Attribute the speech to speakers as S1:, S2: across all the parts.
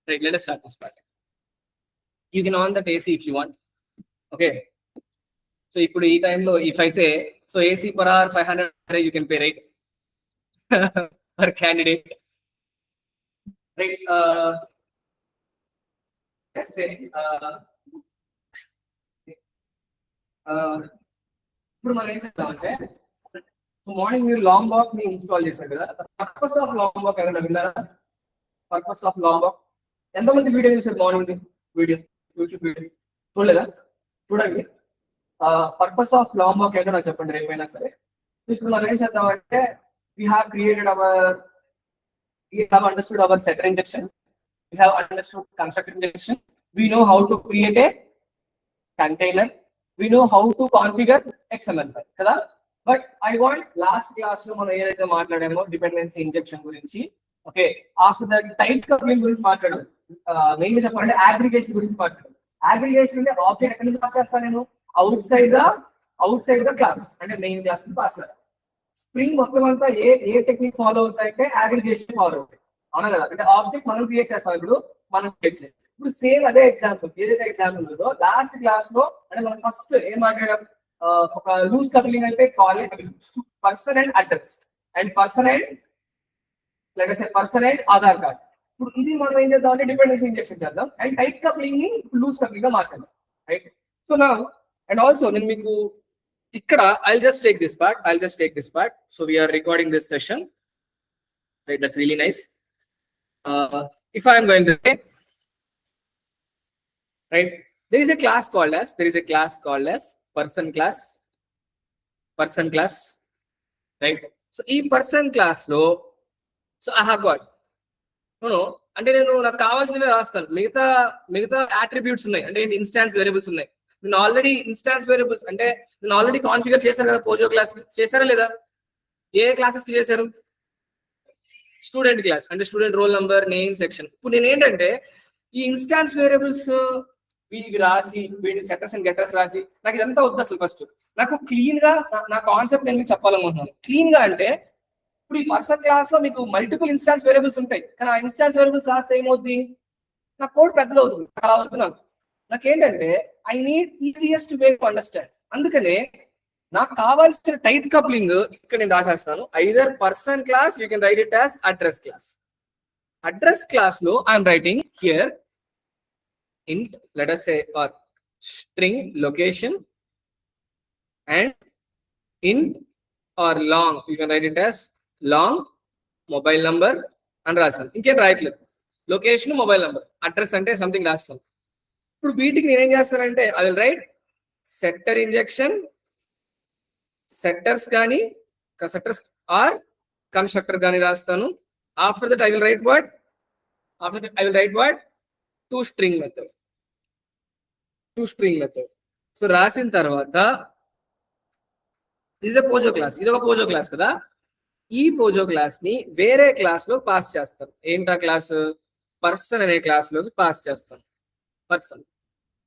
S1: Right, let us start this part. You can on that AC if you want. Okay. So ఇప్పుడు ఈ టైంలో if I say, so AC per hour 500 you can pay, right? Per candidate. Right. Let's say ఇప్పుడు మనం ఏం చేద్దామంటే morning మీరు long walk ని install చేశారు కదా. పర్పస్ ఆఫ్ లాంగ్ వాక్ ఎవరైనా విన్నారా? పర్పస్ ఆఫ్ లాంగ్ వాక్ ఎంతమంది వీడియో చూసారు? మార్నింగ్ వీడియో యూట్యూబ్ వీడియో చూడలేదా? చూడండి. పర్పస్ ఆఫ్ లాంగ్ వాక్ ఏంటో నాకు చెప్పండి రేపైనా సరే. ఇప్పుడు మనం ఏం చేద్దామంటే we have understood our setter injection, we have understood constructor injection, we know how to create a container, we know how to configure XML file కదా. But I want last class లో మనం ఏదైతే మాట్లాడామో డిపెండెన్సీ ఇంజెక్షన్ గురించి, okay, after that tight coupling గురించి మాట్లాడాం. Main గా చెప్పాలంటే aggregation గురించి మాట్లాడాం. అగ్రిగేషన్ అంటే ఆబ్జెక్ట్ ఎక్కడి నుంచి పాస్ చేస్తాను నేను? అవుట్ సైడ్ ద క్లాస్, అంటే మెయిన్ క్లాస్ నుంచి పాస్ చేస్తాను. స్ప్రింగ్ మొత్తం అంతా ఏ టెక్నిక్ ఫాలో అవుతాయంటే అగ్రిగేషన్ ఫాలో అవుతాయి, అవునా కదా? అంటే ఆబ్జెక్ట్ మనం క్రియేట్ చేస్తాం, ఇప్పుడు మనం క్రియేట్ చేయాలి. ఇప్పుడు సేమ్ అదే ఎగ్జాంపుల్, ఏదైతే ఎగ్జాంపుల్ ఉందో లాస్ట్ క్లాస్ లో అంటే మనం ఫస్ట్ ఏం మాట్లాడాం? ఒక లూజ్ కప్లింగ్ అంటే college person and address and person and Aadhaar card. ఇప్పుడు ఇది మనం ఏం చేద్దాం అంటే డిపెండెన్సీ ఇంజెక్షన్ చేద్దాం అండ్ టైట్ కప్లింగ్ ని లూజ్ కప్లింగ్ గా మార్చాలి, రైట్? సో నా అండ్ ఆల్సో నేను మీకు ఇక్కడ I'll just take this part. So we are recording this session, right? That's really nice. If I am going to say, right, there is a class called as person class, right? So ఈ person class లో so I have got అంటే నేను నాకు కావాల్సినవి రాస్తాను. మిగతా attributes ఉన్నాయి, అంటే ఇన్స్టాన్స్ వేరియబుల్స్ ఉన్నాయి. నేను ఆల్రెడీ ఇన్స్టాన్స్ వేరియబుల్స్ అంటే నేను ఆల్రెడీ కాన్ఫిగర్ చేశాను కదా. పోజో క్లాస్ చేశారా లేదా? ఏ క్లాసెస్ కి చేశారు? స్టూడెంట్ క్లాస్ అంటే student roll number, name, section. ఇప్పుడు నేను ఏంటంటే ఈ ఇన్స్టాన్స్ వేరియబుల్స్ వీటికి రాసి వీటి సెటర్స్ అండ్ గెటర్స్ రాసి నాకు ఇదంతా వద్దు అసలు. ఫస్ట్ నాకు క్లీన్ గా నా కాన్సెప్ట్ నేను మీకు చెప్పాలనుకుంటున్నాను. క్లీన్ గా అంటే ఇప్పుడు ఈ పర్సన్ క్లాస్ లో మీకు మల్టిపుల్ ఇన్స్టాన్స్ వేరియబుల్స్ ఉంటాయి, కానీ ఆ ఇన్స్టాన్స్ వేరియబుల్స్ రాస్తే ఏమవుతుంది? నా కోడ్ పెద్దది అవుతుంది. అలా అవుతున్నాను. నాకేంటంటే I need easiest way to understand. అందుకనే నాకు కావాల్సిన టైట్ కప్లింగ్ ఇక్కడ నేను రాసేస్తాను. Either person class, you can write it as address class. Address class లో I'm writing here int, let us say, or string location and int or long, you can write it as long mobile number and రాస్తాను. ఇంకేం రాయట్లేదు. Location, mobile number, address అంటే something రాస్తాను. ఇప్పుడు వీటికి నేనేం చేస్తానంటే I will right setter injection, setters కానీ setters are constructor కానీ రాస్తాను. After that I will right what to string method. So రాసిన తర్వాత ఇది పోజో క్లాస్, ఇది ఒక పోజో క్లాస్ కదా. ఈ పోజో క్లాస్ ని వేరే క్లాస్ లో పాస్ చేస్తాను. ఏంటా క్లాస్? పర్సన్ అనే క్లాస్ లోకి పాస్ చేస్తాను.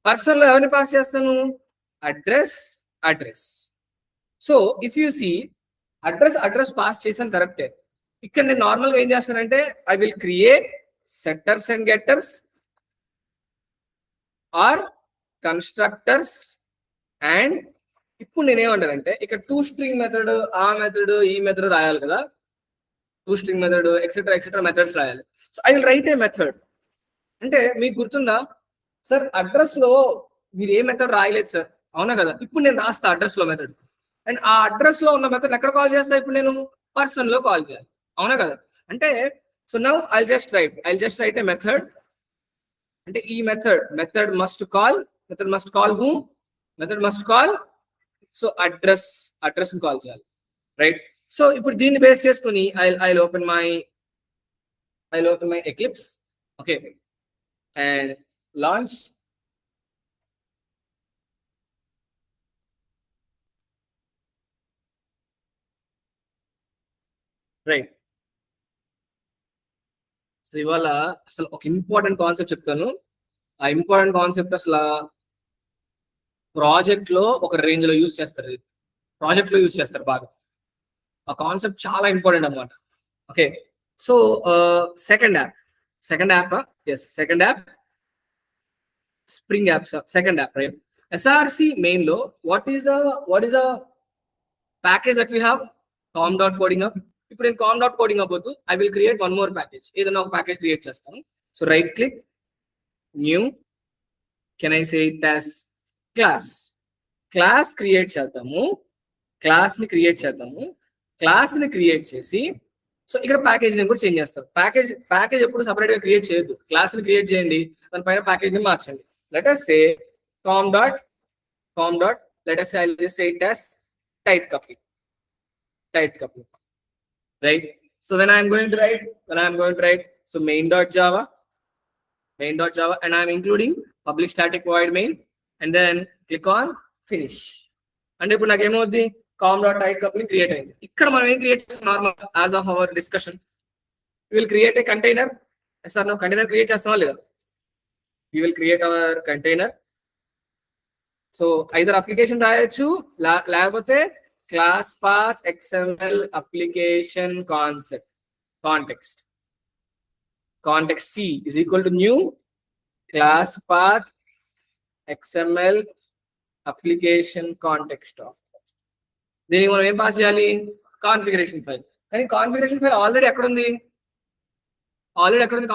S1: పర్సన్ లో ఎవరిని పాస్ చేస్తాను? Address. So if you see address pass చేసాను కరెక్టే. ఇక్కడ నేను నార్మల్గా ఏం చేస్తానంటే I will create setters and getters or constructors and ఇప్పుడు నేనేమంటానంటే ఇక్కడ టూ స్ట్రింగ్ మెథడ్, ఆ మెథడ్, ఈ మెథడ్ రాయాలి కదా. To string method etcetera methods రాయాలి. So I will write a method. అంటే మీకు గుర్తుందా సార్, అడ్రస్ లో మీరు ఏ మెథడ్ రాయలేదు సార్, అవునా కదా? ఇప్పుడు నేను రాస్తా అడ్రస్ లో మెథడ్, అండ్ ఆ అడ్రస్ లో ఉన్న మెథడ్ ఎక్కడ కాల్ చేస్తా? ఇప్పుడు నేను పర్సన్ లో కాల్ చేయాలి, అవునా కదా? అంటే so now I just right a method. అంటే ఈ method must call whom? Method must call so address call చేయాలి, రైట్? సో ఇప్పుడు దీన్ని బేస్ చేసుకుని I open my eclipse, okay, and launch. Right. So ఇవాళ అసలు ఒక ఇంపార్టెంట్ కాన్సెప్ట్ చెప్తాను. ఆ ఇంపార్టెంట్ కాన్సెప్ట్ అసలు ప్రాజెక్ట్ లో ఒక రేంజ్ లో యూజ్ చేస్తారు, బాగా. ఆ కాన్సెప్ట్ చాలా ఇంపార్టెంట్ అనమాట. Okay, so second app second app, yes, second app, Spring app, second app, right? SRC main low, what is a package that we have? com.coding up. ఇప్పుడు నేను com.coding up వద్దు, I will create one more package. ఏదైనా ఒక package create చేస్తాను. So right click, new, can I say it as class. Class create చేద్దాము, class ని create చేసి, so ఇక్కడ ప్యాకేజ్ నేమ్ కూడా చేంజ్ చేస్తాం. ప్యాకేజ్ ఎప్పుడు సపరేట్ గా క్రియేట్ చేయొద్దు, క్లాస్ ని క్రియేట్ చేయండి, దానిపైన ప్యాకేజ్ ని మార్చండి. let us say com dot let us say I'll just say it as tight coupling, right? So when I'm going to write so main.java, and I'm including public static void main, and then click on finish. And ఇప్పుడు నాకు ఏమవుద్ది, com.tight coupling create అయింది. ఇక్కడ మనం ఏం create చేస్తాం, normal as of our discussion we will create a container. yes or no, container create చేస్తామా లేదా? we will create our container. So either application రాయొచ్చు, లేకపోతే class path XML application context C is equal to new class path XML application context of. దీనికి మనం ఏం pass చేయాలి, configuration file. కానీ configuration file already ఎక్కడుంది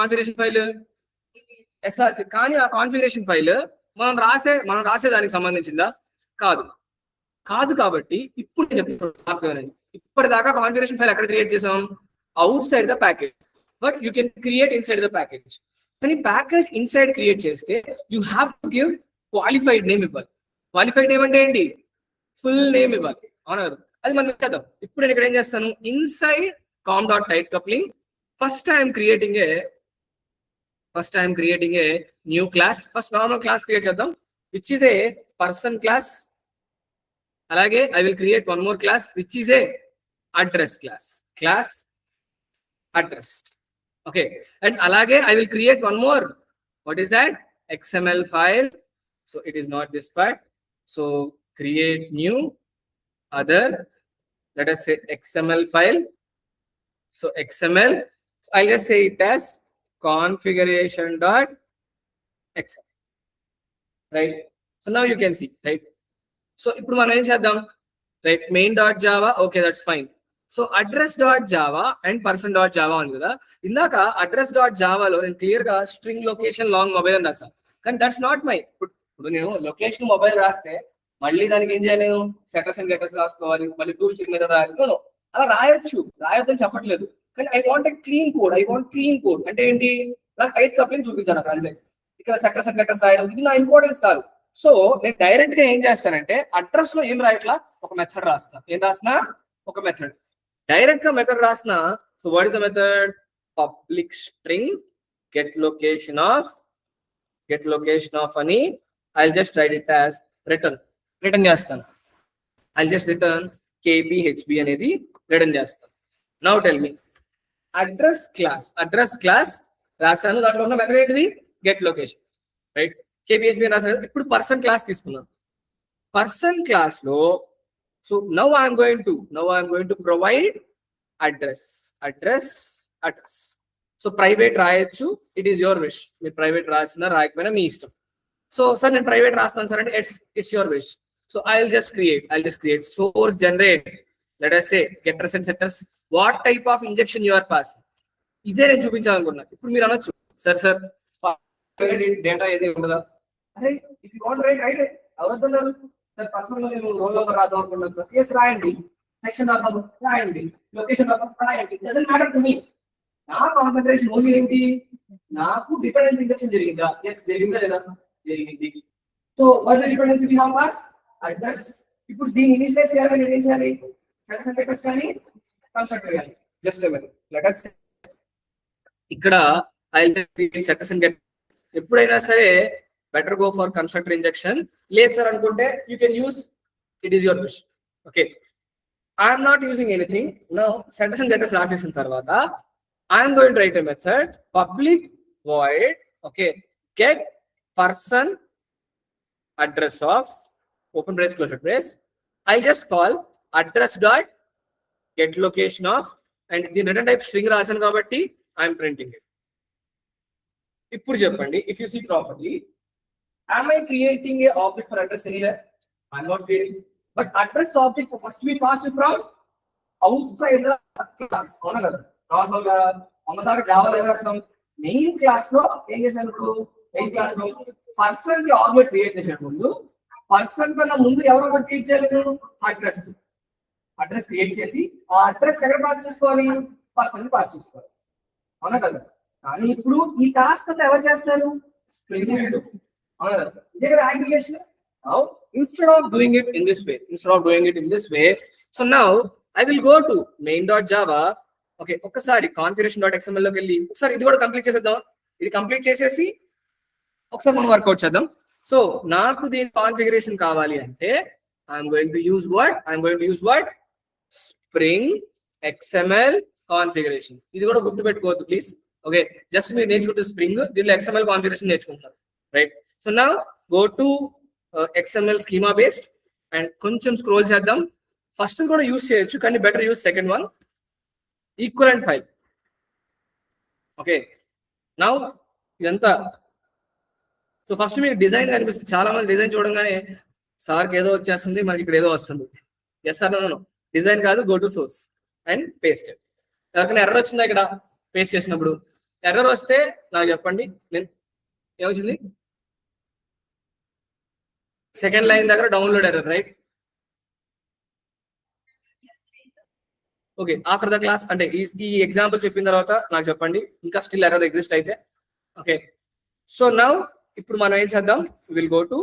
S1: కాన్ఫిగరేషన్ ఫైల్ SRC. కానీ ఆ కాన్ఫిగరేషన్ ఫైల్ మనం రాసే దానికి సంబంధించిందా? కాదు కాబట్టి ఇప్పుడు నేను చెప్తున్నాను, ఇప్పటిదాకా కాన్ఫిగరేషన్ ఫైల్ ఎక్కడ క్రియేట్ చేసాం, out side the package, but you can create inside the package. కానీ ప్యాకేజ్ ఇన్సైడ్ క్రియేట్ చేస్తే you have to give qualified name ఇవ్వాలి. క్వాలిఫైడ్ నేమ్ అంటే ఏంటి, ఫుల్ నేమ్ ఇవ్వాలి, అవునా కదా? అది మనం చేద్దాం. ఇప్పుడు నేను ఇక్కడ ఏం చేస్తాను, inside com.tight coupling first I'm creating a new class. First normal class create చేద్దాం, which is a person class. అలాగే I will create one more class which is a address class address. Okay, and అలాగే I will create one more, what is that, XML file. So it is not this part. So create new other, let us say XML file. So XML, so I'll just say it as configuration.xml, right? So now you can see, right? So ఇప్పుడు మనం ఏం చేద్దాం, right? main.java, okay, that's fine. So address.java and person.java ఉంది కదా. ఇందాక address.java లో నేను clear గా స్ట్రింగ్ లొకేషన్ లాంగ్ మొబైల్ అని రాస్తాను, కానీ దట్స్ నాట్ మై. ఇప్పుడు నేను లొకేషన్ మొబైల్ రాస్తే మళ్ళీ దానికి ఏం చేయాలి, నేను సెటర్స్ అండ్ గెటర్స్ రాసుకోవాలి, మళ్ళీ టూ స్ట్రింగ్ మీద రాయాలి. అలా రాయొద్దని చెప్పట్లేదు, కానీ ఐ వాంట్ క్లీన్ కోడ్. అంటే ఏంటి, నాకు టైట్ కప్లింగ్ చూపించాను అక్కడ, అంతే. ఇక్కడ సెటర్స్ అండ్ గెటర్స్ రాయడం ఇది నా ఇంపార్టెన్స్ కాదు. సో నేను డైరెక్ట్ గా ఏం చేస్తానంటే అడ్రస్ లో ఏం రాయట్లా, ఒక మెథడ్ రాస్తా. ఏం రాసినా, ఒక మెథడ్, డైరెక్ట్ గా మెథడ్ రాసిన. So what is the method, public string get location of అని I just write it as return చేస్తాను. ఐ జస్ట్ రిటర్న్ KPHB అనేది రిటర్న్ చేస్తాను. Now tell me, address class రాశాను, దాంట్లో ఉన్న మెథడ్ ఏంటిది, గెట్ లొకేషన్, రైట్? KPHB రాశాను. ఇప్పుడు పర్సన్ క్లాస్ తీసుకున్నాను. పర్సన్ క్లాస్ లో so now I'm going to provide address. So private రాయొచ్చు, ఇట్ ఈస్ యువర్ విష్. మీరు ప్రైవేట్ రాసినా రాయకపోయినా మీ ఇష్టం. సో సార్ నేను ప్రైవేట్ రాస్తాను సార్ అంటే it's your wish. So I'll just create source generate, let us say getters and setters, what type of injection you are passing. ఇదే నేను చూపించాలనుకున్నా. ఇప్పుడు మీరు అనొచ్చు, సార్ డేటా ఏది ఉండదా? అరే ఇఫ్ యు వాంట్ రైట్ ఎవరన్నారు సార్, పర్సనల్ నేను రోల్ నెంబర్ రాద్దాం అనుకున్నాను సార్. ఎస్ రాయండి, సెక్షన్ రాయండి, లొకేషన్ రాయండి, డజంట్ మ్యాటర్ టు మీ. నా కాన్సంట్రేషన్ ఓన్లీ ఏంటి, నాకు డిపెండెన్సీ ఇంజెక్షన్ జరిగిందా? ఎస్ జరిగిందా లేదా? జరిగింది. So what the dependency we have pass, address. ఇప్పుడు దీన్ని ఇనిషియలైజ్ చేయాలని ఏం చేయాలి, సెటర్స్ కానీ కన్స్ట్రక్టర్ కానీ. జస్ట్ లెట్ us ఇక్కడ సెటర్స్ అండ్ గెట్. ఎప్పుడైనా సరే better go for constructor injection. లేదు సార్ అనుకుంటే you can use, it is your wish. Okay, I'm not using anything. Now setters and getters రాసేసిన తర్వాత I'm going to write a method public void, okay, get person address of, open brace close brace. I just call address dot get location of, and దీని return type string రాశాను కాబట్టి I'm printing it. ఇప్పుడు చెప్పండి, if you see properly, am I creating a object for address anywhere? I'm not creating. But address object must be passed from outside the class. అవునా కదా? Normal గా ఉన్నదాకా Java రాస్తాం. Main class లో ఏం చేశాను? Main class లో person కి object create చేసే ముందు పర్సన్ కన్నా ముందు ఎవరు ఒకటి క్రియేట్ చేయలేదు? అడ్రస్. అడ్రస్ క్రియేట్ చేసి ఆ అడ్రస్ ఎక్కడ పాస్ చేసుకోవాలి? పర్సన్ పాస్ చేసుకోవాలి. అవునా కదా? కానీ ఇప్పుడు ఈ టాస్క్ అంతా ఎవరు చేస్తారు? Spring. Aggregation. Now, instead of doing it in this way, so now I will go to main.java. Okay, ఒకసారి configuration.xml లోకి వెళ్ళి ఒకసారి ఇది కూడా కంప్లీట్ చేసేద్దాం. ఇది కంప్లీట్ చేసేసి ఒకసారి మనం వర్కౌట్ చేద్దాం. సో నాకు దీని కాన్ఫిగరేషన్ కావాలి అంటే I'm going to use what spring XML configuration. ఇది కూడా గుర్తుపెట్టుకోవద్దు ప్లీజ్. ఓకే, జస్ట్ మీరు నేర్చుకుంటే స్ప్రింగ్, దీనిలో XML కాన్ఫిగరేషన్ నేర్చుకుంటారు, right? So now go to XML schema based and కొంచెం స్క్రోల్ చేద్దాం. ఫస్ట్ కూడా యూస్ చేయొచ్చు కానీ better use second one, equivalent file. Okay, now ఇదంతా. సో ఫస్ట్ మీకు డిజైన్ కనిపిస్తుంది. చాలా మంది డిజైన్ చూడంగానే సార్కి ఏదో వచ్చేస్తుంది, మనకి ఇక్కడ ఏదో వస్తుంది. ఎస్ సార్, నో డిజైన్ కాదు, go to source and paste. ఎవరికైనా ఎర్రర్ వచ్చిందా ఇక్కడ పేస్ట్ చేసినప్పుడు? ఎర్రర్ వస్తే నాకు చెప్పండి. నేను ఏమొచ్చింది? సెకండ్ లైన్ దగ్గర download error, right? Okay, after the class అంటే ఈ ఎగ్జాంపుల్ చెప్పిన తర్వాత నాకు చెప్పండి ఇంకా స్టిల్ ఎర్రర్ ఎగ్జిస్ట్ అయితే. ఓకే, సో నౌ ఇప్పుడు మనం ఏం చేద్దాం? Will go to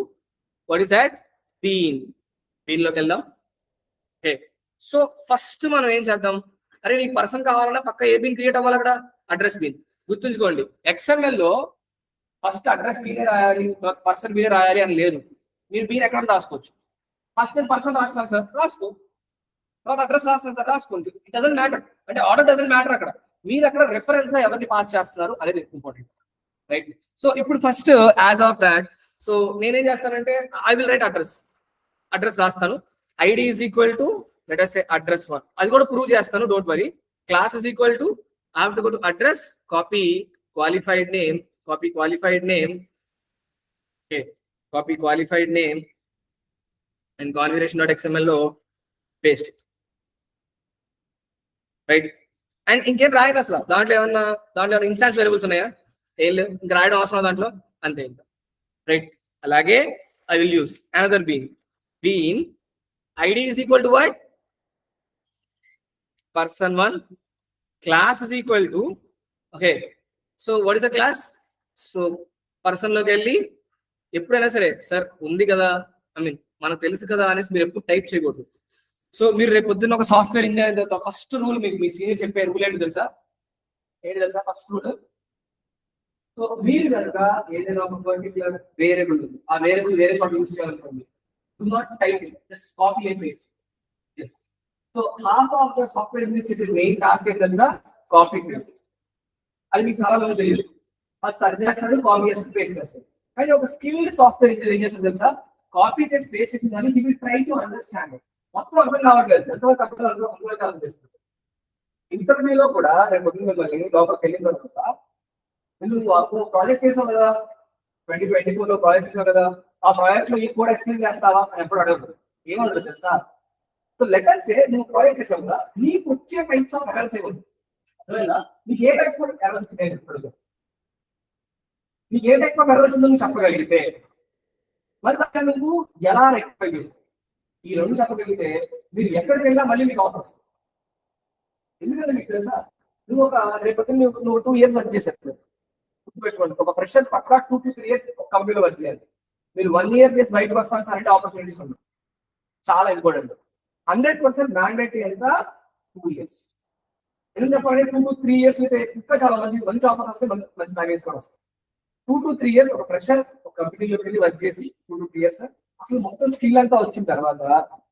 S1: what is that? Bean లోకి వెళ్దాం. ఓకే, సో ఫస్ట్ మనం ఏం చేద్దాం? అరే నీకు పర్సన్ కావాలన్నా పక్క ఏ బీన్ క్రియేట్ అవ్వాలి అక్కడ? Address bean. గుర్తుంచుకోండి, XML లో ఫస్ట్ అడ్రస్ బీనే రాయాలి, పర్సన్ బీనే రాయాలి అని లేదు. మీరు బీన్ ఎక్కడ రాసుకోవచ్చు. ఫస్ట్ నేను పర్సన్ రాస్తాను సార్, రాసుకో. తర్వాత అడ్రస్ రాస్తాను సార్, రాసుకోండి. ఇట్ డజంట్ మ్యాటర్, అంటే ఆర్డర్ డజంట్ మ్యాటర్. అక్కడ మీరు అక్కడ రెఫరెన్స్ గా ఎవరిని పాస్ చేస్తున్నారు అనేది ఇంపార్టెంట్, రైట్? సో ఇప్పుడు first as of that, so నేనేం చేస్తానంటే ఐ విల్ రైట్ అడ్రస్ రాస్తాను. ID is equal to let us say address 1. అది కూడా ప్రూవ్ చేస్తాను, don't worry. Class is equal to I have to go to address, copy qualified name, okay, copy qualified name and configuration.xml లో paste, right? And ఇంకేం రాయదు అసలు. దాంట్లో ఏమన్నా instance variables ఉన్నాయా? ఏం లేవు, ఇంకా రాయడం అవసరం దాంట్లో, అంతే ఇంకా, రైట్? అలాగే I will use another bean ID is equal to what? person1, class is equal to, okay, so what is the class? So person లోకి వెళ్ళి ఎప్పుడైనా సరే సార్ ఉంది కదా, ఐ మీన్ మనకు తెలుసు కదా అనేసి మీరు ఎప్పుడు టైప్ చేయకూడదు. సో మీరు రేపు పొద్దున్న ఒక సాఫ్ట్వేర్ ఇంజనీర్ తర్వాత ఫస్ట్ రూల్ మీకు మీ సీనియర్ చెప్పే రూల్ ఏంటి తెలుసా? First rule. సో మీరు కనుక ఏదైనా ఒక పర్టికులర్ వేరియబుల్ ఉంది, ఆ వేరియబుల్ వేరే చోట యూస్ చేయాలనుకోండి, do not type it, just copy and paste. Yes, so half of the software engineer main task ఏంటి తెలుసా? Copy paste. అది మీకు చాలా మంది తెలియదు. ఫస్ట్ సర్చ్ చేస్తాడు, కాపీ చేస్తాడు, పేస్ట్ చేస్తాడు. కానీ ఒక స్కిల్డ్ సాఫ్ట్వేర్ ఇంజనీర్ ఏం చేస్తుంది తెలుసా? కాపీ చేసి పేస్ట్ చేసిందని he will try to understand. మొత్తం అర్థం కావట్లేదు, ఎంతవరకు అర్థం చేస్తుంది. ఇంటర్వ్యూలో కూడా రేపు మిమ్మల్ని లోపలికి వెళ్ళిన తర్వాత నువ్వు ప్రాజెక్ట్ చేసావు కదా, 2024 లో ప్రాజెక్ట్ చేసావు కదా, ఆ ప్రాజెక్ట్ లో ఈ కోడ్ ఎక్స్ప్లెయిన్ చేస్తావా అని ఎప్పుడు అడగదు. ఏమవుతుంది తెలుసా? సో లెట్ us say నువ్వు ప్రాజెక్ట్ చేసావు కదా, నీకు వచ్చే టైప్స్ ఆఫ్ ఎర్రర్స్ ఏమి? నీకు ఏ టైప్ ఆఫ్ ఎర్రర్స్ వచ్చినాయి ఇప్పుడు? నీకు ఏ టైప్ ఆఫ్ ఎర్రర్ వచ్చిందో నువ్వు చెప్పగలిగితే మరి దాన్ని నువ్వు ఎలా రెక్టిఫై చేస్తావు? ఈ రెండు చెప్పగలిగితే మీరు ఎక్కడికి వెళ్ళా మళ్ళీ మీకు ఆఫర్ వస్తుంది. ఎందుకంటే మీకు తెలుసా, నువ్వు ఒక రేపు నువ్వు 2 years వర్క్ చేశారు పెట్టుకోండి. ఒక ఫ్రెషర్ పక్కా 2 to 3 years ఒక కంపెనీలో వర్క్ చేయాలి. మీరు 1 year చేసి బయటకు వస్తాను సార్ అంటే ఆపర్చునిటీస్ ఉన్నాయి, చాలా ఇంపార్టెంట్. 100% మ్యాండేటరీ ఎంత? 2 years. ఎందుకు చెప్పండి? 2 to 3 years అయితే ఇంకా చాలా మంచి ఆఫర్ వస్తే మంచి ప్యాకేజ్ కూడా వస్తుంది. 2 to 3 years ఒక ఫ్రెషర్ ఒక కంపెనీలోకి వెళ్ళి వర్క్ చేసి 2 to 3 years అసలు మొత్తం స్కిల్ అంతా వచ్చిన తర్వాత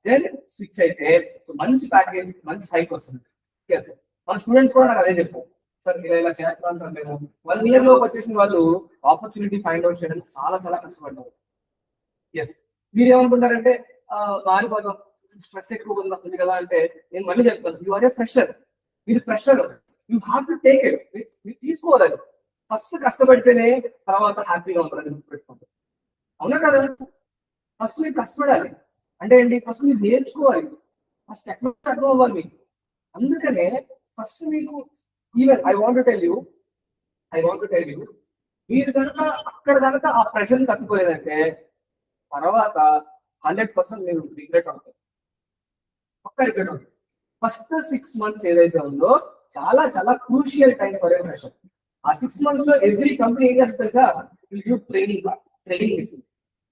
S1: దెన్ స్విచ్ అయితే మంచి ప్యాకేజ్, మంచి హైక్ వస్తుంది. ఎస్, మన స్టూడెంట్స్ కూడా నాకు అదే చెప్పారు, సార్ మీరు ఇలా చేస్తున్నాను సార్. మేము 1 year లోకి వచ్చేసిన వాళ్ళు ఆపర్చునిటీ ఫైండ్ అవుట్ చేయడానికి చాలా చాలా కష్టపడ్డారు. ఎస్, మీరు ఏమనుకుంటారంటే మారిపోతాం, స్ట్రెస్ ఎక్కువ ఉంది కదా అంటే నేను మళ్ళీ చెప్తాను, యు ఆర్ ఏ ఫ్రెషర్. మీరు fresher, you have to take it. మీరు తీసుకోవాలి. ఫస్ట్ కష్టపడితేనే తర్వాత హ్యాపీగా ఉంటారని పెట్టుకుంటారు. అవునా కదా? ఫస్ట్ మీరు కష్టపడాలి. అంటే ఏంటి? ఫస్ట్ మీరు నేర్చుకోవాలి. ఫస్ట్ టెక్నాలజీ అర్థం అవ్వాలి మీకు. అందుకనే ఫస్ట్ మీకు even I want tell you మీరు కనుక అక్కడ కనుక ఆ ప్రెషర్ తట్టుకోలేదంటే తర్వాత 100% మీరు రిగ్రెట్ అవుతారు. పక్క రిగ్రెట్ అవుతారు. ఫస్ట్ 6 months ఏదైతే ఉందో చాలా చాలా crucial time for a fresher. ఆ 6 months లో ఎవ్రీ కంపెనీ ఏం చేస్తుంది తెలుసా? ట్రైనింగ్ ఇస్తుంది.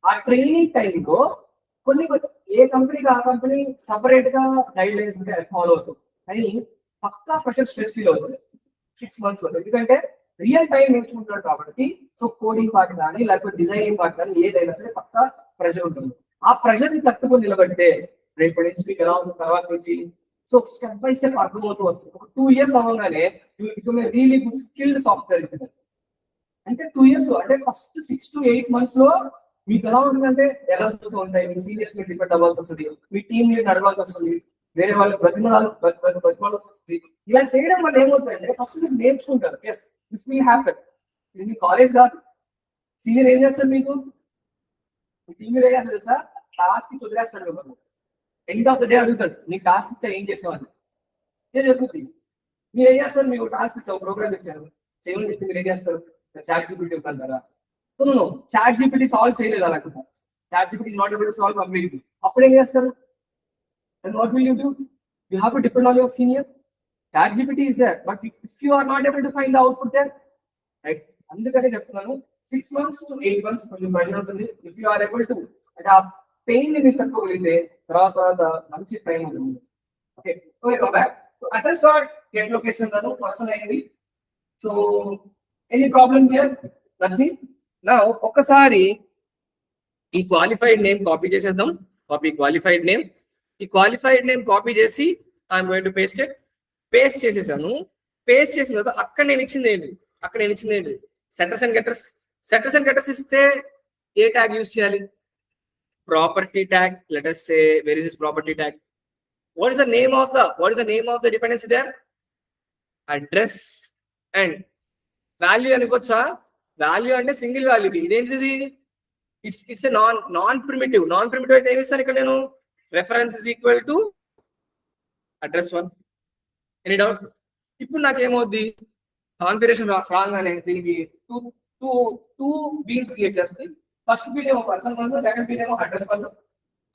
S1: ఆ ట్రైనింగ్ టైంలో కొన్ని ఏ కంపెనీకి ఆ కంపెనీ సపరేట్ గా గైడ్ లైన్స్ ఉంటాయి, ఫాలో అవుతుంది. కానీ పక్కా ఫ్రెషర్ స్ట్రెస్ ఫీల్ అవుతుంది 6 months లో. ఎందుకంటే రియల్ టైం నేర్చుకుంటాడు కాబట్టి. సో కోడింగ్ పార్ట్ కానీ లేకపోతే డిజైనింగ్ పార్ట్ కానీ ఏదైనా సరే పక్కా ప్రెషర్ ఉంటుంది. ఆ ప్రెషర్ ని తట్టుకొని నిలబడితే రేపటి నుంచి మీకు ఎలా ఉంటుంది తర్వాత నుంచి సో స్టెప్ బై స్టెప్ అర్థమవుతూ వస్తుంది. ఒక 2 years అవ్వగానే really good skilled software engineer. అంటే 2 years లో అంటే ఫస్ట్ 6 to 8 months లో మీకు ఎలా ఉంటుందంటే ఎర్రర్స్ వస్తూ ఉంటాయి. మీ సీనియర్స్ మీద డిపెండ్ అవ్వాల్సి వస్తుంది, మీ టీమ్ లీడ్ అడగాల్సి వస్తుంది, వేరే వాళ్ళు బతిమాలు వస్తుంది. ఇలా చేయడం వల్ల ఏమవుతుందంటే ఫస్ట్ మీరు నేర్చుకుంటారు. Yes this will happen. ఇది మీ కాలేజ్ కాదు. సీనియర్ ఏం చేస్తాడు మీకు? మీ టీమ్ లీడ్ ఏం చేస్తాడు తెలుసా? టాస్క్ వదిలేస్తాడు. ఎండ్ ఆఫ్ ద డే అడుగుతాడు, నీ టాస్క్ ఇచ్చా ఏం చేసేవాళ్ళు ఏం జరుగుతుంది? మీరు ఏం చేస్తారు? మీకు టాస్క్ ఇచ్చావు, ప్రోగ్రామ్ ఇచ్చారు, చేయమని చెప్పి మీరు ఏం చేస్తారు? చాట్ జీపీటీ ఇవ్వాలి కదా. చాట్ జీపీటీ సాల్వ్ చేయలేదు అలాంటి. ChatGPT not able to solve completely. అప్పుడు ఏం చేస్తారు? then what will you do? You have to depend on your senior. Chat GPT is there, but if you are not able to find the output there, right? అందుకనే చెప్తున్నాను 6 months to 8 months కొంచెం pressure ఉంటుంది. If you are able to అంటే ఆ pain ని తట్టుకోగలిగితే తర్వాత మంచి టైం ఉంటుంది. Okay okay come back. Address dot get location అను పర్సన్ అయింది. So any problem here? Nothing. Now ఒక్కసారి ఈ క్వాలిఫైడ్ నేమ్ కాపీ చేసేద్దాం. Copy qualified name. ఈ క్వాలిఫైడ్ నేమ్ కాపీ చేసి I'm going to paste it. Paste చేసేసాను. Paste చేసిన తర్వాత అక్కడ నేను ఇచ్చింది ఏంటి? సెటర్స్ అండ్ గెటర్స్ ఇస్తే ఏ ట్యాగ్ యూజ్ చేయాలి? Property tag. Let us say where is this property tag? What is the name of the dependency there? Address and value అని ఇవ్వచ్చా? వాల్యూ అంటే సింగిల్ వాల్యూకి. ఇదేంటిది? ఇట్స్ ఏ నాన్ ప్రిమిటివ్ అయితే ఏమి ఇస్తాను ఇక్కడ నేను? Reference is equal to address 1. Any doubt? ఇప్పుడు నాకేమవుద్ది? కాన్ఫిగరేషన్ రాగానే దీనికి టూ బీన్స్ క్రియేట్ చేస్తాయి. ఫస్ట్ బీన్ ఏమో పర్సన్ 1, సెకండ్ బీన్ ఏమో అడ్రస్ 1.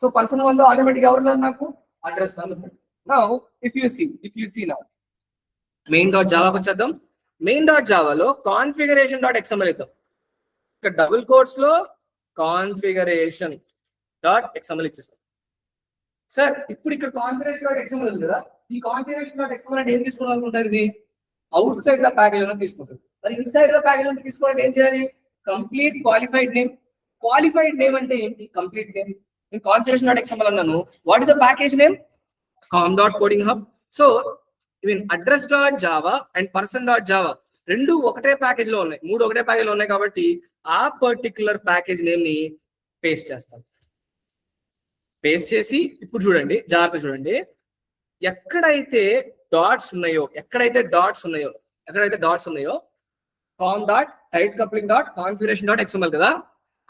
S1: సో పర్సన్ 1 లో ఆటోమేటిక్ ఎవరు నాకు? Address 1. Now if you see now main dot జావాకి వచ్చేద్దాం. మెయిన్ డాట్ జావాలో కాన్ఫిగరేషన్ డాట్ ఎక్స్ఎంఎల్ ఇద్దాం. ఇక్కడ డబుల్ కోట్స్ లో కాన్ఫిగరేషన్ డాట్ ఎక్స్ఎంఎల్ ఇచ్చేస్తాం. సార్ ఇప్పుడు ఇక్కడ కాన్ఫిగరేషన్ డాట్ ఎక్స్ఎంఎల్ ఉంది కదా, ఈ కాన్ఫిగరేషన్ డాట్ ఎక్స్ఎంఎల్ అంటే ఏం తీసుకోవాలనుకుంటారు? ఇది అవుట్ సైడ్ ద ప్యాకేజ్ లో తీసుకుంటారు. మరి ఇన్సైడ్ ద ప్యాకేజ్ లో తీసుకోవాలంటే ఏం చేయాలి? కంప్లీట్ క్వాలిఫైడ్ నేమ్ అంటే ఏంటి? Complete name. నేను కాన్ఫిగరేషన్ డాట్ ఎక్స్ఎంఎల్ అన్నాను. What is the package name? Com dot coding hub. So even address dot Java and person dot Java రెండు ఒకటే ప్యాకేజ్ లో ఉన్నాయి, 3 ఒకటే ప్యాకేజ్ లో ఉన్నాయి. కాబట్టి ఆ పర్టికులర్ ప్యాకేజ్ నేమ్ ని పేస్ట్ చేస్తాను. పేస్ట్ చేసి ఇప్పుడు చూడండి, జాగ్రత్త చూడండి. ఎక్కడైతే డాట్స్ ఉన్నాయో com dot tight coupling dot configuration dot XML కదా.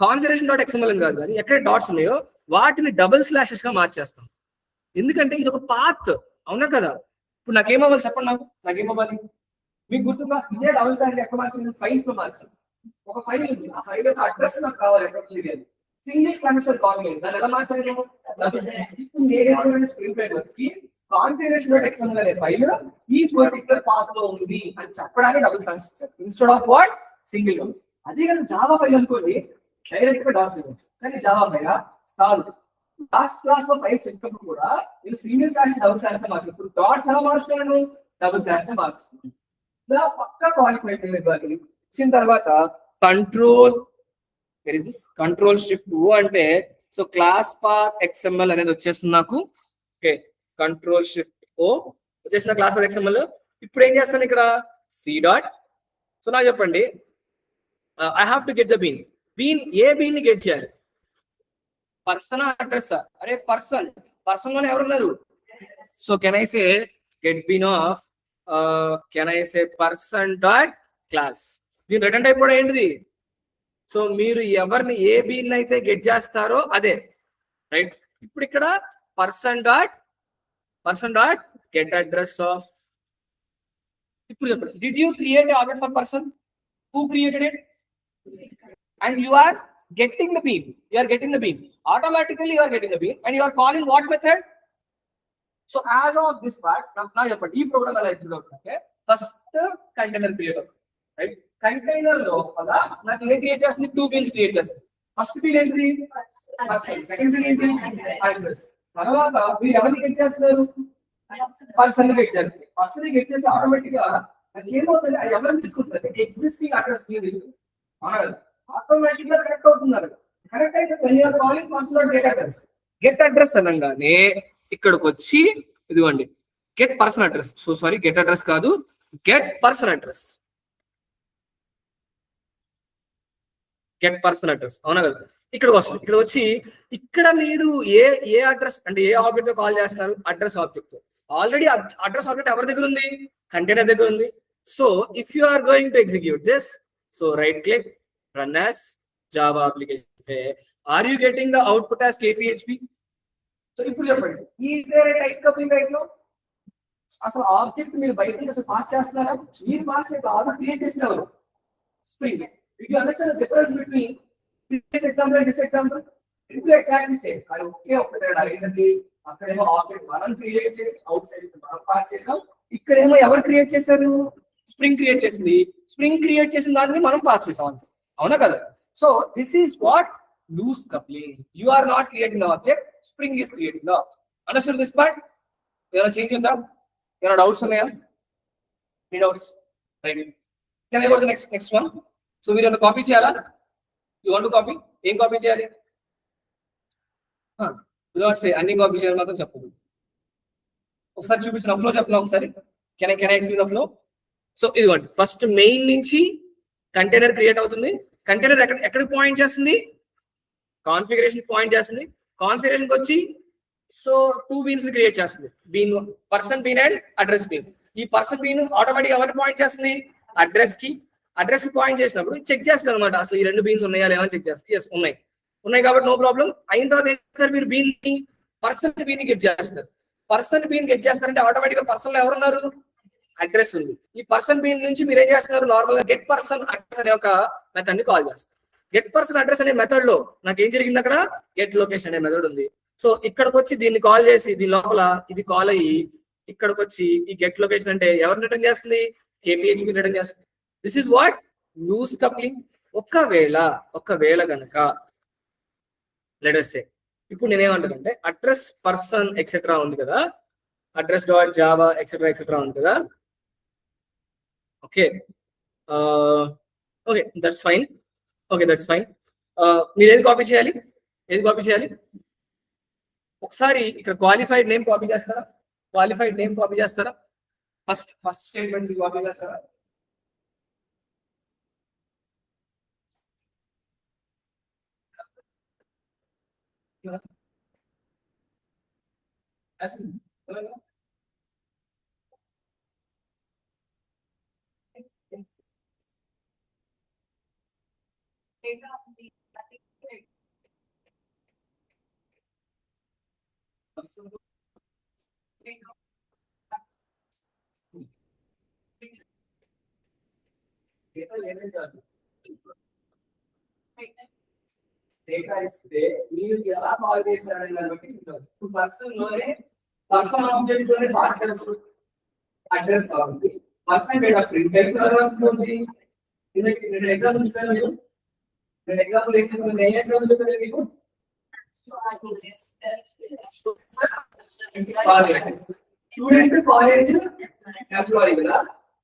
S1: కాన్ఫిగరేషన్ డాట్ ఎక్స్ఎంఎల్ అని కాదు, కానీ ఎక్కడ డాట్స్ ఉన్నాయో వాటిని డబుల్ స్లాషెస్ గా మార్చేస్తాం. ఎందుకంటే ఇది ఒక పాత్. అవునా కదా? ఇప్పుడు నాకేమవ్వాలి చెప్పండి? నాకేమవ్వాలి? మీకు గుర్తుందా? ఇదే డబుల్ స్లాష్ ఎక్కడ మార్చింది? ఫైల్స్ లో మార్చింది. ఒక ఫైల్ ఉంది, ఆ ఫైల్ యొక్క అడ్రస్ నాకు కావాలి. ఎక్కడ సింగిల్ స్లాష్ కావాలి. దాన్ని ఎలా మార్చాలి? కాన్ఫిగరేషన్ డాట్ ఎక్స్ఎంఎల్ అనే ఫైల్ ఈ పర్టికులర్ పాత్ లో ఉంది అని చెప్పడానికి డబుల్ స్లాష్ ఇచ్చారు instead of what? Single dots. అదే కదా జావా ఫైల్ అనుకోండి, డైరెక్ట్ గా డాట్స్ ఇవ్వచ్చు. కానీ జావా ఫైల్ కాదు. లాస్ట్ క్లాస్ లో ఫైల్స్ ఎక్కప్పుడు కూడా నేను సింగిల్ స్లాష్ డబుల్ స్లాష్ గా మార్చాను. ఇప్పుడు డాట్స్ ఎలా మారుస్తున్నాను? డబుల్ స్లాష్ గా మార్చుతున్నాను. ఇలా పక్కా క్వాలిఫైడ్ ఇవ్వాలి. ఇచ్చిన తర్వాత కంట్రోల్ షిఫ్ట్ అంటే సో క్లాస్ పాత్ ఎక్స్ఎంఎల్ అనేది వచ్చేస్తుంది నాకు. ఓకే, కంట్రోల్ షిఫ్ట్ ఓ వచ్చేసిన క్లాస్ పాత్ ఎక్స్ఎంఎల్. ఇప్పుడు ఏం చేస్తాను ఇక్కడ? C dot. సో నాకు చెప్పండి, I have to get the bean. ఏ బీన్ ని గెట్ చేయాలి? Person address. అరే పర్సన్ లోనే ఎవరున్నారు? So can I say get bean of can I say person dot class. దీని రిటర్న్ టైప్ కూడా ఏంటిది? సో మీరు ఎవరిని ఏ బీన్ అయితే గెట్ చేస్తారో అదే, రైట్? ఇప్పుడు ఇక్కడ person dot get address of. ఇప్పుడు చెప్పండి, did you create object for person? Who created it? And you are getting the bean. You are getting the bean. Automatically you are getting the bean and you are calling what method? So as of this part, now you put e program ala execute avutante. First container create avutante, right? Container lo pada నాకు ఏ create చేస్తుంది? 2 beans create చేస్తుంది. First bean ఏంటిది? Second bean ఏంటి? address. తర్వాత మీరు ఎవరిని get చేస్తున్నారు? Person ని గెట్ చేస్తారు. పర్సన్ ని గెట్ చేసి ఆటోమేటిక్ గా నాకు ఏమవుతుంది? అది ఎవరిని తీసుకుంటుంది? ఎగ్జిస్టింగ్ అడ్రస్ ని తీసుకుంటుంది. అవునా కదా? ఆటోమేటిక్ గా కరెక్ట్ అవుతున్నారు. కరెక్ట్ అయితే కాలింగ్ పర్సనల్ గెట్ అడ్రస్ అనగానే ఇక్కడికి వచ్చి ఇదిగోండి get person address. So sorry, get address కాదు, get person address. Get person address, అవునా కదా? ఇక్కడికి వస్తుంది. ఇక్కడ వచ్చి ఇక్కడ మీరు ఏ అడ్రస్ అంటే ఏ ఆబ్జెక్ట్ తో కాల్ చేస్తారు? అడ్రస్ ఆబ్జెక్ట్ తో. ఆల్రెడీ అడ్రస్ ఆబ్జెక్ట్ ఎవరి దగ్గర ఉంది? కంటైనర్ దగ్గర ఉంది. So if you are going to execute this, so right click, run as Java application. Are you getting the output as KPHP? So ఇప్పుడు చెప్పండి, is there a type coupling right now? అసలు object మీరు బయట నుంచి అసలు pass చేస్తున్నారా? మీరు pass అయితే ఆబ్జెక్ట్ క్రియేట్ చేసినారు spring. Did you understand the difference between this example and this example? It is exactly same. అది ఒకే తేడా ఏంటంటే అక్కడేమో ఆబ్జెక్ట్ మనం క్రియేట్ చేసి అవుట్ సైడ్ మనం పాస్ చేసాం. ఇక్కడేమో ఎవరు క్రియేట్ చేశారు? స్ప్రింగ్ క్రియేట్ చేసింది. స్ప్రింగ్ క్రియేట్ చేసిన దాన్ని మనం పాస్ చేసాం అంతే, అవునా కదా? So this is what loose coupling. You are not creating the object, spring is creating the object. Understand this part? ఏమైనా చేంజ్ ఉందా? ఏమైనా డౌట్స్ ఉన్నాయా? మీ doubts? Right, can I go to next one? So మీరు ఏమైనా copy చేయాలా? You want to copy? ఏం copy చేయాలి? అన్ని కాపీ చేయాలి మాత్రం చెప్పదు. ఒకసారి చూపించిన ఫ్లో చెప్పిన ఒకసారి. Can I explain the flow? So ఇదిగోండి, ఫస్ట్ మెయిన్ నుంచి కంటైనర్ క్రియేట్ అవుతుంది. కంటైనర్ ఎక్కడికి పాయింట్ చేస్తుంది? కాన్ఫిగరేషన్ పాయింట్ చేస్తుంది. కాన్ఫిగరేషన్ వచ్చి సో 2 బీన్స్ క్రియేట్ చేస్తుంది. Bean person bean and address bean. ఈ పర్సన్ బీన్ ఆటోమేటిక్ ఎవరిని పాయింట్ చేస్తుంది? అడ్రస్ కి పాయింట్ చేసినప్పుడు చెక్ చేస్తుంది అనమాట, అసలు ఈ 2 బీన్స్ ఉన్నాయా లేవని చెక్ చేస్తుంది. ఎస్ ఉన్నాయి కాబట్టి నో ప్రాబ్లం. అయిన తర్వాత ఏం చేస్తారు? మీరు బీన్ ని పర్సన్ బీన్ గెట్ చేస్తారు. పర్సన్ బీన్ గెట్ చేస్తారంటే ఆటోమేటిక్ గా పర్సన్ లో ఎవరున్నారు? అడ్రస్ ఉంది. ఈ పర్సన్ బీన్ నుంచి మీరు ఏం చేస్తున్నారు? నార్మల్ గా గెట్ పర్సన్ అడ్రస్ అనే ఒక మెథడ్ ని కాల్ చేస్తారు. గెట్ పర్సన్ అడ్రస్ అనే మెథడ్ లో నాకు ఏం జరిగింది? అక్కడ గెట్ లొకేషన్ అనే మెథడ్ ఉంది. సో ఇక్కడికి వచ్చి దీన్ని కాల్ చేసి దీని లోపల ఇది కాల్ అయ్యి ఇక్కడికి వచ్చి ఈ గెట్ లొకేషన్ అంటే ఎవరిని రిటర్న్ చేస్తుంది? KPHP రిటర్న్ చేస్తుంది. This is what loose coupling. ఒకవేళ కనుక లెట్ us say ఇప్పుడు నేనేమంటానంటే అడ్రస్ పర్సన్ ఎక్సెట్రా ఉంది కదా, అడ్రస్ డాట్ జావా ఎక్సెట్రా ఉంది కదా. Okay that's fine. మీరు ఏది కాపీ చేయాలి? ఒకసారి ఇక్కడ క్వాలిఫైడ్ నేమ్ కాపీ చేస్తారా? ఫస్ట్ స్టేట్మెంట్స్ కాపీ చేస్తారా? డేటా ఇస్తే మీరు ఎలా కాల్ చేశారని దాన్ని బట్టి ఉంటుంది. పర్సన్ లోనే పర్సన్ ఆబ్జెక్ట్ లోనే మాట్లాడుతూ అడ్రస్ కావాలి. పర్సన్ డేటా ప్రింట్ ఉంటుంది. ఎగ్జాంపుల్ ఇస్తాను మీరు. ఎగ్జాంపుల్ వేసినప్పుడు నేను ఎగ్జాంపుల్ చెప్పలేదు మీకు. స్టూడెంట్ కాలేజ్ ఎంప్లాయీ కదా.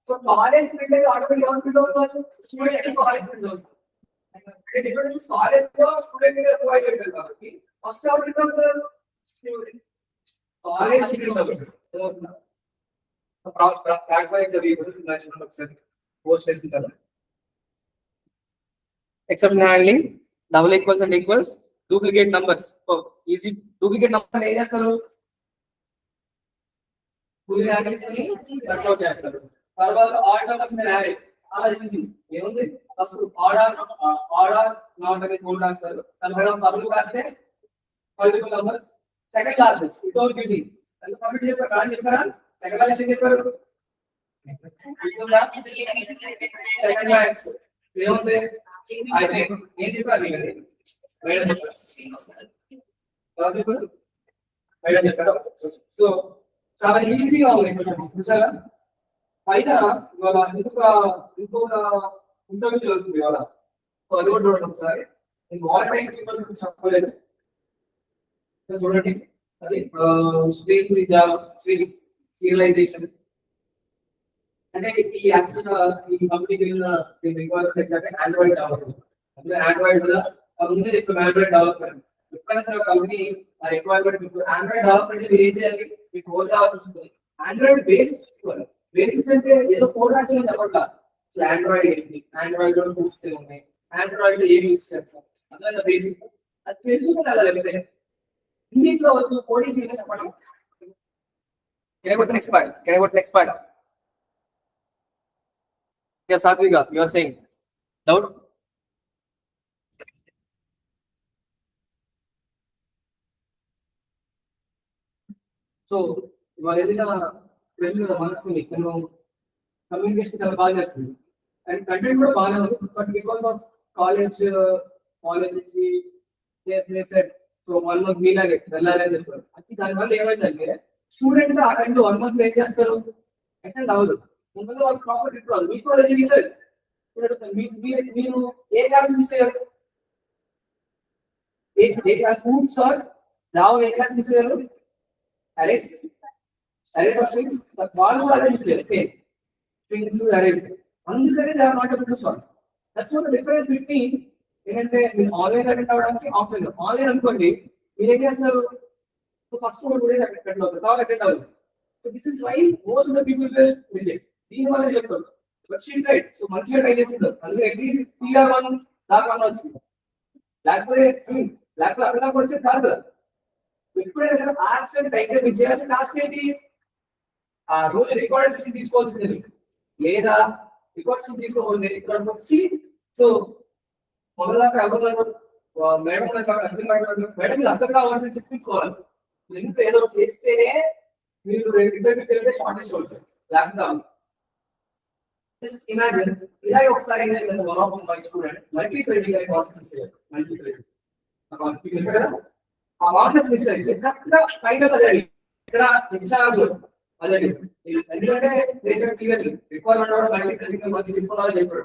S1: సో కాలేజ్ ప్రింట్ అయితే ఆటోమేటిక్ ఎవరు ప్రింట్ అవుతారు? స్టూడెంట్ కాలేజ్ ప్రింట్ అవుతారు. కాలేజ్ లో స్టూడెంట్ గా ప్రొవైడ్ చేస్తారు కాబట్టి ఫస్ట్ ఎవరు ప్రింట్ అవుతారు? స్టూడెంట్ కాలేజ్ ప్రింట్ అవుతారు. పోస్ట్ చేసిన తర్వాత exception handling, double equals and equals, duplicate numbers. Oh, easy. Duplicate number ఏం చేస్తారు? తర్వాత add numbers in an array. చాలా ఈజీ. ఏముంది ఫస్ట్ ఆర్డర్ నాట్ అనేది కోడ్ రాస్తారు, దాని పైన ఫార్ములా రాస్తే multiple numbers. Second largest without using ఎంత కంప్లీట్ చెప్పారు కానీ చెప్పారా? సెకండ్ లార్జెస్ట్ చెప్పారు. సెకండ్ లార్జెస్ట్ ఏముంది అయితే ఏం చెప్పారు మీకు? మేడం చెప్పారు. సో చాలా ఈజీగా ఉన్నాయి క్వశ్చన్స్ చూసారా? పైన ఇవాళ ఇంకొక ఇంటర్వ్యూ జరుగుతుంది ఇవాళ. సో అది కూడా చూడండి ఒకసారి. నేను వాటర్ చెప్పలేదు చూడండి. అది సీరియలైజేషన్ అంటే ఈ యాక్చువల్ ఈ కంపెనీకి రిక్వైర్మెంట్ ఆండ్రాయిడ్ డెవలప్మెంట్. అంటే ఆండ్రాయిడ్ ముందే ఇప్పుడు ఆండ్రాయిడ్ డెవలప్మెంట్ ఎప్పుడైనా సరే కంపెనీ ఆ రిక్వైర్మెంట్ ఆండ్రాయిడ్ డెవలప్మెంట్ మీరు ఏం చేయాలి? మీకు కోడ్ కావాల్సి వస్తుంది. ఆండ్రాయిడ్ బేసిక్స్ చూసుకోవాలి. బేసిక్స్ అంటే ఏదో కోడ్ రాసేది చెప్పట్లా. ఆండ్రాయిడ్ ఏంటి, ఆండ్రాయిడ్ లో టూల్స్ ఉన్నాయి, ఆండ్రాయిడ్ లో ఏమి యూజ్ చేస్తాం, అందులో బేసిక్ అది తెలుసుకుని లేకపోతే హిందీలో కోడింగ్ చేయడం చెప్పండి. Next part Yes, Satvika, you are saying. Doubt? So, ఇవాళ ఏదైనా ఫ్రెండ్ మనసుని తను కమ్యూనికేషన్ చాలా బాగా చేస్తుంది అండ్ కంటెంట్ కూడా బాగానే ఉంది. బట్ బికాస్ ఆఫ్ కాలేజ్ నుంచి సెట్ సో 1 month మీలాగే వెళ్ళాలి అని చెప్పారు. అది దానివల్ల ఏమైందంటే స్టూడెంట్ ఆ టైంలో 1 month ఏం చేస్తారు? అటెండ్ అవ్వదు. ముందు వాళ్ళు ప్రాపర్ ఇప్పుడు మీకు కూడా జరిగింది. మీరు ఏ క్లాస్ మిస్ అయ్యారు? ఏ క్లాస్ గ్రూప్ సార్ జావా ఏ క్లాస్ మిస్ అయ్యారు? అరేస్ వాళ్ళు కూడా అదే మిస్ అయ్యారు. Same strings arrays. అందుకని they are not able to solve. That's what the difference between ఏంటంటే మీరు ఆన్లైన్ అటెండ్ అవ్వడానికి ఆఫ్లైన్. ఆన్లైన్ అనుకోండి మీరు ఏం చేస్తారు? ఫస్ట్ 2 days అటెండ్ అవుతారు, తర్వాత అటెండ్ అవ్వదు. So this is why most of the people will reject. దీని వల్ల చెప్తారు బట్ షీ రైట్. సో మంచిగా ట్రై చేసింది. అందుకే అట్లీస్ట్ PR1 దాకా వచ్చింది. లేకపోతే అక్కడ దాకా వచ్చేది కాదు కదా. ఎప్పుడైనా సరే ఆర్ట్స్ అండ్ టైం మీరు చేయాల్సిన టాస్క్ ఏంటి? ఆ రోజు రికార్డ్ సెషన్ తీసుకోవాల్సింది లేదా రికార్డ్ సెషన్ తీసుకోవాలి. ఇక్కడ వచ్చి సో మొదలదాకా ఎవరు మేడం మేడం మీరు అర్థం కావాలని చెప్పించుకోవాలి. ఎందుకు ఏదో చేస్తేనే మీరు ఇంటర్వ్యూకి వెళ్తే షార్టెస్ట్ అవుతుంది. లేకపోతే జస్ట్ ఇమాజిన్ ఇలాగే ఒకసారి one of my student multi threading అనే కాన్సెప్ట్ మల్టీ థ్రెడింగ్ ఆ కాన్సెప్ట్ మిస్ అయింది. కరెక్ట్గా ఫైనల్ అదే ఇక్కడ ఎగ్జాంపుల్ అదే ఎందుకంటే దేశం క్లియర్ రిక్వైర్మెంట్ కూడా మల్టీ థ్రెడింగ్ మంచి చెప్పుకోవాలని చెప్పాడు.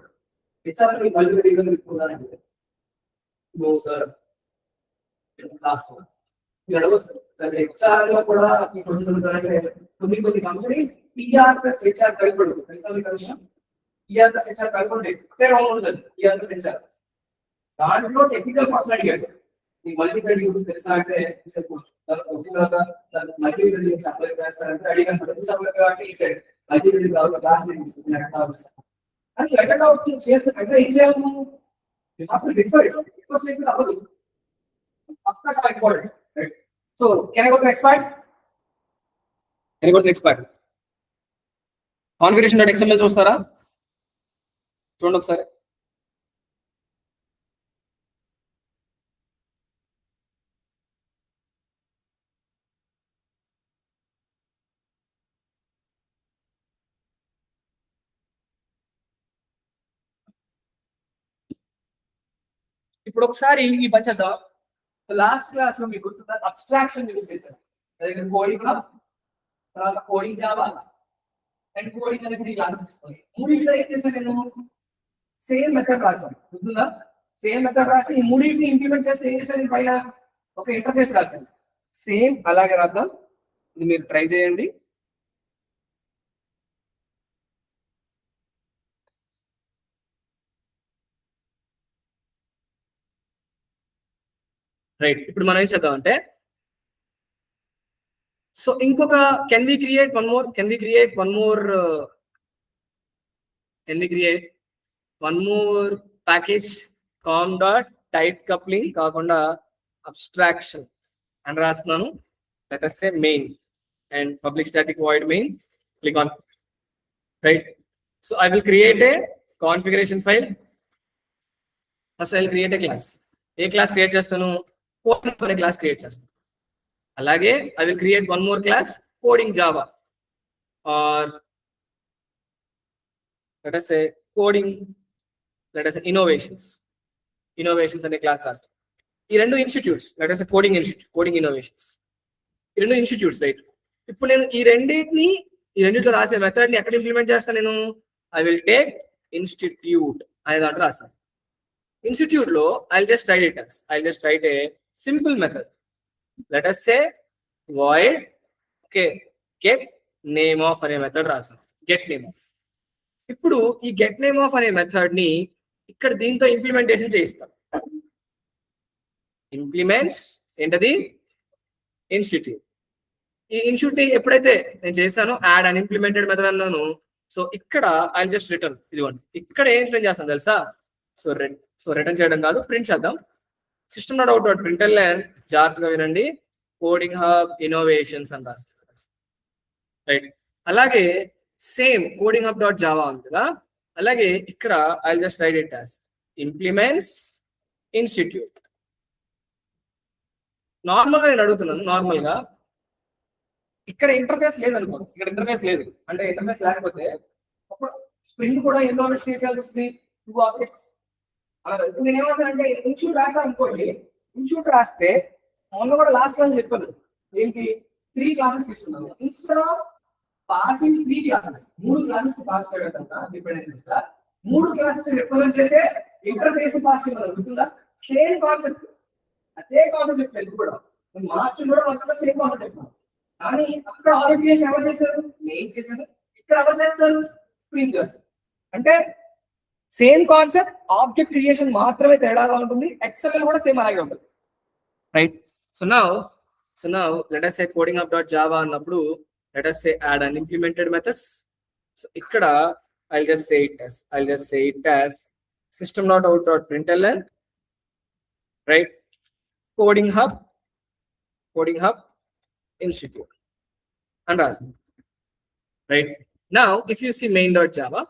S1: ఎగ్జాంపుల్ మల్టీ థ్రెడింగ్ చెప్పుకోవాలంటే నో సార్ క్లాస్ సరే హెచ్ఆర్ లో కూడా ఈ ప్రొసెస్ అంటే కొన్ని కంపెనీస్ PR ప్లస్ HR కలిపడు తెలుసా మీకు విషయం? PR ప్లస్ HR కలిపి ఒకటే రౌండ్ ఉంటుంది. PR ప్లస్ HR దాంట్లో టెక్నికల్ పర్సన్ అడిగాడు మీకు మల్టీ థ్రెడింగ్ గురించి తెలుసా అంటే మల్టీ థ్రెడింగ్ సప్లై చేస్తారంటే అడిగాను. సప్లై కాబట్టి ఈ సైడ్ మల్టీ థ్రెడింగ్ కావాలి క్లాస్ అంటే ఎక్కడ చేస్తే అంటే ఏం చేయాలి? అప్పుడు డిఫరెంట్ అవ్వదు. పక్కా చాలా important. So, can I go to next part? Configuration.xml చూస్తారా? చూడండి ఒకసారి. ఇప్పుడు ఒకసారి ఈ పంచదా లాస్ట్ క్లాస్ లో మీకు గుర్తుందా? అబ్స్ట్రాక్షన్ యూస్ చేశారు. కోడింగ్ తర్వాత కోడింగ్ జావా అండ్ కోడింగ్ అనేది 3 క్లాసెస్ తీసుకోండి. 3 ఏం చేశాను నేను? సేమ్ మెథడ్ రాశాను. గుర్తుందా? సేమ్ మెథడ్ రాసి ఈ 3 ఇంప్లిమెంట్ చేస్తే ఏం చేశాను? పైన ఒక ఇంటర్ఫేస్ రాశాను. సేమ్ అలాగే రాద్దాం. ఇది మీరు ట్రై చేయండి. రైట్. ఇప్పుడు మనం ఏం చేద్దాం అంటే సో ఇంకొక can we create one more package com.type coupling కాకుండా అబ్స్ట్రాక్షన్ అని రాస్తున్నాను. Let us say main and public static void main. Click on right. So I will create a configuration file. First I will create a class. ఏ class create చేస్తాను? Coding అనే class create చేస్తాను. అలాగే I will create one more class, coding Java, or let us say coding, let us say innovations అనే class రాస్తాం. ఈ రెండు institutes, let us say coding institute, coding innovations, ఈ రెండు ఇన్స్టిట్యూట్స్, రైట్? ఇప్పుడు నేను ఈ రెండిట్లో రాసే మెథడ్ ని ఎక్కడ ఇంప్లిమెంట్ చేస్తాను? నేను ఐ విల్ టేక్ ఇన్స్టిట్యూట్ అనే దాంట్లో రాస్తాను. ఇన్స్టిట్యూట్ లో I just right A simple method. let us say void get name of అనే మెథడ్ రాస్తాను. get name of. ఇప్పుడు ఈ గెట్ నేమ్ ఆఫ్ అనే మెథడ్ ని ఇక్కడ దీంతో ఇంప్లిమెంటేషన్ చేయిస్తాం. ఇంప్లిమెంట్స్ ఏంటది? ఇన్స్టిట్యూట్. ఈ ఇన్స్టిట్యూట్ ఎప్పుడైతే నేను చేశానో యాడ్ అన్ ఇంప్లిమెంటెడ్ మెథడ్ అన్నాను. సో ఇక్కడ ఐ జస్ట్ రిటర్న్, ఇదిగోండి ఇక్కడ ఏం ప్రింట్ చేస్తాను తెలుసా? సో రిటర్న్ చేయడం కాదు, ప్రింట్ చేద్దాం. System dot out dot println, జాగ్రత్తగా వినండి, కోడింగ్ హబ్ ఇన్నోవేషన్స్ అని రాస్తాను, రైట్? అలాగే same coding hub dot Java ఉంది కదా, అలాగే ఇక్కడ I just write it as implements institute. Normal గా నేను అడుగుతున్నాను, నార్మల్ గా ఇక్కడ ఇంటర్ఫేస్ లేదనుకో, ఇక్కడ ఇంటర్ఫేస్ లేదు అంటే ఇంటర్ఫేస్ లేకపోతే అప్పుడు స్ప్రింగ్ కూడా ఎన్ని ఆబ్జెక్ట్స్ క్రియేట్ చేయాల్సి వస్తుంది? 2 ఆబ్జెక్ట్స్. అలాగే ఇప్పుడు నేను ఏమంటానంటే ఇన్స్టిట్యూట్ రాసాను అనుకోండి, ఇన్స్టిట్యూట్ రాస్తే మొన్న కూడా లాస్ట్ క్లాస్ చెప్పాను ఏంటి, 3 క్లాసెస్ తీసుకున్నాను. Instead of passing 3 classes, 3 classes pass చేయడం డిపెండెన్సీస్ గా 3 క్లాసెస్ రిప్రజెంట్ చేసే ఇంటర్ఫేస్ పాస్ చేయడం గుర్తుందా? సేమ్ కాన్సెప్ట్, అదే కాన్సెప్ట్ చెప్పాను కూడా, మార్చి కూడా మొత్తం సేమ్ కాన్సెప్ట్ చెప్పాను. కానీ అక్కడ ఆర్గ్యుమెంట్ ఎవరు చేశారు? నేను చేశాను. ఇక్కడ ఎవరు చేస్తారు? స్ప్రింగ్ చేస్తారు. అంటే సేమ్ కాన్సెప్ట్, ఆబ్జెక్ట్ క్రియేషన్ మాత్రమే తేడాగా ఉంటుంది. ఎక్స్ఎల్ఎల్ కూడా సేమ్ అలాగే ఉంటుంది, right? So now let us say coding hub dot Java అన్నప్పుడు let us say add unimplemented methods. So ikkada I'll just say it as system.out.println, right? Coding hub institute and rasan, right? Now if you see main.java,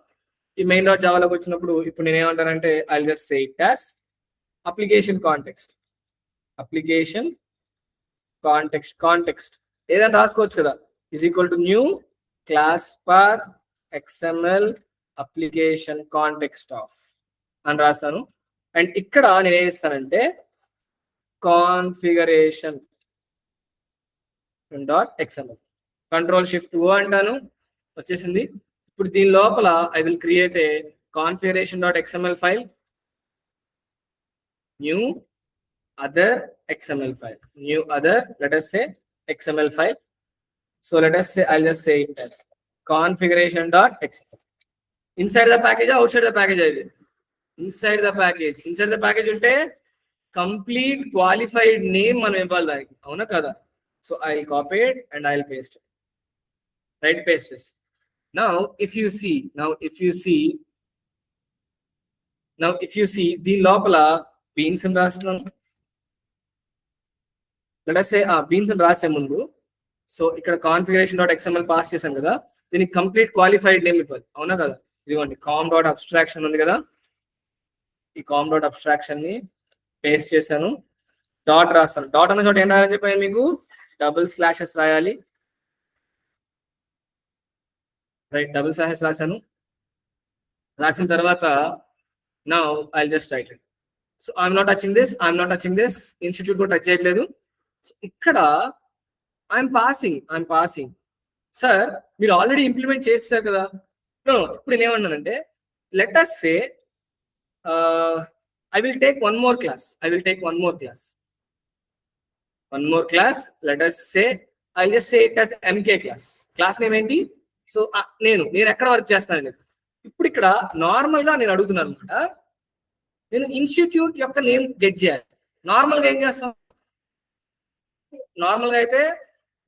S1: ఈ main.java లోకి వచ్చినప్పుడు ఇప్పుడు నేను ఏమంటానంటే I'll just say it as application context ఏదైనా రాసుకోవచ్చు కదా, is equal to new class path XML application context of అని రాస్తాను. అండ్ ఇక్కడ నేను ఏం చేస్తానంటే configuration dot XML, control shift O అంటాను, వచ్చేసింది. ఇప్పుడు దీని లోపల I will create a configuration dot XML file, new other XML file, let us say XML file. So let us say I'll just say it as configuration.xml. Inside the package, outside the package, inside the package unte complete qualified name మనం ఇవ్వాలి దానికి, అవునా కదా? So I'll copy it and I'll paste it, right? Paste this. Now if you see దీని లోపల beans అని రాస్తున్నాను. let us say beans అని రాసే ముందు సో ఇక్కడ కాన్ఫిగరేషన్ డాట్ XML పాస్ చేశాను కదా, దీనికి కంప్లీట్ క్వాలిఫైడ్ నేమ్ ఇవ్వాలి, అవునా కదా? ఇదిగోండి కామ్ డాట్ అబ్స్ట్రాక్షన్ ఉంది కదా, ఈ కామ్ డాట్ అబ్స్ట్రాక్షన్ ని పేస్ట్ చేశాను. డాట్ రాస్తాను. డాట్ అన్న చోట ఏం రాయాలని చెప్పాను మీకు? డబుల్ స్లాషెస్ రాయాలి, రైట్? డబుల్ స్లాషెస్ రాశాను. రాసిన తర్వాత now I'll just write it. So I'm not touching this institute కూడా టచ్ చేయట్లేదు. సో ఇక్కడ ఐఎమ్ పాసింగ్. సార్ మీరు ఆల్రెడీ ఇంప్లిమెంట్ చేస్తారు కదా. ఇప్పుడు నేను ఏమన్నానంటే let us say I will take one more class. Let us say I'll just say it as MK class name ఏంటి? So నేను ఎక్కడ వర్క్ చేస్తాను. ఇప్పుడు ఇక్కడ నార్మల్ గా నేను అడుగుతున్నాను అనమాట, నేను ఇన్స్టిట్యూట్ యొక్క నేమ్ గెట్ చేయాలి. నార్మల్ గా ఏం చేస్తాం? నార్మల్ గా అయితే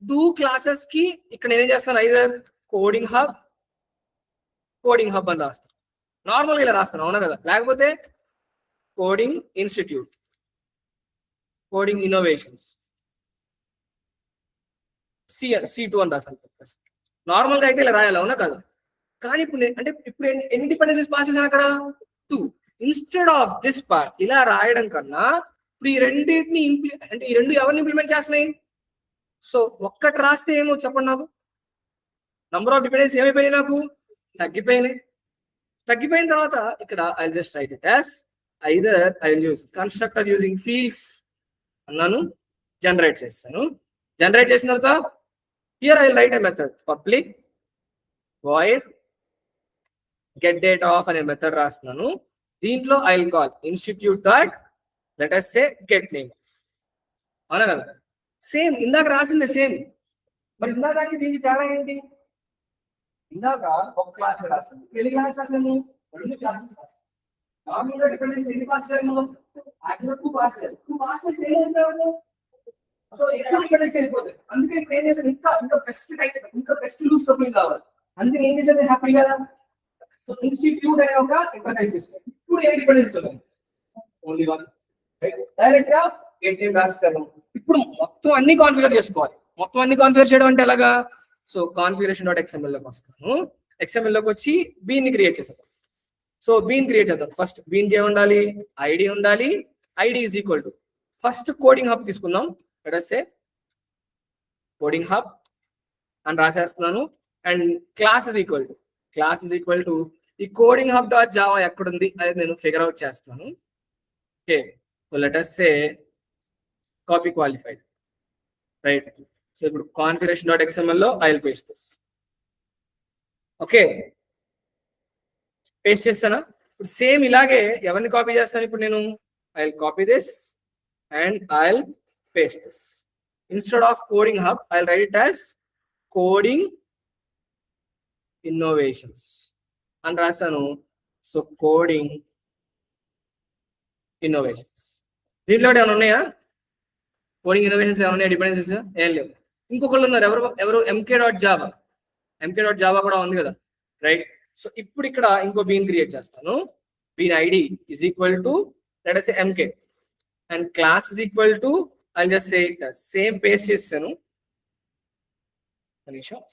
S1: 2 క్లాసెస్ కి ఇక్కడ నేనేం చేస్తాను, ఐదర్ కోడింగ్ హబ్ అని రాస్తాను. నార్మల్గా ఇలా రాస్తాను, అవునా కదా? లేకపోతే coding institute, coding innovations, C2 అని రాస్తాను. నార్మల్గా అయితే ఇలా రాయాలి, అవునా కదా? కానీ ఇప్పుడు అంటే ఇప్పుడు ఎన్ని డిపెండెన్సీస్ పాస్ చేశాను అక్కడ 2. ఇన్స్టెడ్ ఆఫ్ దిస్ పార్ట్ ఇలా రాయడం కన్నా ఇప్పుడు ఈ రెండింటిని అంటే ఈ రెండు ఎవరిని ఇంప్లిమెంట్ చేస్తున్నాయి? సో ఒక్కటి రాస్తే ఏమో చెప్పండి నాకు. నంబర్ ఆఫ్ డిపెండెన్స్ ఏమైపోయినాయి నాకు? తగ్గిపోయినాయి. తగ్గిపోయిన తర్వాత ఇక్కడ I just write it as either I will use constructor using fields అన్నాను, జనరేట్ చేస్తాను. జనరేట్ చేసిన తర్వాత here I write a method public void get data of అనే మెథడ్ రాస్తున్నాను. దీంట్లో I will call institute dot let us say get name. అవునా కదా? Same ఇందాక రాసింది సేమ్. మరి ఇందాక దీనికి తేడా ఏంటి? ఇందాక ఒక క్లాస్ రాసింది, ఎన్ని క్లాస్ రాసాను? 2 క్లాసెస్ రాసాను. నార్మల్గా డిపెండెన్స్ ఎన్ని పాస్ చేయాలి? యాక్చువల్ 2 పాస్ చేయాలి. 2 పాస్ చేస్తే ఏమవుతాడు? సో ఎక్కువ డిపెండెన్స్ వెళ్ళిపోతుంది. అందుకే ఇప్పుడు ఏం చేశాను, ఇంకా బెస్ట్ టైప్, ఇంకా బెస్ట్ లూజ్ టోపిక్ కావాలి. అందుకే ఏం చేసేది హ్యాపీ కదా. సో ఇన్స్టిట్యూట్ అనే ఒక ఇంటర్ఫేస్ సిస్టమ్. ఇప్పుడు ఏ డిపెండెన్స్ ఉన్నాయి? ఓన్లీ 1. డైరెక్ట్ గా గెట్ నేమ్ రాస్తాను. ఇప్పుడు మొత్తం అన్ని కాన్ఫిగర్ చేసుకోవాలి. మొత్తం అన్ని కాన్ఫిగర్ చేయడం అంటే ఎలాగా? సో కాన్ఫిగరేషన్ డాట్ XML లోకి వస్తాను. XML లోకి వచ్చి బీన్ ని క్రియేట్ చేస్తాను. సో బీన్ క్రియేట్ చేద్దాం. ఫస్ట్ బీన్ కి ఉండాలి, ఐడి ఉండాలి. ID is equal to first coding hub తీసుకుందాం. let us say coding hub అని రాసేస్తున్నాను. And class is equal to ఈ కోడింగ్ హబ్ డాట్ జావా ఎక్కడుంది అది నేను ఫిగర్ అవుట్ చేస్తాను. Okay, so let us say copy qualified, right. So ఇప్పుడు configuration dot XML లో I will paste this. Okay, paste చేస్తానా? ఇప్పుడు సేమ్ ఇలాగే ఎవరిని కాపీ చేస్తాను? ఇప్పుడు నేను I will copy this and I will paste this. Instead of coding hub, I'll write it as coding innovations and rasanu. So coding innovations. దీంట్లో ఏమైనా ఉన్నాయా? కోడింగ్ ఇన్నోవేషన్స్ ఏమైనా ఉన్నాయా? డిపెండెన్సీస్ ఏం లేవు. ఇంకొకళ్ళు ఉన్నారు, ఎవరు MK డాట్ జావా కూడా ఉంది కదా, రైట్. సో ఇప్పుడు ఇక్కడ ఇంకో బీన్ క్రియేట్ చేస్తాను. Bean ID is equal to let us say MK and class is equal to I'll just say it as same paste చేస్తాను.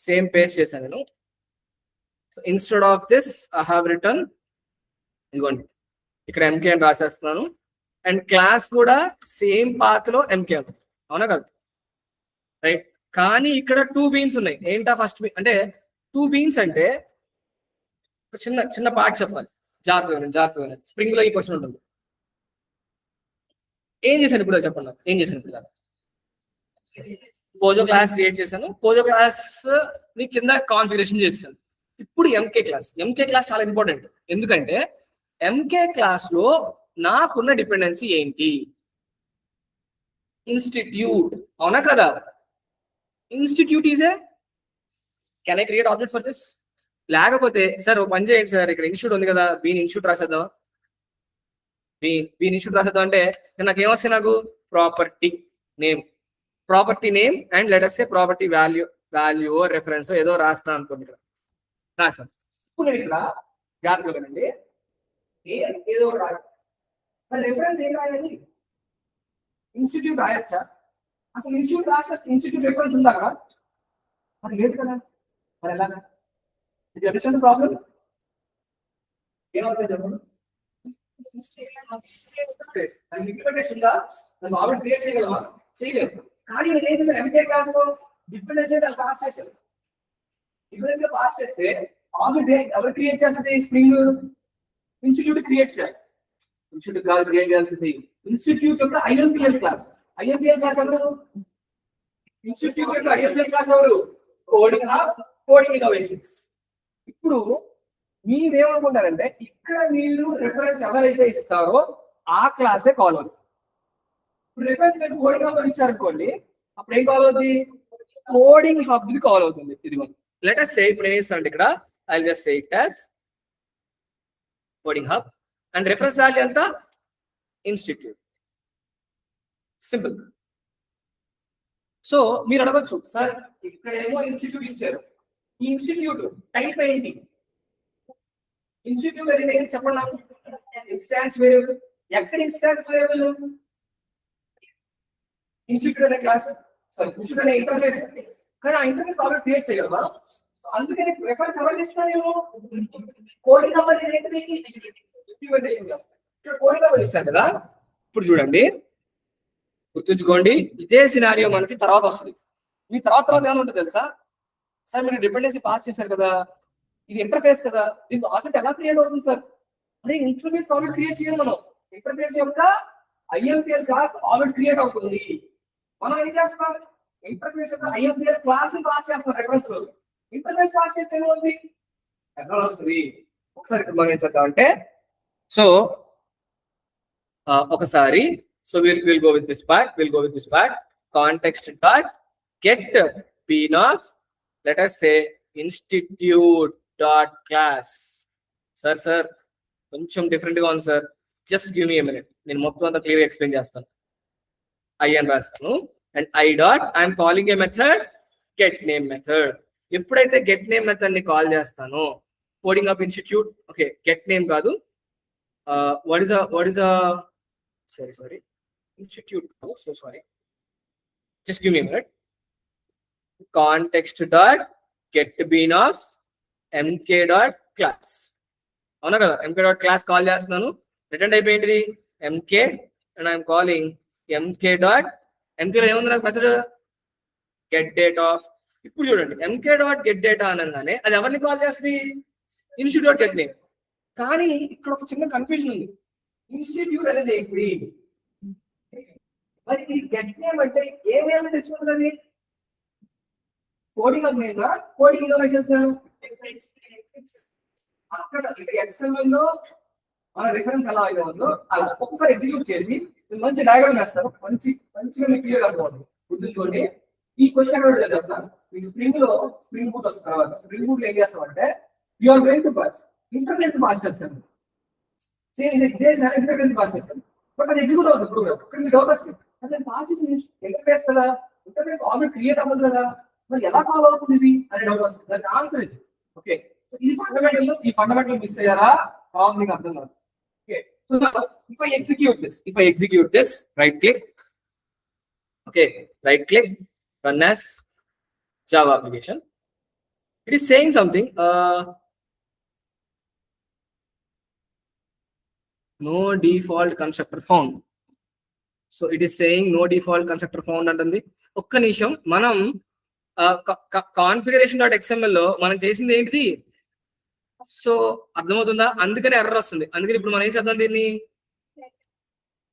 S1: సేమ్ పేస్ట్ చేశాను నేను. So instead of this I have return, ఇదిగోండి ఇక్కడ MK అని రాసేస్తున్నాను. And class కూడా same path లో MK ఉంది. అవునా కదా, రైట్. కానీ ఇక్కడ 2 బీన్స్ ఉన్నాయి. ఏంటా ఫస్ట్ బీన్ అంటే? 2 బీన్స్ అంటే చిన్న పార్ట్ చెప్పాలి, జాగ్రత్తగా. స్ప్రింగ్ లో ఈ క్వశ్చన్ ఉంటుంది. ఏం చేశాను ఇప్పుడు చెప్పండి నాకు. ఏం చేశాను ఇప్పుడు? పోజో క్లాస్ క్రియేట్ చేశాను. పోజో క్లాస్ ని కింద కాన్ఫిగరేషన్ చేశాను. ఇప్పుడు MK క్లాస్ చాలా ఇంపార్టెంట్. ఎందుకంటే MK క్లాస్ లో నాకున్న డిపెండెన్సీ ఏంటి? ఇన్స్టిట్యూట్. అవునా కదా? Institute is a can I create object for this? లేకపోతే సార్ ఓ పని చేయండి సార్, ఇక్కడ ఇన్స్టిట్యూట్ ఉంది కదా, బీన్ ఇన్స్టిట్యూట్ రాసేద్దామా? బీన్ ఇన్స్టిట్యూట్ రాసేద్దాం అంటే నాకు ఏమొస్తాయి? నాకు property name and let us say property value reference ఏదో రాస్తాను అనుకోండి. ఇక్కడ రాస్తాను. ఇప్పుడు నేను ఇక్కడ జాగ్రత్తగా ఏదో రెఫరెన్స్ ఏం రాయాలి? ఇన్స్టిట్యూట్ రాయొచ్చా? అసలు ఇన్స్టిట్యూట్ రాస్తే ఇన్స్టిట్యూట్ రెఫరెన్స్ ఉందా కదా? అది లేదు కదా. మరి ఎలాగా? ఇది అండర్స్టాండ్ ప్రాబ్లం ఏమవుతుంది చెప్పండి. ఇంప్లిమెంటేషన్ క్రియేట్ చేయగలమా? చేయలేదు. కానీ నేను సార్ MK క్లాస్ లో డిపెండెన్సీ పాస్ చేశాను. డిపెండెన్సీ పాస్ చేస్తే ఆల్రెడీ ఎవరు క్రియేట్ చేస్తుంది? స్ప్రింగ్ ఇన్స్టిట్యూట్ క్రియేట్ చేయాలి. ఇన్స్టిట్యూట్ కాదు క్రియేట్ చేయాల్సింది ఇన్స్టిట్యూట్ యొక్క IMPL క్లాస్. IMPL క్లాస్ ఎవరు? ఇన్స్టిట్యూట్ యొక్క IMPL క్లాస్ ఎవరు? Coding hub, coding innovations. ఇప్పుడు మీరేమనుకుంటారంటే ఇక్కడ మీరు రిఫరెన్స్ ఎవరైతే ఇస్తారో ఆ క్లాసే కాల్ అవుతుంది. ఇప్పుడు రిఫరెన్స్ మీకు కోడింగ్ హబ్ ఇచ్చారనుకోండి, అప్పుడు ఏం కాల్ అవుతుంది? కోడింగ్ హబ్ కాల్ అవుతుంది. ఇది లెట్ us say ఇప్పుడు ఏం ఇస్తాను ఇక్కడ I will just say it as coding hub and reference value ఎంత? ఇన్స్టిట్యూట్. సింపుల్. సో మీరు అడగొచ్చు, సార్ ఇక్కడ ఏమో ఇన్స్టిట్యూట్ ఇచ్చారు, ఈ ఇన్స్టిట్యూట్ టైప్ ఏంటి? ఇన్స్టిట్యూట్ అనేది ఏంటి చెప్పండి నాకు. Instance variable. ఎక్కడ ఇన్స్టాన్స్ వేరియబుల్? ఇన్స్టిట్యూట్ అనే క్లాస్, సారీ ఇన్స్టిట్యూట్ అనే ఇంటర్ఫేస్. కానీ ఆ ఇంటర్ఫేస్ ఆల్రెడీ క్రియేట్ చేయగలమా? అందుకని రెఫరెన్స్ ఎవరికి ఇస్తాను నేను కోడింగ్ హబ్ అనేది ఏంటిది ఇంప్లిమెంటేషన్ క్లాస్. ఇక్కడ కోడింగ్ హబ్ ఇచ్చాను కదా. ఇప్పుడు చూడండి గుర్తుంచుకోండి, ఇదే సినారియో మనకి తర్వాత వస్తుంది. మీ తర్వాత ఏమైనా ఉంటుంది తెలుసా? సార్ మీరు డిపెండెన్సీ పాస్ చేశారు కదా, ఇది ఇంటర్ఫేస్ కదా, దీనికి ఆబ్జెక్ట్ ఎలా క్రియేట్ అవుతుంది సార్? అదే ఇంటర్ఫేస్ ఆబ్జెక్ట్ క్రియేట్ చేయాలి మనం. ఇంటర్ఫేస్ యొక్క ఐఎంపిఎల్ క్లాస్ ఆబ్జెక్ట్ క్రియేట్ అవుతుంది. మనం ఏం చేస్తాం? ఇంటర్ఫేస్ యొక్క ఐఎంపిఎల్ క్లాస్ ని పాస్ చేస్తాం రెఫరెన్స్ లో. ఇంటర్ఫేస్ పాస్ చేస్తే ఏమవుతుంది? ఎర్రర్ వస్తుంది. ఒకసారి ఇక్కడ మనం ఏం చేద్దాం అంటే, సో ఒకసారి so we'll go with this part. Context dot get bean of, let us say, institute dot class. Sir కొంచెం డిఫరెంట్ గా ఉంది sir, just give me a minute, నేను మొత్తం అంతా క్లియర్ ఎక్స్ప్లెయిన్ చేస్తాను. ఐ అని రాస్తాను and I dot I'm calling a method get name method. ఎప్పుడైతే గెట్ నేమ్ మెథడ్ ని కాల్ చేస్తానో coding up institute, okay get name కాదు, what is sorry institute, so sorry, just give me a minute. Context dot get bean of mk dot class. అవునా కదా, mk dot class call చేస్తున్నాను, return అయిపోయింది mk and I'm calling mk dot, mk లో ఏముంది నాకు method get date of. ఇప్పుడు చూడండి mk dot get data అనగానే అది ఎవరిని కాల్ చేస్తుంది? Institute dot get name. కానీ ఇక్కడ ఒక చిన్న కన్ఫ్యూజన్ ఉంది. ఇన్స్టిట్యూట్ అనేది ఇప్పుడు మరి ఈ గెట్ నేమ్ అంటే ఏ నేమ్ తెచ్చుకుంటుంది? Coding name, coding innovations. అక్కడ ఎక్స్ఎంఎల్ లో మన రిఫరెన్స్ ఎలా అయితే ఉందో అలా ఒకసారి ఎగ్జిక్యూట్ చేసి మంచి డయాగ్రామ్ వేస్తారు, మంచిగా మీకు క్లియర్ అవుతుంది. గుర్తుంచుకోండి, ఈ క్వశ్చన్ ఎక్కడ చెప్తాను మీకు. స్ప్రింగ్ బూట్ వస్తుంది తర్వాత. స్ప్రింగ్ బూట్ ఏం చేస్తామంటే you are going to pass interface pass చేస్తాను. సేమ్ ఇదే ఇంటర్ఫేస్ పాస్ చేస్తాను, బట్ అది ఎగ్జిక్యూట్ అవుతుంది ప్రోగ్రామ్. ఇక్కడ మీ డౌట్ వస్తుంది, అంటే పాస్ ఇంటర్ఫేస్ కదా, ఇంటర్ఫేస్ ఆల్రెడీ క్రియేట్ అవ్వదు కదా, మరి ఎలా కాల్ అవుతుంది ఇది అనే డౌట్ వస్తుంది. దానికి ఆన్సర్ ఇది. ఓకే, ఇది ఫండమెంటల్. ఈ ఫండమెంటల్ మిస్ అయ్యారా రాంగ్, మీకు అర్థం కాదు. Okay, so if I execute this, right click, okay, right click, run as Java application. It is saying something, no default constructor found. So it is saying no default constructor found అంటుంది. ఒక్క నిమిషం, మనం configuration dot XML లో మనం చేసింది ఏంటిది? So అర్థమవుతుందా? అందుకనే ఎర్రర్ వస్తుంది. అందుకని ఇప్పుడు మనం ఏం చేద్దాం దీన్ని.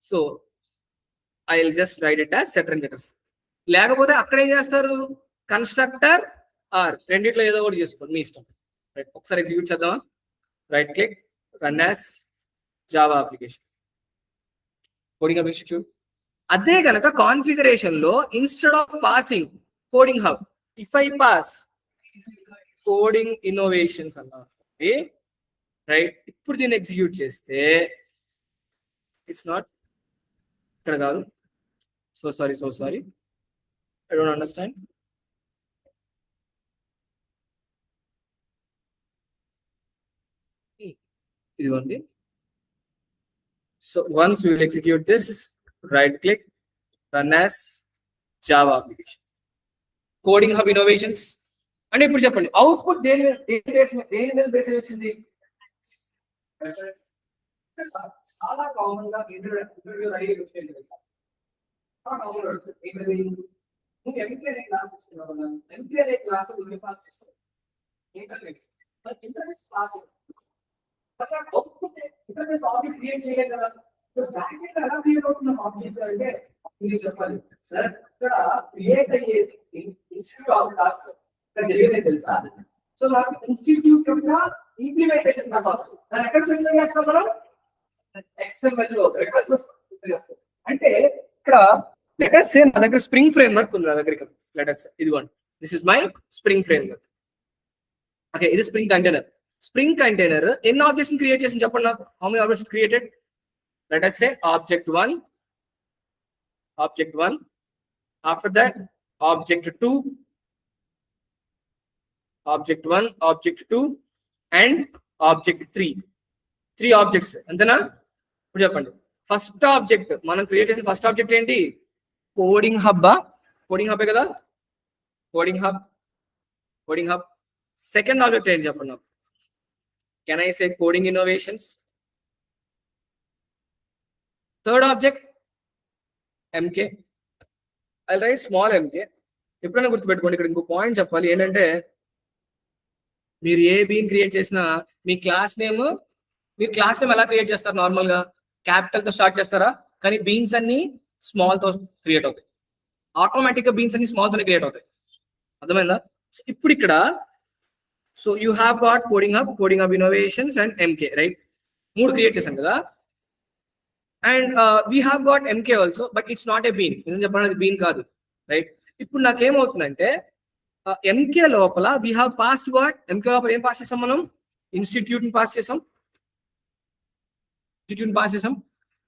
S1: So I will just write it as setter and getters. లేకపోతే అక్కడ ఏం చేస్తారు? కన్స్ట్రక్టర్ ఆర్ రెండిట్లో ఏదో ఒకటి చేసుకోండి, మీ ఇష్టం. రైట్, ఒకసారి ఎగ్జిక్యూట్ చేద్దామా? Right click, run as Java application, coding hub institute. అదే కనుక కాన్ఫిగరేషన్ లో instead of passing coding hub, if I pass coding innovations అన్నారు. రైట్, ఇప్పుడు దీన్ని ఎగ్జిక్యూట్ చేస్తే ఇట్స్ నాట్, ఇక్కడ కాదు. So sorry I don't understand. ఇదిగోండి. So once we will execute this, right click, run as Java application, coding hub innovations. అంటే ఇప్పుడు చెప్పండి, అవుట్పుట్ దేని మీద బేస్ అయి వచ్చింది? చాలా కామన్ గా ఇంటర్వ్యూ అడిగే క్వశ్చన్ తెలుసా? చాలా కామన్ ఏంటది? నువ్వు ఎంపీఆర్ఏ క్లాస్ ఇస్తున్నావు కదా, ఎంపీఆర్ఏ క్లాస్ నువ్వు పాస్ చేస్తావు, interface pass interface object create చేయలేదు కదా. బ్యాక్ ఎండ్ ఎలా క్రియేట్ అవుతున్న ఆబ్జెక్ట్ అంటే మీరు చెప్పాలి సార్. ఇక్కడ క్రియేట్ అయ్యేది ఇన్స్టిట్యూట్ ఆఫ్ క్లాస్ ఇక్కడ జరిగేది తెలుసా? సో నాకు ఇన్స్టిట్యూట్ యొక్క ఇంప్లిమెంటేషన్ క్లాస్ అవుతుంది. దాన్ని ఎక్కడ స్పెసిఫై చేస్తాం మనం? ఎక్స్ఎంఎల్ లో అంటే ఇక్కడ లెటర్స్ సే నా దగ్గర స్ప్రింగ్ ఫ్రేమ్ వర్క్ ఉంది. నా దగ్గర లెటర్స్ ఇదిగోండి, this is my spring frame work. Okay, ఇది స్ప్రింగ్ కంటైనర్. స్ప్రింగ్ కంటైనర్ ఎన్ని ఆబ్జెక్ట్స్ క్రియేట్ చేసింది చెప్పండి నాకు. How many objects created? Let us say object 1, after that object 2, object 1, object 2 and object 3. 3 objects అంతేనా? ఇప్పుడు చెప్పండి, ఫస్ట్ ఆబ్జెక్ట్ మనం create చేసిన ఫస్ట్ ఆబ్జెక్ట్ ఏంటి? Coding hub. కోడింగ్ హబ్బే కదా, కోడింగ్ హబ్. సెకండ్ ఆబ్జెక్ట్ ఏంటి చెప్పండి నాకు. Can I say coding innovations? Third object MK. I write small MK. ఎప్పుడైనా గుర్తుపెట్టుకోండి, ఇక్కడ ఇంకో పాయింట్ చెప్పాలి ఏంటంటే, మీరు ఏ బీన్ క్రియేట్ చేసినా మీ క్లాస్ నేమ్, మీరు క్లాస్ నేమ్ ఎలా క్రియేట్ చేస్తారు? నార్మల్ గా క్యాపిటల్ తో స్టార్ట్ చేస్తారా? కానీ బీన్స్ అన్ని స్మాల్ తో క్రియేట్ అవుతాయి. ఆటోమేటిక్ గా బీన్స్ అన్ని స్మాల్ తోనే క్రియేట్ అవుతాయి. అర్థమైందా? ఇప్పుడు ఇక్కడ so you have got coding hub innovations and MK, right? 3 create చేశాను కదా. And we have got MK also, but it's not a bean. నిజం చెప్పండి, అది బీన్ కాదు, రైట్? ఇప్పుడు నాకేమవుతుందంటే ఎంకే లోపల we have passed what? MK లోపల ఏం పాస్ చేసాం మనం? ఇన్స్టిట్యూట్ పాస్ చేసాం.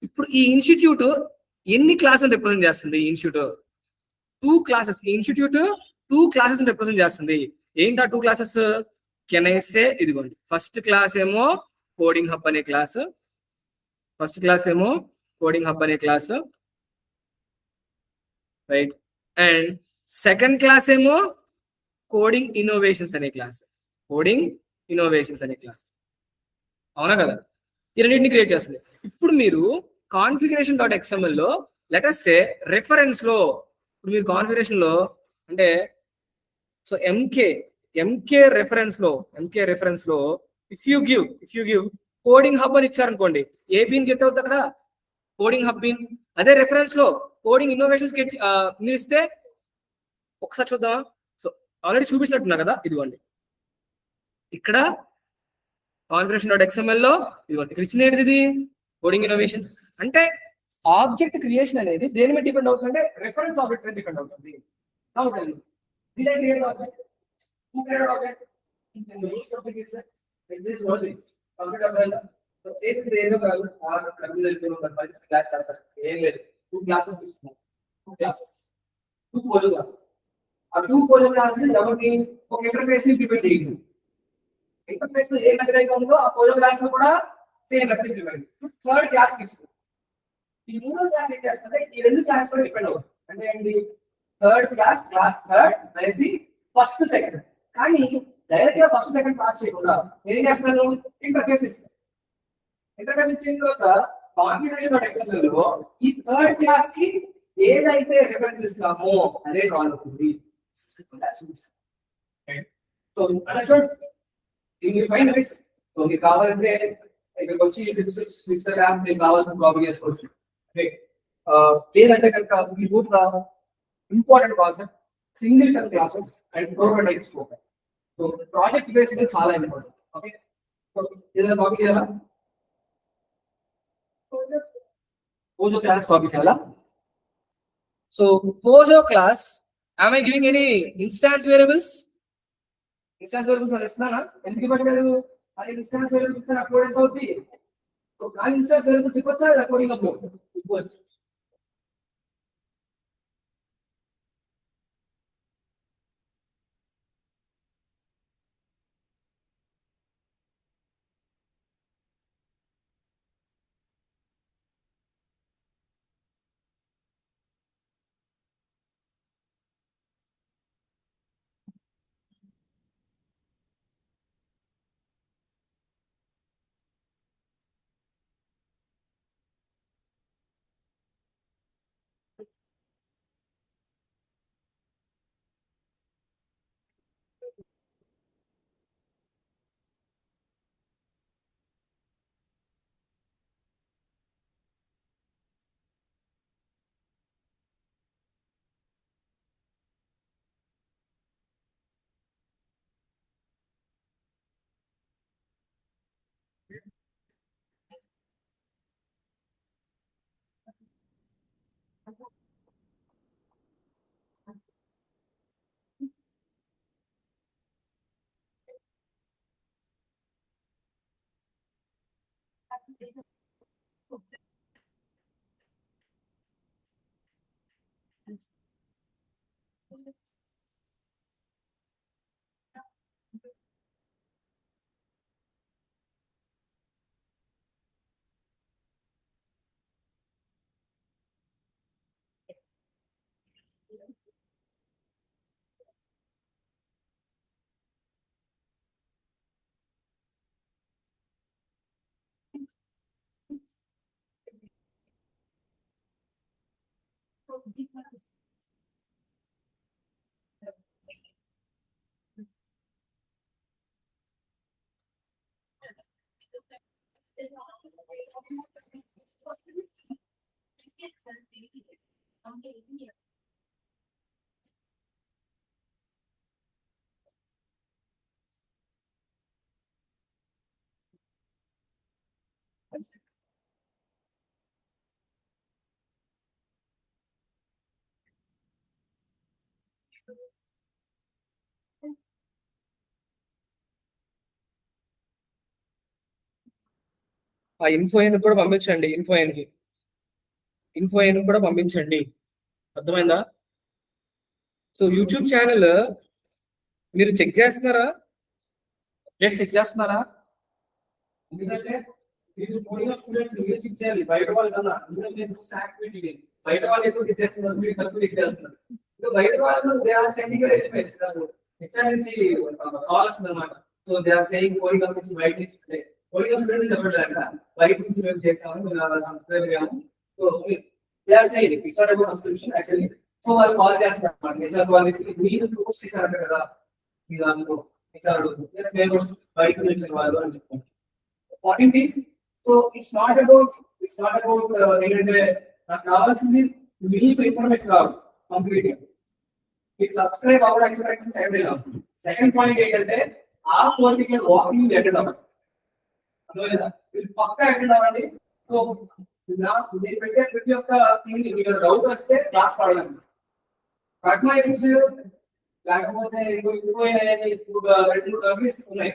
S1: ఇప్పుడు ఈ ఇన్స్టిట్యూట్ ఎన్ని క్లాసెస్ రిప్రజెంట్ చేస్తుంది? ఈ ఇన్స్టిట్యూట్ 2 క్లాసెస్. ఈ ఇన్స్టిట్యూట్ 2 క్లాసెస్ రిప్రజెంట్ చేస్తుంది. ఏంటా 2 క్లాసెస్? కెన్ ఐ సే ఇదిగోండి, ఫస్ట్ క్లాస్ ఏమో కోడింగ్ హబ్ అనే class, right? And second class ఏమో కోడింగ్ ఇన్నోవేషన్స్ అనే క్లాస్. అవునా కదా? ఈ రెండింటిని క్రియేట్ చేస్తుంది. ఇప్పుడు మీరు కాన్ఫిగరేషన్ డాట్ ఎక్స్ఎంఎల్ లో లెట్ us సే రెఫరెన్స్ లో, ఇప్పుడు మీరు కాన్ఫిగరేషన్ లో అంటే సో ఎంకే రెఫరెన్స్ లో if you give coding hub అని ఇచ్చారనుకోండి, ఏ బీన్ గెట్ అవుతుంది అక్కడ? Coding hub bean. అదే రెఫరెన్స్ లో కోడింగ్ ఇన్నోవేషన్స్ మీరు ఇస్తే ఒకసారి చూద్దాం. సో ఆల్రెడీ చూపించినట్టున్నా కదా, ఇదిగోండి ఇక్కడ కాన్ఫిగరేషన్ డాట్ ఎక్స్ఎంఎల్ లో ఇదిగోండి ఇక్కడ ఇచ్చింది ఏంటిది? ఇది కోడింగ్ ఇన్నోవేషన్స్. అంటే ఆబ్జెక్ట్ క్రియేషన్ అనేది దేని మీద డిపెండ్ అవుతుందంటే రెఫరెన్స్ ఆబ్జెక్ట్ మీద డిపెండ్ అవుతుంది. Did I create the object? Who created object? In the list of the case, it is only computer level. So చేసింది ఏదో కాదు, ఆ కంప్యూటర్ క్లాస్ చేస్తారు. ఏం లేదు, 2 క్లాసెస్ తీసుకున్నాం. 2 క్లాసెస్, 2 పోల్ క్లాసెస్. ఆ 2 పోల్ క్లాసెస్ ఎవరికి ఒక ఇంటర్ఫేస్ ని ప్రిపేర్ చేయించింది. ఇంటర్ఫేస్ ఏ మెథడ్ అయితే ఉందో ఆ పోల్ క్లాస్ లో కూడా సేమ్ మెథడ్ ప్రిపేర్ చేయించింది. థర్డ్ క్లాస్ తీసుకున్నాం. ఈ మూడో క్లాస్ ఏం చేస్తుంటే ఈ 2 క్లాస్ కూడా డిపెండ్ అవుతుంది. అంటే ఏంటి? థర్డ్ క్లాస్ థర్డ్ కలిసి ఫస్ట్ సెకండ్. కానీ డైరెక్ట్ గా ఫస్ట్ సెకండ్ పాస్ చేయకుండా ఏం చేస్తాను? ఇంటర్ఫేస్ ఇస్తాను. ఇంటర్ఫేస్ ఇచ్చిన తర్వాత కాన్ఫిగరేషన్ డాట్ ఎక్స్ఎంఎల్ లో ఈ థర్డ్ క్లాస్ కి ఏదైతే రిఫరెన్స్ ఇస్తామో అదే కాల్ అవుతుంది. So understood? మీరు ఫైన్ రైస్. సో మీకు కావాలంటే ఇక్కడికి వచ్చి మిస్టర్ యాప్ మీకు కావాల్సిన కాపీ చేసుకోవచ్చు. లేదంటే కనుక మీ both important concept single term classes and prototypes. So project based చాలా ఇంపార్టెంట్. ఓకే, ఏదైనా కాపీ చేయాలా? పోజో క్లాస్ కాపీ చేయాలా? So POJO class am I giving any instance variables అని ఇస్తున్నానా? ఎందుకు ఇవ్వట్లేదు? అది ఇన్స్టాన్స్ వేరియబుల్స్ ఇస్తే నాకు కోడ్ ఎంత అవుతుంది? సో ఆ ఇన్స్టాన్స్ వేరియబుల్స్ ఇవ్వచ్చా లేదా కోడింగ్ అప్పుడు? ఇవ్వచ్చు. ఆ ఇన్ఫో అయిన కూడా పంపించండి. ఇన్ఫో అయిన కూడా పంపించండి. అర్థమైందా? సో యూట్యూబ్ ఛానల్ మీరు చెక్ చేస్తున్నారా? చెక్ చేస్తున్నారా? ఎందుకంటే మీరు పోయిన స్టూడెంట్స్ మీరు చెక్ చేయాలి, బయట వాళ్ళు కన్నా. ఎందుకంటే యాక్టివిటీ బయట వాళ్ళు ఎక్కువ చెక్ చేస్తున్నారు, మీరు తక్కువ చెక్ చేస్తున్నారు. బయట వాళ్ళు దే ఆర్ సెండింగ్ హెచ్ఆర్ నుంచి కాల్ వస్తుంది అనమాట. సో దే ఆర్ సేయింగ్ పోయిన నుంచి బయట నుంచి పోయిన స్టూడెంట్స్ చెప్పలేదు అక్కడ బయట నుంచి మేము చేస్తాము, మేము సబ్స్క్రైబ్ అయ్యాము. So they are saying it's not about subscription actually. So వాళ్ళు కాల్ చేస్తారు అన్నమాట. హెచ్ఆర్ వాళ్ళు మీరు పోస్ట్ చేశారు కదా మీ దాంట్లో హెచ్ఆర్ మేము బయట నుంచి వాళ్ళు అని చెప్తాం. Important is, so it's not about ఏంటంటే నాకు కావాల్సింది మీకు ఇన్ఫర్మేషన్ కావాలి కంప్లీట్ గా. మీకు సబ్స్క్రైబ్ అవ్వడం ఎక్స్పెక్టేషన్ సెకండ్ పాయింట్ ఏంటంటే ఆ పర్టికులర్ వాకింగ్ అటెండ్ అవ్వండి. అర్థమైందా? మీరు పక్కా అటెండ్ అవ్వండి. సో మీరు పెట్టే ప్రతి ఒక్క థింగ్ మీకు డౌట్ వస్తే క్లాస్ అడగండి. ప్రాగ్మాటిక్స్ లేకపోతే రెండు కంపెనీస్ ఉన్నాయి,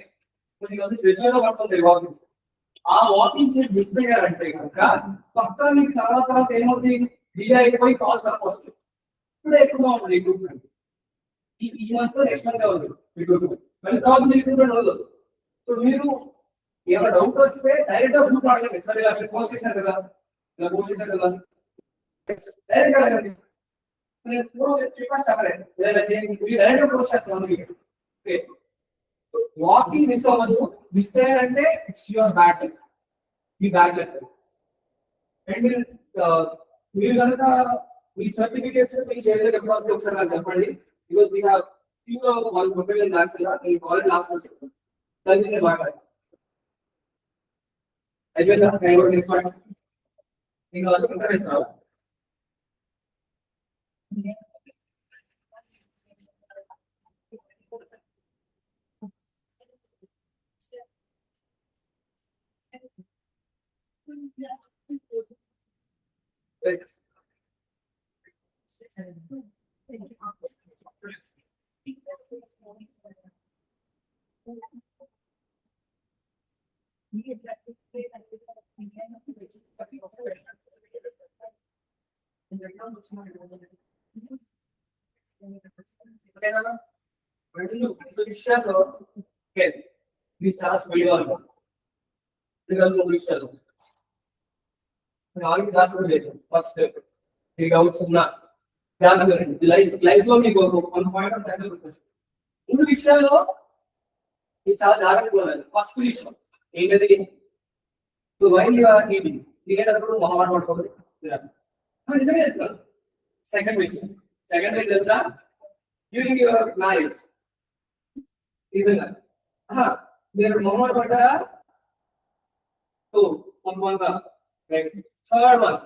S1: కొన్ని రెగ్యులర్ గా పడుతుంది వాకింగ్స్. ఆ వాకింగ్స్ మీరు మిస్ అయ్యారంటే కనుక పక్కా మీకు తర్వాత ఏమవుతుంది, డిలే అయిపోయి కాల్స్ తక్కువ వస్తుంది. ఇప్పుడు ఎక్కువగా ఉంటుంది రిక్రూట్మెంట్. ఈ మంత్ ఎక్స్ట్రా ఉంది రిక్రూట్మెంట్, మళ్ళీ తర్వాత రిక్రూట్మెంట్ ఉండదు. సో మీరు ఏమైనా డౌట్ వస్తే డైరెక్ట్ గా గ్రూప్ అడగండి. సరే మీరు పోస్ట్ చేశారు కదా, ఇలా పోస్ట్ చేశారు కదా, డైరెక్ట్ గా అడగండి. వాకింగ్ మిస్ అవ్వదు. మిస్ అయ్యారంటే it's your bad, me bad letter. And మీరు కనుక మీ సర్టిఫికేట్స్ మీకు చేయలేదు ఎప్పుడు వస్తే ఒకసారి నాకు చెప్పండి. బికాస్ మీ వాళ్ళు ప్రొఫైల్ క్లాస్ కాలేజ్ లాస్ట్ దాన్ని మాట్లాడాలి. అయిపోయిందా? ఇంకా వాళ్ళకి ఇంటర్వ్యూస్ రావాలి. విషయాల్లో మీరు చాలా స్పీడ్గా ఉంటారు. విషయాలు నాలుగు క్లాసులు లేదు. ఫస్ట్ మీకు డౌట్స్ ఉన్నా లైఫ్ లో మీకు మూడు విషయాల్లో మీరు చాలా జాగ్రత్తగా ఉండాలి. ఫస్ట్ విషయం ఏంటది, తినేటప్పుడు మొహమాట పడుకోవద్దు. నిజమే చెప్తాను. సెకండ్ విషయం తెలుసా, డ్యూరింగ్ యువర్ మ్యారేజ్ నిజంగా మీరు మొహమాట పడ్డారా? థర్డ్ వన్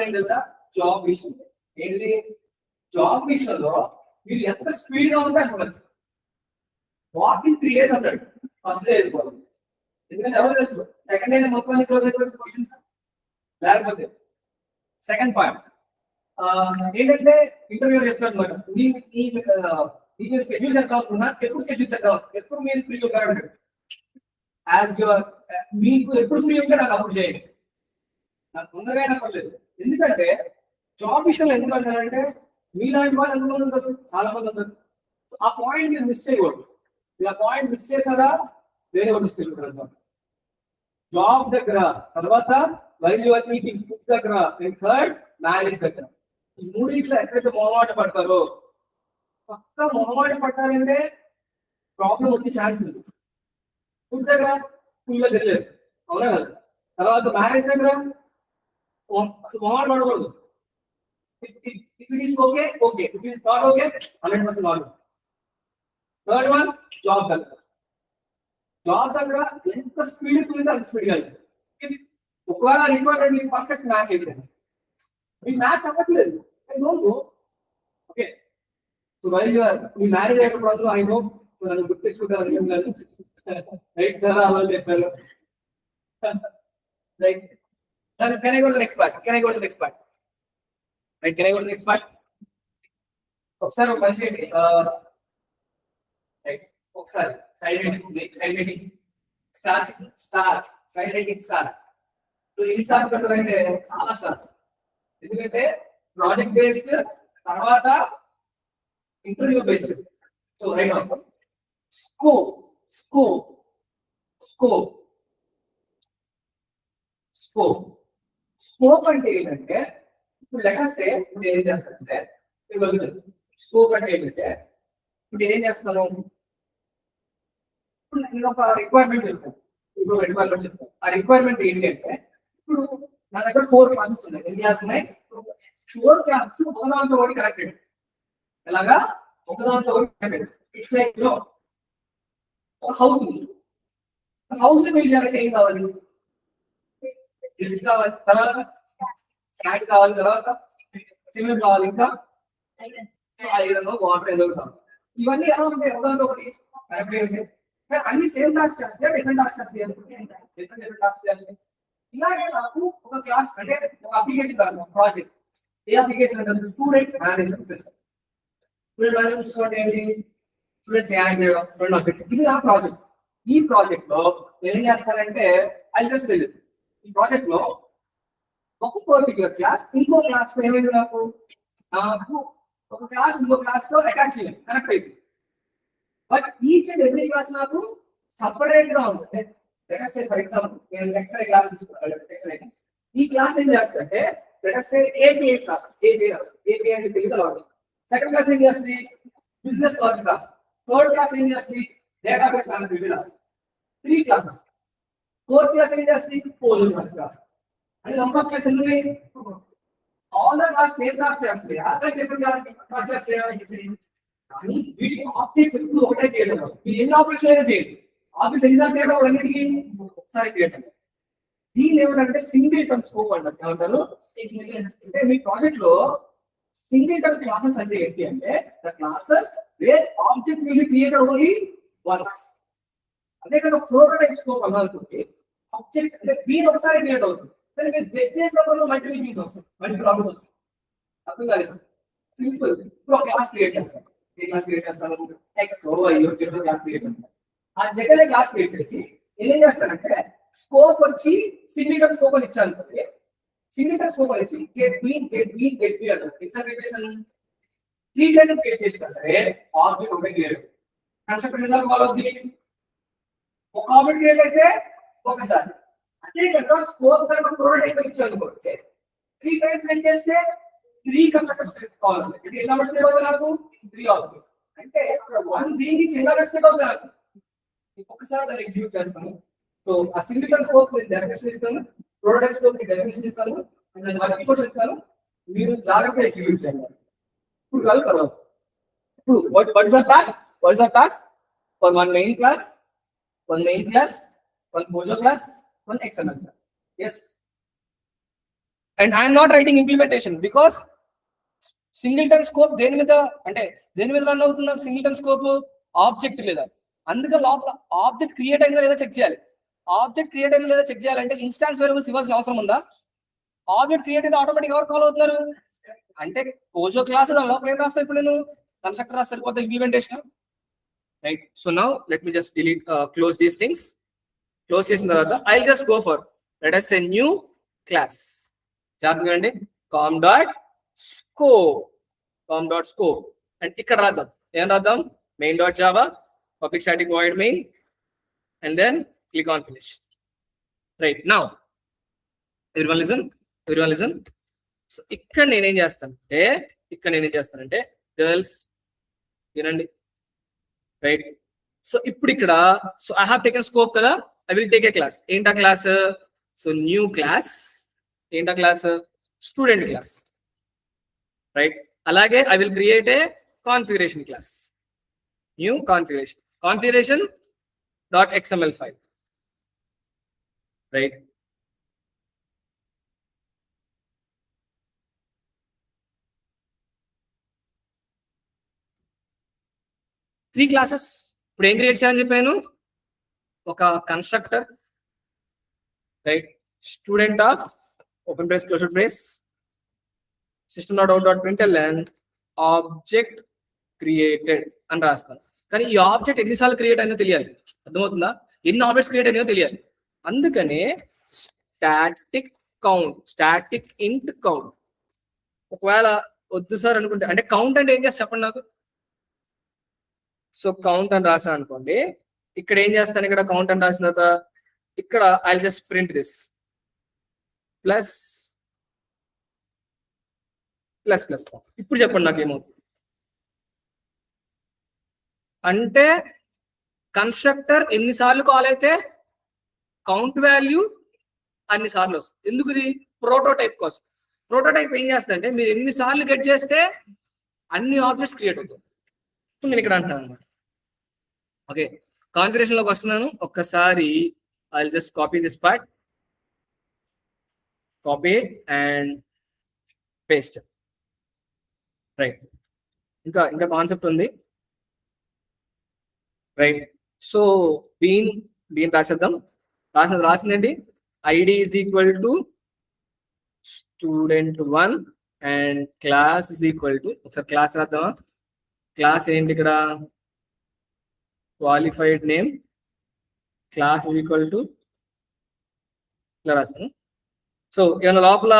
S1: ఏంటి తెలుసా, జాబ్ విషయం. ఏంటిది? జాబ్ విషయంలో మీరు ఎంత స్పీడ్ గా ఉంటే అనుకోవచ్చు. వాకింగ్ 3 days అంటాడు, ఫస్ట్ డే వెళ్ళిపోవాలి. ఎందుకంటే ఎవరు తెలుసు సెకండ్ డే మొత్తం క్లోజ్ అయిపోయింది క్వశ్చన్స్. లేకపోతే సెకండ్ పాయింట్ ఏంటంటే ఇంటర్వ్యూ చెప్తాడు అనమాట. మీకు షెడ్యూల్ చేద్దాం, ఎప్పుడు షెడ్యూల్ చేద్దాం, ఎప్పుడు మీరు ఫ్రీ ఉంటారు. యాజ్ యువర్ మీకు ఎప్పుడు ఫ్రీ ఉంటే నాకు అప్పుడు చేయండి, నాకు తొందరగా అయినా పర్లేదు. ఎందుకంటే జాబ్ విషయంలో ఎందుకు అంటారంటే మీలాంటి వాళ్ళు ఎంతమంది ఉంటారు, చాలా మంది ఉంటారు. ఆ పాయింట్ మీరు మిస్ చేయకూడదు. మీరు ఆ పాయింట్ మిస్ చేసారా వేరే వాళ్ళు మిస్ చేయకూడదు. జాబ్ దగ్గర, తర్వాత వైల్ యువర్ ఈటింగ్ ఫుడ్ దగ్గర, అండ్ థర్డ్ మ్యారేజ్ దగ్గర. ఈ మూడింట్లో ఎక్కడైతే మొహమాట పడతారో, పక్కా మొహమాట పడతారంటే ప్రాబ్లం వచ్చే ఛాన్స్ ఉంది. ఫుడ్ దగ్గర ఫుల్గా తెలియదు, అవునా కదా. తర్వాత మ్యారేజ్ దగ్గర అసలు మొహమాట పడకూడదు. if it is okay, okay. If it is not okay, 100% not. Third one, job done. Job దగ్గర ఎంత స్పీడ్ కుదిరితే అంత స్పీడ్ కాదు. ఇఫ్ ఒకవేళ రిక్వైర్మెంట్ మీకు పర్ఫెక్ట్ మ్యాచ్ అయితే మీకు మ్యాచ్ అవ్వట్లేదు, I don't know. Okay, so while me marriage అయ్యేటప్పుడు ఐ నో నన్ను గుర్తించుకుంటారు రైట్ సార్ అలా చెప్పారు. Right, can I go to the next part? Can I go to the next part? Right, can I go to the next part? ఒకసారి ఒక పని చేయండి, right ఒకసారి side rating stars side rating stars. So ఎన్ని stars పెట్టాలంటే చాలా stars, ఎందుకంటే project based తర్వాత interview based. So right scope scope scope scope scope అంటే ఏంటంటే, ఇప్పుడు లెక్కస్తే ఇప్పుడు ఏం చేస్తానంటే స్కోప్ అంటే ఏంటంటే, ఇప్పుడు ఏం చేస్తాను, ఇప్పుడు నేను ఒక రిక్వైర్మెంట్ చెప్తాను. ఆ రిక్వైర్మెంట్ ఏంటి అంటే, ఇప్పుడు నా దగ్గర 4 క్లాసెస్ ఉన్నాయి. ఎన్ని క్లాస్ ఉన్నాయి? 4 క్లాసెస్ ఒకదాంతో ఒకటి కనెక్టెడ్. ఎలాగా? ఒకదాంతో ఒకటి కనెక్టెడ్. ఇట్స్ లైక్ ఒక హౌస్ ఉంది. హౌస్ బిల్డ్ చేయాలంటే ఏం కావాలి? కావాలి, తర్వాత శాండ్ కావాలి, తర్వాత సిమెంట్ కావాలి, ఇంకా ఐరన్ వాటర్ ఎదుగుతాం. ఇవన్నీ ఎలా ఉంటాయి? ఒకదాంతో ఒకటి అన్ని సేమ్ టాస్క్ చేస్తే డిఫరెంట్ టాస్క్ డిఫరెంట్ టాస్క్ చేస్తాయి. ఇలాగే నాకు ఒక క్లాస్ అంటే ఒక అప్లికేషన్ క్లాస్ ప్రాజెక్ట్. ఏ అప్లికేషన్ అంటే student management system. Student management system అంటే ఏంటి? స్టూడెంట్స్ యాడ్ చేయడం, ఇది నా ప్రాజెక్ట్. ఈ ప్రాజెక్ట్ లో నేను ఏం చేస్తానంటే ఐ జస్ట్ టెల్ యు, ఈ ప్రాజెక్ట్ లో ఒక పర్టికులర్ క్లాస్ ఇంకో క్లాస్ లో ఏమైంది, నాకు ఒక క్లాస్ ఇంకో క్లాస్ లో అటాచ్ చేయాలి, కనెక్ట్ అయింది. But each and every class నాకు సపరేట్ గా ఉంటుంది. ఫర్ ఎగ్జాంపుల్ నేను ఎక్స్రే క్లాస్ తీసుకుంటాను. ఈ క్లాస్ ఏం చేస్తుంటే ఏపీఐ క్లాస్, ఏపీఐ అంటే తెలుగు లాజిక్. సెకండ్ క్లాస్ ఏం చేస్తుంది? Business logic class. Third class ఏం చేస్తుంది? Database connectivity class. 3 classes. Fourth class ఏం చేస్తుంది? Posing class. అంటే నంబర్ ఆఫ్ క్లాస్ ఎన్ని ఉన్నాయి? All the class same class చేస్తాయి, అదే డిఫరెంట్ క్లాస్ చేస్తాయి. కానీ వీటికి ఆబ్జెక్ట్స్ ఎప్పుడు ఒకటే క్రియేట్ అవ్వాలి. మీరు ఎన్ని ఆపరేషన్ అయితే చేయండి, ఆబ్జెక్ట్స్ ఎన్నిసార్లు క్రియేట్ అవ్వాలి? అన్నిటికీ ఒకసారి క్రియేట్ అవ్వాలి. దీని ఏమంటే సింగిల్ టర్మ్ స్కోప్ అంటారు. ఏమంటారు? అంటే మీ ప్రాజెక్ట్ లో సింగిల్ టర్మ్ క్లాసెస్ అంటే ఏంటి అంటే, the classes where object will create only once. అదే కదా ప్రోటోటైప్ స్కోప్ అన్నది. ఆబ్జెక్ట్ అంటే మీరు ఒకసారి క్రియేట్ అవుతుంది, కానీ మీరు బ్రేక్ చేసినప్పుడు మల్టిపుల్ థింగ్స్ వస్తాయి, మల్టిపుల్ ప్రాబ్లమ్స్ వస్తాయి. అర్థం కాలేదు? సింపుల్. ఇప్పుడు ఒక క్లాస్ క్రియేట్ చేస్తాను. ఏ క్లాస్ క్రియేట్ చేస్తాను? X Y Z class create చేస్తాను. ఆ జెడ్ క్లాస్ క్రియేట్ చేసి ఏం చేస్తానంటే, స్కోప్ వచ్చి సింగిల్ స్కోప్ అని ఇచ్చాను. సింగిల్ స్కోప్ వచ్చి గెట్ బి అంటారు. ఎక్సర్వేషన్ 3 టైమ్స్ క్రియేట్ చేసినా సరే ఆబ్జెక్ట్ ఒకటే క్రియేట్. కన్స్ట్రక్టర్ రిజల్ట్ ఫాలో అవుతుంది. ఒక ఆబ్జెక్ట్ క్రియేట్ అయితే ఒకసారి, అదే కనుక స్కోప్ కనుక ప్రోటోటైప్ ఇచ్చాను అనుకోండి, 3 టైమ్స్ రన్ చేస్తే 3 కన్స్ట్రక్టర్స్ కావాలి. అంటే ఎన్ని నెంబర్స్ అవుతుంది నాకు? 3 ఆబ్జెక్ట్స్. అంటే 1 బీయింగ్ చిన్న నెంబర్స్ అవుతుంది నాకు. ఒక్కసారి దాన్ని ఎగ్జిక్యూట్ చేస్తాను. సో ఆ సింగిల్ స్కోప్ డెఫినేషన్ ఇస్తాను, ప్రోటోటైప్ స్కోప్ డెఫినేషన్ ఇస్తాను, దాన్ని వర్క్ కూడా చెప్తాను. మీరు జాగ్రత్తగా ఎగ్జిక్యూట్ చేయాలి. ఇప్పుడు కలుగుతారు. ఇప్పుడు what is the task? What is the task? For one main class, one Mojo class, one XML class. Yes. And I am not writing implementation because singleton scope దేని మీద అంటే దేని మీద రన్ అవుతుంది? సింగిల్టన్ స్కోప్ ఆబ్జెక్ట్ మీద. అందుకే లోపల object create అయిందా లేదా చెక్ చేయాలి. ఆబ్జెక్ట్ క్రియేట్ అయిందా లేదా చెక్ చేయాలంటే ఇన్స్టాన్స్ వేరియబుల్స్ ఇవ్వాల్సిన అవసరం ఉందా? ఆబ్జెక్ట్ క్రియేట్ అయితే ఆటోమేటిక్ ఎవరు కాల్ అవుతున్నారు అంటే పోజో క్లాస్. దాని లోపల ఏం రాస్తా ఇప్పుడు నేను? కన్స్ట్రక్టర్ రాస్తే సరిపోతే implementation. Right. So now let me just delete close these things. Close చేసిన తర్వాత I will just go for let us say new class. జాగ్రత్తగా అండి. కామ్ డాట్ స్కోప్ అండ్ ఇక్కడ రాద్దాం. ఏం రాద్దాం? Main dot java public static void main and then click on finish. Right. Now everyone listen. So ఇక్కడ నేనేం చేస్తానంటే girls వినండి. రైట్. సో ఇప్పుడు ఇక్కడ so I have taken scope కదా, I will take a class. ఏంటా క్లాస్? So new class. ఏంటా class? Student class. Right. అలాగే I will create a configuration class, new configuration dot XML file, right. Three classes ఇప్పుడు ఏం create చేయాలని చెప్పాను, ఒక constructor, right, student of open brace closed brace system.out.println object created అని రాస్తాను. కానీ ఈ ఆబ్జెక్ట్ ఎన్నిసార్లు క్రియేట్ అయినా తెలియాలి, అర్థమవుతుందా? ఎన్ని ఆబ్జెక్ట్స్ క్రియేట్ అయినాయో తెలియాలి. అందుకనే స్టాటిక్ కౌంట్, స్టాటిక్ ఇంట్ కౌంట్. ఒకవేళ వద్దు సార్ అనుకుంటే, అంటే కౌంట్ అంటే ఏం చేస్తా చెప్పండి నాకు. సో కౌంట్ అని రాసా అనుకోండి, ఇక్కడ ఏం చేస్తాను, ఇక్కడ కౌంట్ అని రాసిన తర్వాత ఇక్కడ I just print this plus plus plus. ఇప్పుడు చెప్పండి నాకేమో, అంటే కన్స్ట్రక్టర్ ఎన్నిసార్లు కాల్ అయితే కౌంట్ వాల్యూ అన్నిసార్లు వస్తుంది. ఎందుకు? ఇది ప్రోటోటైప్ కోసం. ప్రోటోటైప్ ఏం చేస్తుందంటే మీరు ఎన్నిసార్లు గెట్ చేస్తే అన్ని ఆబ్జెక్ట్స్ క్రియేట్ అవుతాయి. నేను ఇక్కడ అంటున్నాను అనమాట. ఓకే, కాన్ఫిగరేషన్ లోకి వస్తున్నాను. ఒక్కసారి I just copy this part, copy and paste, right. ఇంకా కాన్సెప్ట్ ఉంది, రైట్. సో బీన్ రాసేద్దాం. రాసిందండి ID is equal to student1 and class is equal to, ఒకసారి క్లాస్ రాద్దామా. క్లాస్ ఏంటి ఇక్కడ, qualified name, class is equal to ఇలా రాస్తాను. సో ఏమైనా లోపల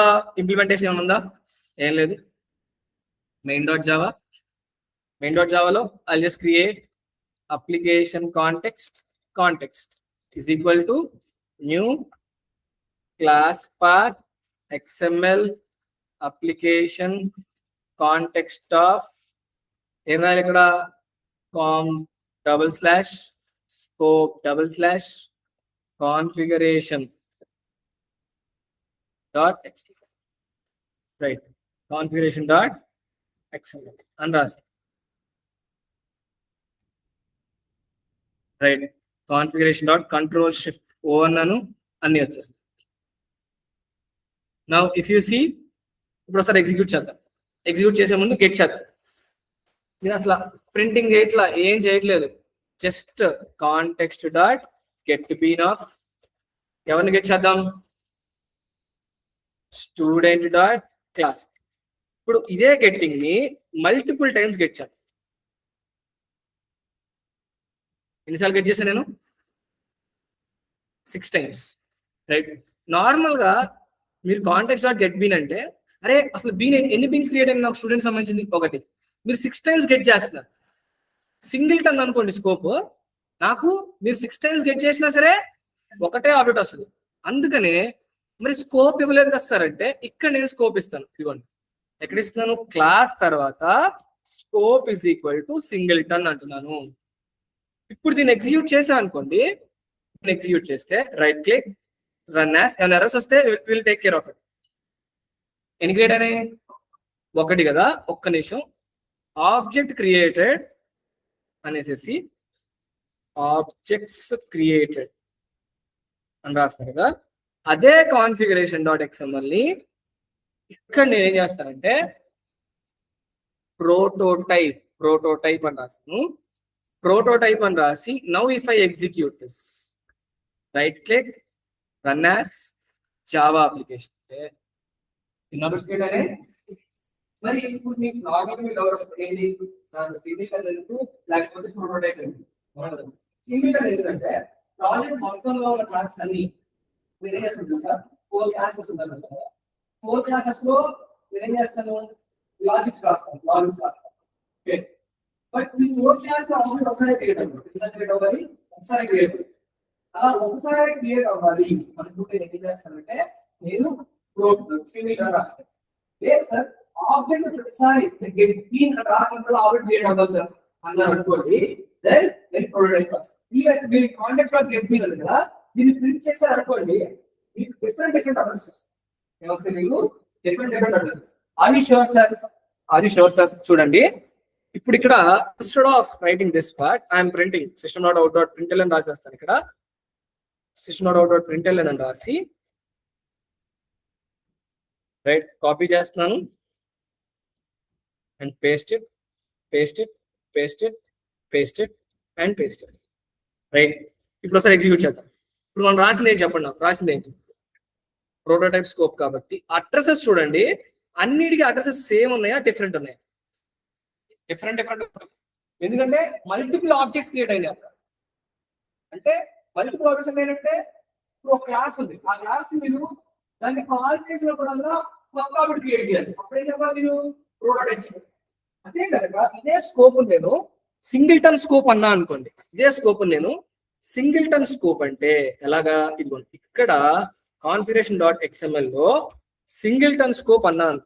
S1: ఇంప్లిమెంటేషన్ ఏమైనా ఉందా? ఏం లేదు. main.javaలో I'll just create application context is equal to new class path XML application context of ఇక్కడ com /scope configuration .xml, right, configuration .xml అని రాసి, రైట్. కాన్ఫిగరేషన్ .control-shift-O అన్నాను, అన్ని వచ్చేస్తాయి. నౌ ఇఫ్ యూ సీ, ఇప్పుడు ఒకసారి ఎగ్జిక్యూట్ చేద్దాం. ఎగ్జిక్యూట్ చేసే ముందు గెట్ చేద్దాం. నేను అసలు ప్రింటింగ్ ఇట్లా ఏం చేయట్లేదు, just context dot get bean of ఎవరిని గెట్ చేద్దాం, స్టూడెంట్ డాట్ క్లాస్. ఇప్పుడు ఇదే గెట్టింగ్ ని మల్టిపుల్ టైమ్స్ గెట్ చేద్దాం. ఎన్నిసార్లు గెట్ చేశాను నేను? 6 times, రైట్. నార్మల్ గా మీరు కాంటెక్స్ట్ డాట్ గెట్ బీన్ అంటే, అరే అసలు బీన్ ఎన్ని బీన్స్ క్రియేట్ అయిన నాకు స్టూడెంట్ సంబంధించింది ఒకటి, మీరు 6 times గెట్ చేస్తున్నారు. సింగిల్ టన్ అనుకోండి స్కోప్, నాకు మీరు 6 times గెట్ చేసినా సరే ఒకటే ఆబ్జెక్ట్ వస్తుంది. అందుకనే మరి స్కోప్ ఇవ్వలేదు కదా సార్ అంటే, ఇక్కడ నేను స్కోప్ ఇస్తాను. ఇదిగోండి, ఎక్కడ ఇస్తున్నాను, క్లాస్ తర్వాత scope is equal to singleton అంటున్నాను. ఇప్పుడు దీన్ని ఎగ్జిక్యూట్ చేసా అనుకోండి, ఎగ్జిక్యూట్ చేస్తే రైట్ క్లిక్, రన్ యాస్, ఏమైనా ఎర్రర్స్ వస్తే will take care of it. ఎన్ని క్రియేట్ అయినాయి? ఒకటి కదా. ఒక్క నిమిషం, ఆబ్జెక్ట్ క్రియేటెడ్ అనేసి ఆబ్జెక్ట్స్ క్రియేటెడ్ అని రాస్తారు కదా. అదే కాన్ఫిగరేషన్ .xml ని ఇక్కడ నేను ఏం చేస్తానంటే ప్రోటోటైప్ అని రాస్తాను. ప్రోటోటైప్ అని రాసి, now if I execute this, right click, run as Java application. మరి ఇప్పుడు మీకు నార్మల్ ఎవరు వస్తుంది, లేకపోతే ప్రోటోటైప్ సింగిల్ ఎందుకంటే ప్రాజెక్ట్ మొత్తంలో ఉన్న క్లాసెస్ అన్ని మీరు ఏం చేస్తుంటారు సార్, 4 classes ఉంటారు కదా. 4 classes లో నేను ఏం చేస్తాను, లాజిక్స్ రాస్తాను. ఓకే, బట్ ఈ 4 classes లో ఆబ్జెక్ట్ ఒకసారి క్రియేట్ అవ్వాలి, ఒకసారి క్రియేట్ అలా ఒకసారి క్రియేట్ అవ్వాలి అనుకుంటే నేను ఏం చేస్తానంటే, నేను సింగిల్ రాస్తాను. లేదు సార్, ఆబ్జెక్ట్ ప్రతిసారి గెట్ బీన్ రాసినప్పుడు ఆబ్జెక్ట్ క్రియేట్ అవ్వాలి సార్ అన్నారు అనుకోండి, దెన్ నేను ప్రోటోటైప్ రాస్తాను. మీరు కాంటెక్స్ట్ డాట్ గెట్ బీన్ కదా, దీన్ని ప్రింట్ చేశారు అనుకోండి, మీకు డిఫరెంట్ అడ్రసెస్ వస్తాయి. మీకు different addresses. Are you sure sir? అది షూర్ సార్. చూడండి ఇప్పుడు ఇక్కడ instead of writing this part I'm printing system dot out dot println అని రాసేస్తాను. ఇక్కడ system dot out dot println అని రాసి రైట్ కాపీ చేస్తున్నాను and paste it paste it paste it paste it and paste it. Right ఇప్పుడు ఒకసారి execute చేద్దాం. ఇప్పుడు మనం రాసింది ఏంటి చెప్పండి, నాకు రాసింది ఏంటి? ప్రోటోటైప్ స్కోప్ కాబట్టి అడ్రసెస్ చూడండి, అన్నిటికీ అడ్రసెస్ సేమ్ ఉన్నాయా డిఫరెంట్ ఉన్నాయా? Different different. ఎందుకంటే మల్టిపుల్ ఆబ్జెక్ట్స్ క్రియేట్ అయినాయి అక్కడ. అంటే మల్టిపుల్ ఆబ్జెక్ట్స్ ఏంటంటే ఇప్పుడు ఒక క్లాస్ ఉంది, ఆ క్లాస్ కి మీరు దాన్ని కాల్ చేసినప్పుడల్లా కొత్త ఆబ్జెక్ట్ క్రియేట్ చేయాలి. అప్పుడేం చెప్పాలి మీరు? ప్రోటోటైప్. అదే కనుక ఇదే స్కోప్ నేను సింగిల్టన్ స్కోప్ అన్నా అనుకోండి, ఇదే స్కోప్ నేను సింగిల్టన్ స్కోప్ అంటే ఎలాగా? ఇదిగోండి ఇక్కడ కాన్ఫిగరేషన్ డాట్ ఎక్స్ఎంఎల్ లో సింగిల్టన్ స్కోప్ అన్నాను.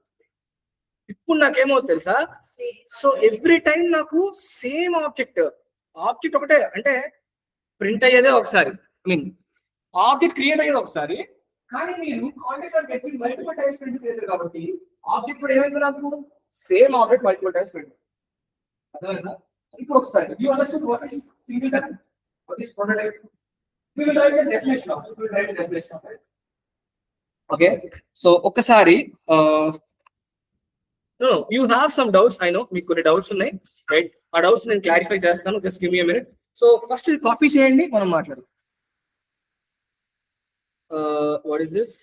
S1: ఇప్పుడు నాకేమో తెలుసా? సో ఎవ్రీ టైం నాకు సేమ్ ఆబ్జెక్ట్ ఒకటే, అంటే ప్రింట్ అయ్యేదే ఒకసారి, ఐ మీన్ ఆబ్జెక్ట్ క్రియేట్ అయ్యేది ఒకసారి, కానీ మీరు కాంటాక్ట్ పెట్టి మల్టిపుల్ టైమ్స్ ప్రింట్ చేశారు కాబట్టి ఆబ్జెక్ట్ కూడా ఏమైంది నాకు? Same object multiple times print. అర్థమైందా? ఇప్పుడు ఒకసారి you understand what is singleton, what is prototype? We will write the definition of it. We will write the definition of it. Okay. So, ఒక్కసారి no, you have some doubts. I know మీకు కొన్ని doubts ఉన్నాయి, right? ఆ doubts నేను clarify చేస్తాను. Just give me a minute. So first ఇది copy చేయండి, మనం మాట్లాడదాం. What is this?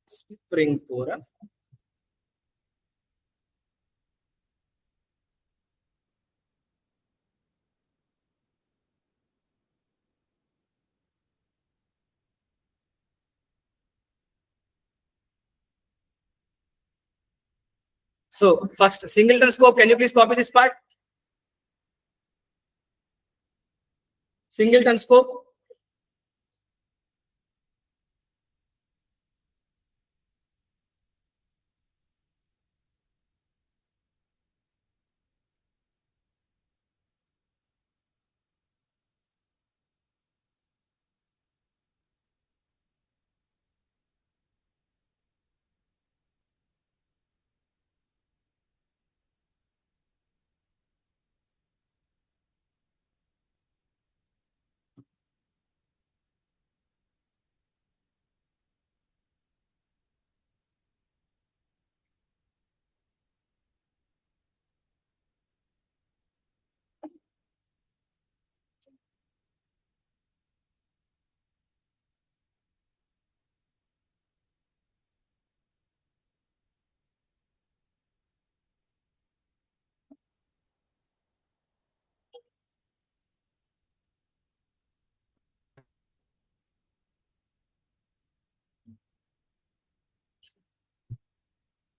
S1: Spring core. So first singleton scope, can you please copy this part? Singleton scope.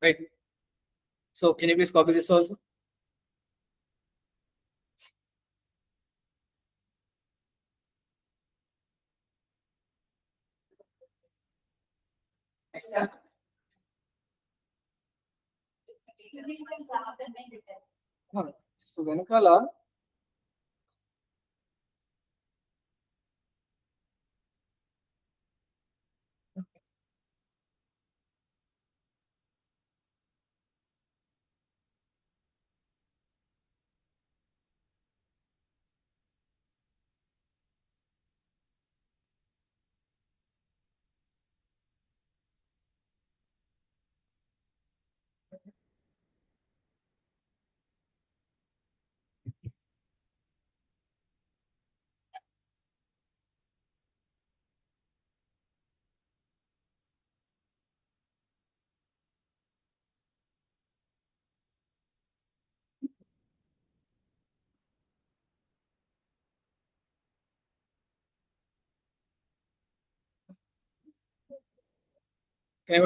S1: Right. So can you please copy this also? So వెనకాల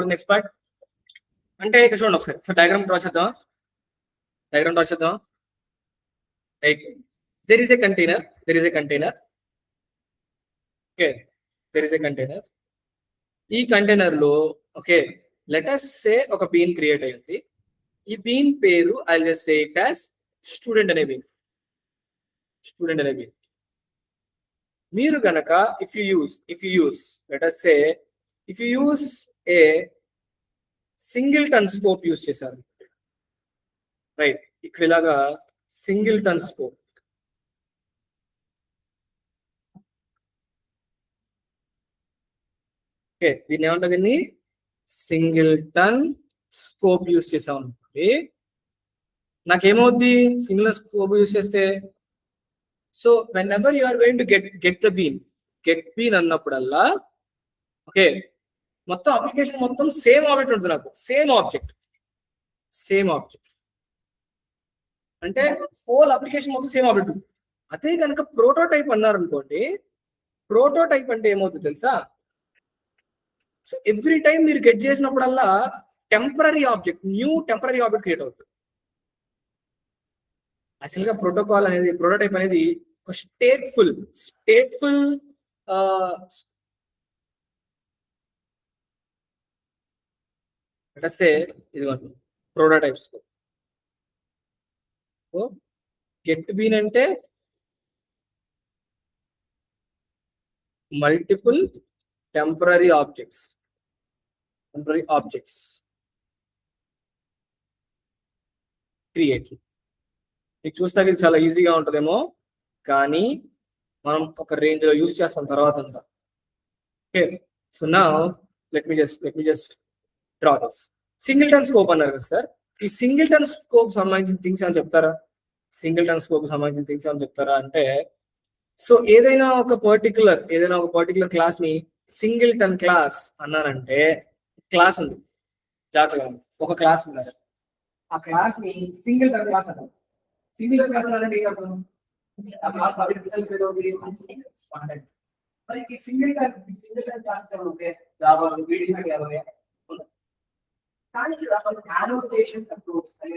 S1: next part అంటే ఇక్కడ చూడండి ఒకసారి. So diagram draw చేద్దాం. Right. there is a container. Okay, there is a container. ఈ container లో okay let us సే ఒక been create అయ్యింది. ఈ బీన్ పేరు I'll just say it as student అనే బీన్. మీరు గనక if you use let us say if you use a singleton scope use చేశారు, రైట్. ఇక్కడ ఇలాగా సింగిల్టన్ స్కోప్. ఓకే, దీన్ని ఏమంటారు? దీన్ని సింగిల్టన్ స్కోప్ యూస్ చేసాం అనుకోండి, నాకేమవుద్ది సింగిల్ స్కోప్ యూస్ చేస్తే? So whenever you are going to get the bean అన్నప్పుడల్లా, ఓకే, మొత్తం అప్లికేషన్ మొత్తం సేమ్ ఆబ్జెక్ట్ ఉంటుంది నాకు, సేమ్ ఆబ్జెక్ట్ అంటే హోల్ అప్లికేషన్ మొత్తం సేమ్ ఆబ్జెక్ట్ ఉంటుంది. అదే కనుక ప్రోటోటైప్ అన్నారు అనుకోండి, ప్రోటోటైప్ అంటే ఏమవుతుంది తెలుసా? సో ఎవ్రీ టైం మీరు గెట్ చేసినప్పుడల్లా temporary object, new temporary object create అవుతుంది. యాక్చువల్గా ప్రోటోటైప్ అనేది ఒక స్టేట్ఫుల్ ఇదిగోండి ప్రోటోటైప్స్. గెట్ బీన్ అంటే మల్టిపుల్ టెంపరీ ఆబ్జెక్ట్స్ క్రియేట్. మీకు చూస్తే ఇది చాలా ఈజీగా ఉంటుందేమో, కానీ మనం ఒక రేంజ్ లో యూస్ చేస్తాం తర్వాత అంతా. Okay, so now let me just draw this singleton scope అన్నారు కదా సార్. ఈ సింగిల్టన్ స్కోప్ సంబంధించిన థింగ్స్ అని చెప్తారా? అంటే, సో ఏదైనా ఒక పర్టికులర్ క్లాస్ ని సింగిల్టన్ క్లాస్ అన్నారంటే, క్లాస్ ఉంది జాగ్రత్తగా, ఒక క్లాస్ ఉన్నారు, ఆ క్లాస్ ని సింగిల్టన్ క్లాస్ అంటారు. సింగిల్టన్ క్లాస్ అంటే మరి ఈ సింగిల్టన్ క్లాసెస్ ఏమైనా ఉంటాయి జావా కానీ యానోటేషన్ అప్రోచ్ అనే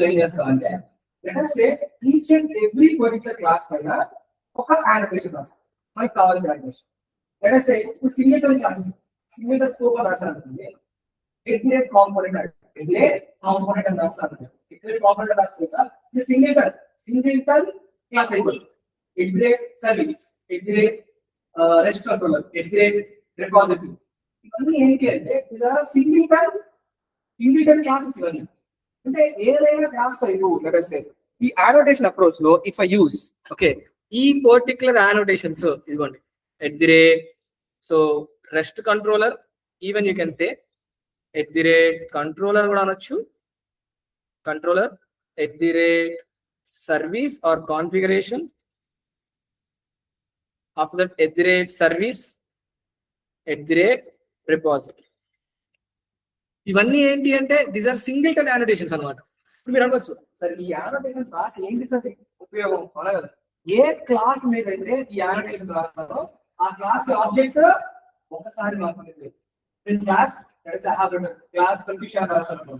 S1: ఏం చేస్తామంటే each and every particular class పైన ఒక యానిమేషన్ రాస్తాం, మనకి కావాల్సిన యానిమేషన్. ఇప్పుడు సింగిల్టన్ స్కోప్ అని రాస్తానండి, కాంపోనెంట్ అని రాస్తాను. కాంపోనెంట్ రాస్తే సార్ ఇది సింగిల్టన్ క్లాస్ అయిపోతుంది. సర్వీస్, రెస్ట్ కంట్రోలర్, రిపాజిటరీ, ఇవన్నీ ఏంటి అంటే సింగిల్టన్ క్లాసెస్ ఇవన్నీ. అంటే ఏదైనా క్లాస్ ఈ యానోటేషన్ అప్రోచ్ లో ఇఫ్ ఐ యూస్ ఈ పర్టికులర్ యానోటేషన్స్ ఇదిగోండి, so rest controller, even you can say controller కూడా అనొచ్చు, controller service or configuration, after that service repository. ఇవన్నీ ఏంటి అంటే దీస్ ఆర్ సింగిల్టన్ యానోటేషన్స్ అన్నమాట. ఇప్పుడు మీరు అనవచ్చు సరే ఈ యానోటేషన్ క్లాస్ ఏంటి సార్ ఉపయోగం అవునా కదా? ఏ క్లాస్ మీద అయితే ఈ యానోటేషన్ రాస్తారో ఆ క్లాస్ ఆబ్జెక్ట్ ఒకసారి మాత్రమే. క్లాస్ కన్ఫ్యూషన్ రాస్తాను,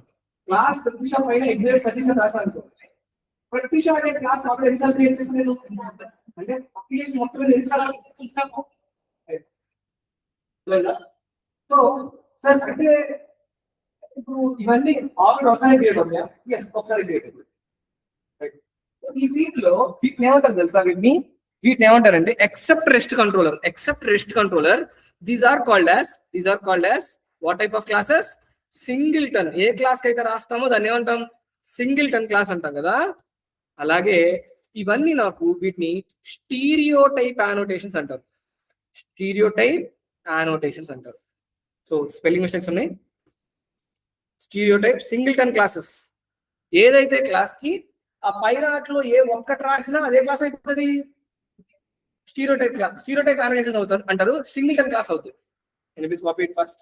S1: క్లాస్ కన్ఫ్యూషన్ పైన సర్వీస్ రాస్తాను. ప్రతిషా అనే క్లాస్ ఆపరేట్ ఎన్నిసార్లు క్రియేట్ చేస్తుంది అంటే అప్లికేషన్ మొత్తం మీద ఎన్నిసార్లు. సో సార్ అంటే ఇప్పుడు ఇవన్నీ ఆల్రెడీ ఒకసారి క్రియేట్ అవుతాయా? ఎస్, ఒకసారి క్రియేట్ అవుతాయి. ఈ వీటిని ఏమంటారు తెలుసా? వీటిని ఏమంటారంటే except rest controller. These are called as what type of classes? Singleton. ఏ క్లాస్ కి అయితే రాస్తామో దాన్ని ఏమంటాం? సింగిల్టన్ క్లాస్ అంటాం కదా. అలాగే ఇవన్నీ వీటిని స్టీరియోటైప్ యానోటేషన్స్ అంటారు. సో స్పెల్లింగ్ మిస్టేక్స్ ఉన్నాయి. స్టీరియోటైప్ సింగిల్టన్ క్లాసెస్, ఏదైతే క్లాస్ కి ఆ పైన లో ఏ ఒక్కటి రాసినా అదే క్లాస్ అయిపోతుంది. స్టీరియోటైప్ యానోటేషన్స్ అవుతారు అంటారు, సింగిల్టన్ క్లాస్ అవుతుంది. Copy it first.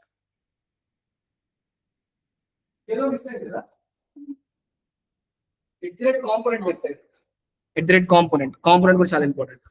S1: Component miss అయ్యింది. కాంపోనెంట్ కూడా చాలా important.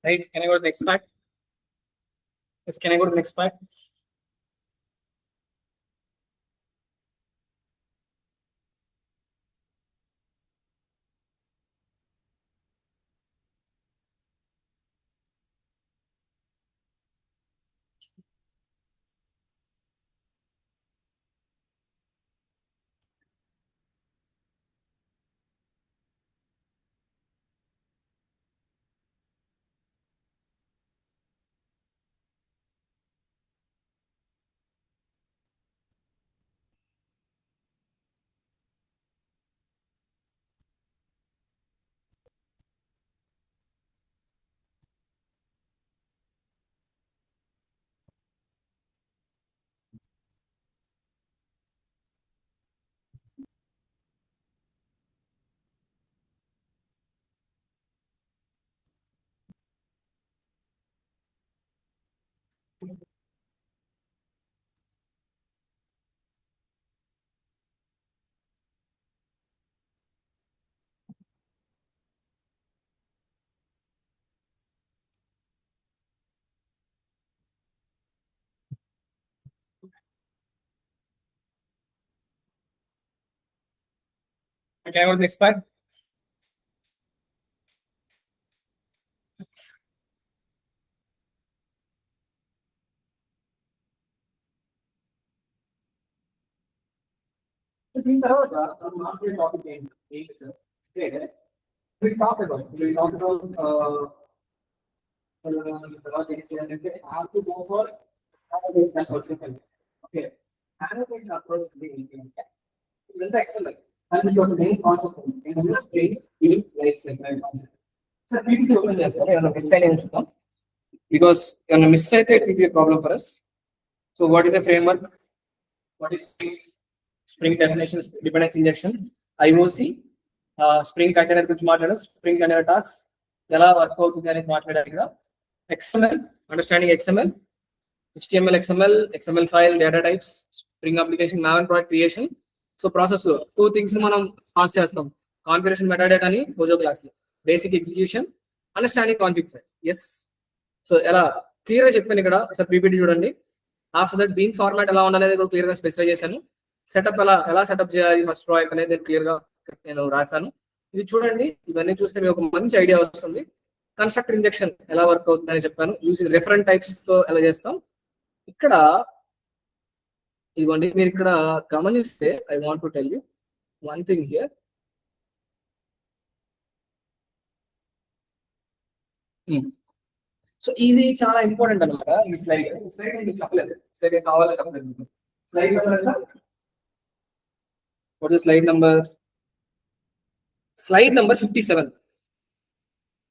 S1: Right? Can I go to the next part? Yes, can I go to the next part? Can I go to the next part? దీని తర్వాత market topic ఏంటి sir అంటే we'll talk about తర్వాత ఏం చేయాలంటే have to go for analysis also. Okay, analysis approach ఏంటంటే ఇదంతా XL and your main concept in this page is like segment concept. So PPT open చేస్తారు ఏమైనా మిస్ అయినా చూద్దాం because ఏమైనా మిస్ అయితే it will be a problem for us. So what is a framework? What is Spring definition, dependency injection, IOC, Spring container గురించి మాట్లాడారు, Spring container tasks ఎలా work అవుతుంది అనేది మాట్లాడారు ఇక్కడ. XML, understanding XML, HTML, XML file, data types, Spring application, nav and product creation. So process two things మనం pass చేస్తాం, configuration metadata అని రోజో క్లాస్ లో, basic execution, understanding config file. Yes, so ఎలా clear గా చెప్పాను ఇక్కడ. ఒకసారి PPT చూడండి. ఆఫ్టర్ దట్ బీన్ ఫార్మాట్ ఎలా ఉండాలనేది కూడా క్లియర్ గా స్పెసిఫై చేశాను. సెటప్ ఎలా సెటప్ చేయాలి ఫస్ట్ ప్రాజెక్ట్ అనేది క్లియర్ గా నేను రాశాను. ఇది చూడండి, ఇవన్నీ చూస్తే మీకు ఒక మంచి ఐడియా వస్తుంది. కన్స్ట్రక్టర్ ఇంజెక్షన్ ఎలా వర్క్ అవుతుంది అని చెప్పాను. యూజింగ్ డిఫరెంట్ టైప్స్ తో ఎలా చేస్తాం. ఇక్కడ ఇదిగోండి, మీరు ఇక్కడ గమనిస్తే I want to tell you one thing here. So ఇది చాలా ఇంపార్టెంట్ అనమాట. ఈ స్లైడ్ మీకు చెప్పలేదు, సరే కావాలో చెప్పలేదు. స్లైడ్ నెంబర్ ఎంత? What is slide number? Slide number 57.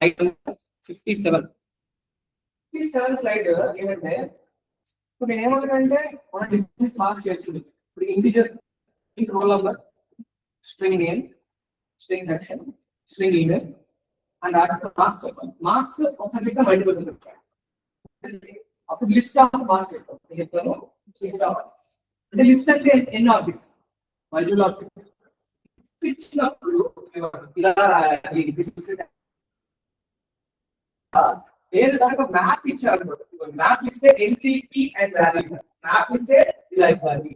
S1: Slide number 57. 57 slide ఏమంటే ఇప్పుడు నేను ఏమంటానంటే మన డిఫరెన్స్ మార్క్స్ చేస్తుంది. ఇప్పుడు integer, roll number, string name, string section, string email and marks. Marks ఒకసారి మల్టిపుల్ అప్పుడు లిస్ట్ ఆఫ్ మార్క్స్ చెప్తాను. లిస్ట్ ఆఫ్ అంటే లిస్ట్ అంటే ఎన్ని ఆబ్జెక్ట్స్, మల్టిపుల్ ఆబ్జెక్ట్స్ ఇచ్చినప్పుడు ఇలా నేను దానికి ఒక మ్యాప్ ఇచ్చారు. మ్యాప్ ఇస్తే ఎంట్రీ అండ్ వాల్యూ, మ్యాప్ ఇస్తే ఇలా ఇవ్వాలి.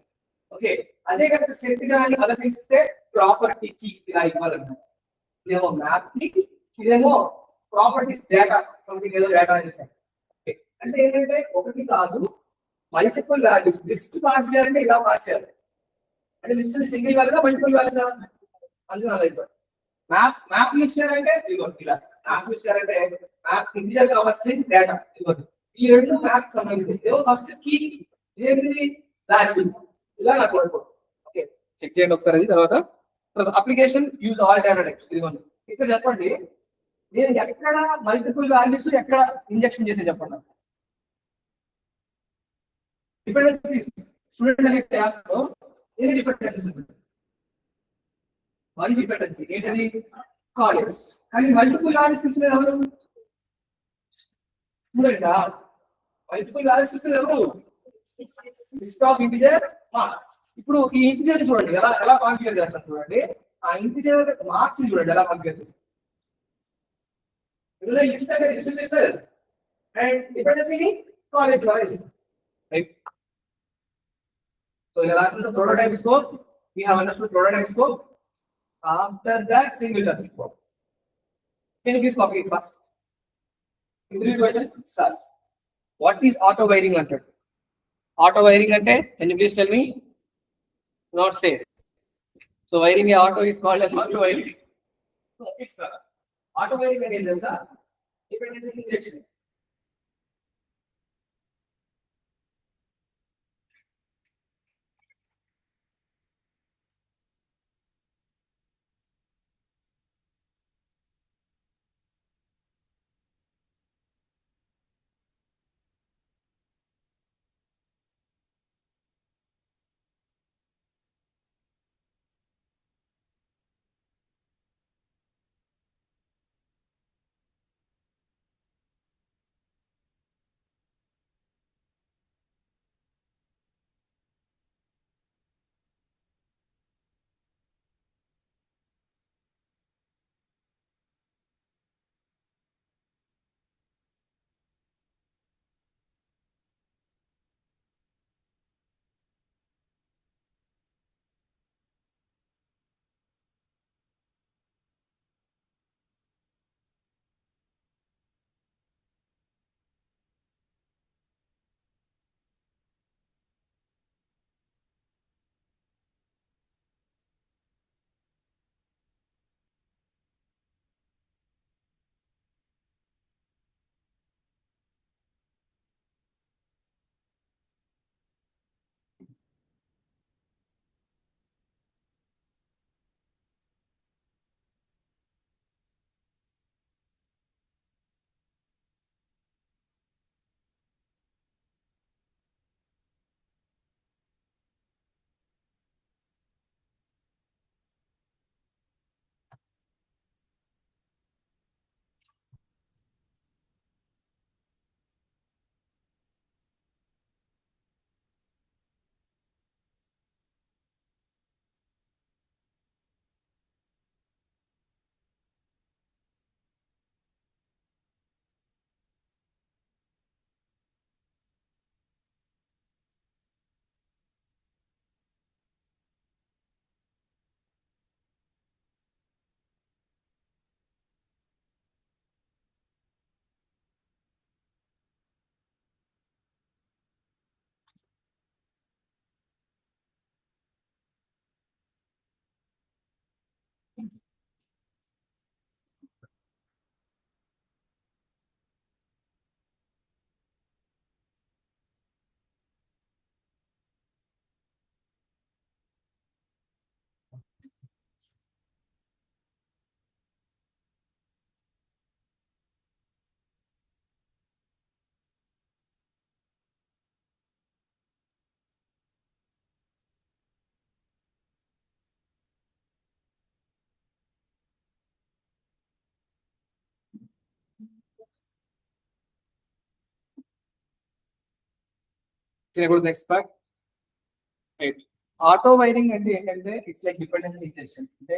S1: ఓకే, అదే కనుక సెట్ కానీ అలా తీసిస్తే ప్రాపర్టీకి ఇలా ఇవ్వాలన్నమాట. ఇదేమో మ్యాప్ కి, ఇదేమో ప్రాపర్టీస్ డేటా, సంథింగ్ ఏదో డేటా అని ఇచ్చాను. అంటే ఏంటంటే ఒకటి కాదు, మల్టిపుల్ వాల్యూస్. లిస్ట్ పాస్ చేయాలంటే ఇలా పాస్ చేయాలి. అంటే list single value multiple values అందులో అయిపోయింది. మ్యాప్ లిస్ట్ అంటే ఇదిగోండి ఇలా. మ్యాప్ లిస్ట్ అంటే మ్యాప్ ఇండివిజువల్ కావాల్సిన డేటా ఇదిగోండి. ఈ రెండు మ్యాప్ సంబంధించి ఫస్ట్ కీ ఏంటిది వాల్యూ ఇలా నాకు ఓకే చెక్ చేయండి ఒకసారి. అది తర్వాత application use all data types. ఇదిగోండి ఇక్కడ చెప్పండి, నేను ఎక్కడ మల్టిపుల్ వాల్యూస్ ఎక్కడ ఇంజెక్షన్ చేసే చెప్పండి. డిపెండెన్సీస్ స్టూడెంట్ అనే క్లాస్ లో ఏ డిపెండెన్సీస్ ఉంటుంది? వన్ డిపెండెన్సీ ఏంటది? కాలేజ్. కానీ మల్టిపుల్ వాల్యూస్ తీసుకునేది ఎవరు? స్టూడెంటా? మల్టిపుల్ వాల్యూస్ తీసుకునేది ఎవరు? List of integer marks. ఇప్పుడు ఈ ఇంటిజర్ చూడండి ఎలా ఎలా కాన్ఫిగర్ చేస్తారు చూడండి. ఆ ఇంటిజర్ మార్క్స్ చూడండి ఎలా కాన్ఫిగర్ చేస్తారు. లిస్ట్ అంటే లిస్ట్ చేస్తారు, and dependency in college wise, right? So in the last the prototype scope, we have understood prototype scope. After that, singleton scope. Can you please copy it first? In 3 question starts. What is auto wiring ante? Auto wiring ante, can you please tell me? Not say. So wiring a auto is called as auto wiring. So it's auto wiring again, there's a dependency injection. Can I go to the next part? Right. Auto wiring అంటే ఏంటంటే it's like dependency injection. అంటే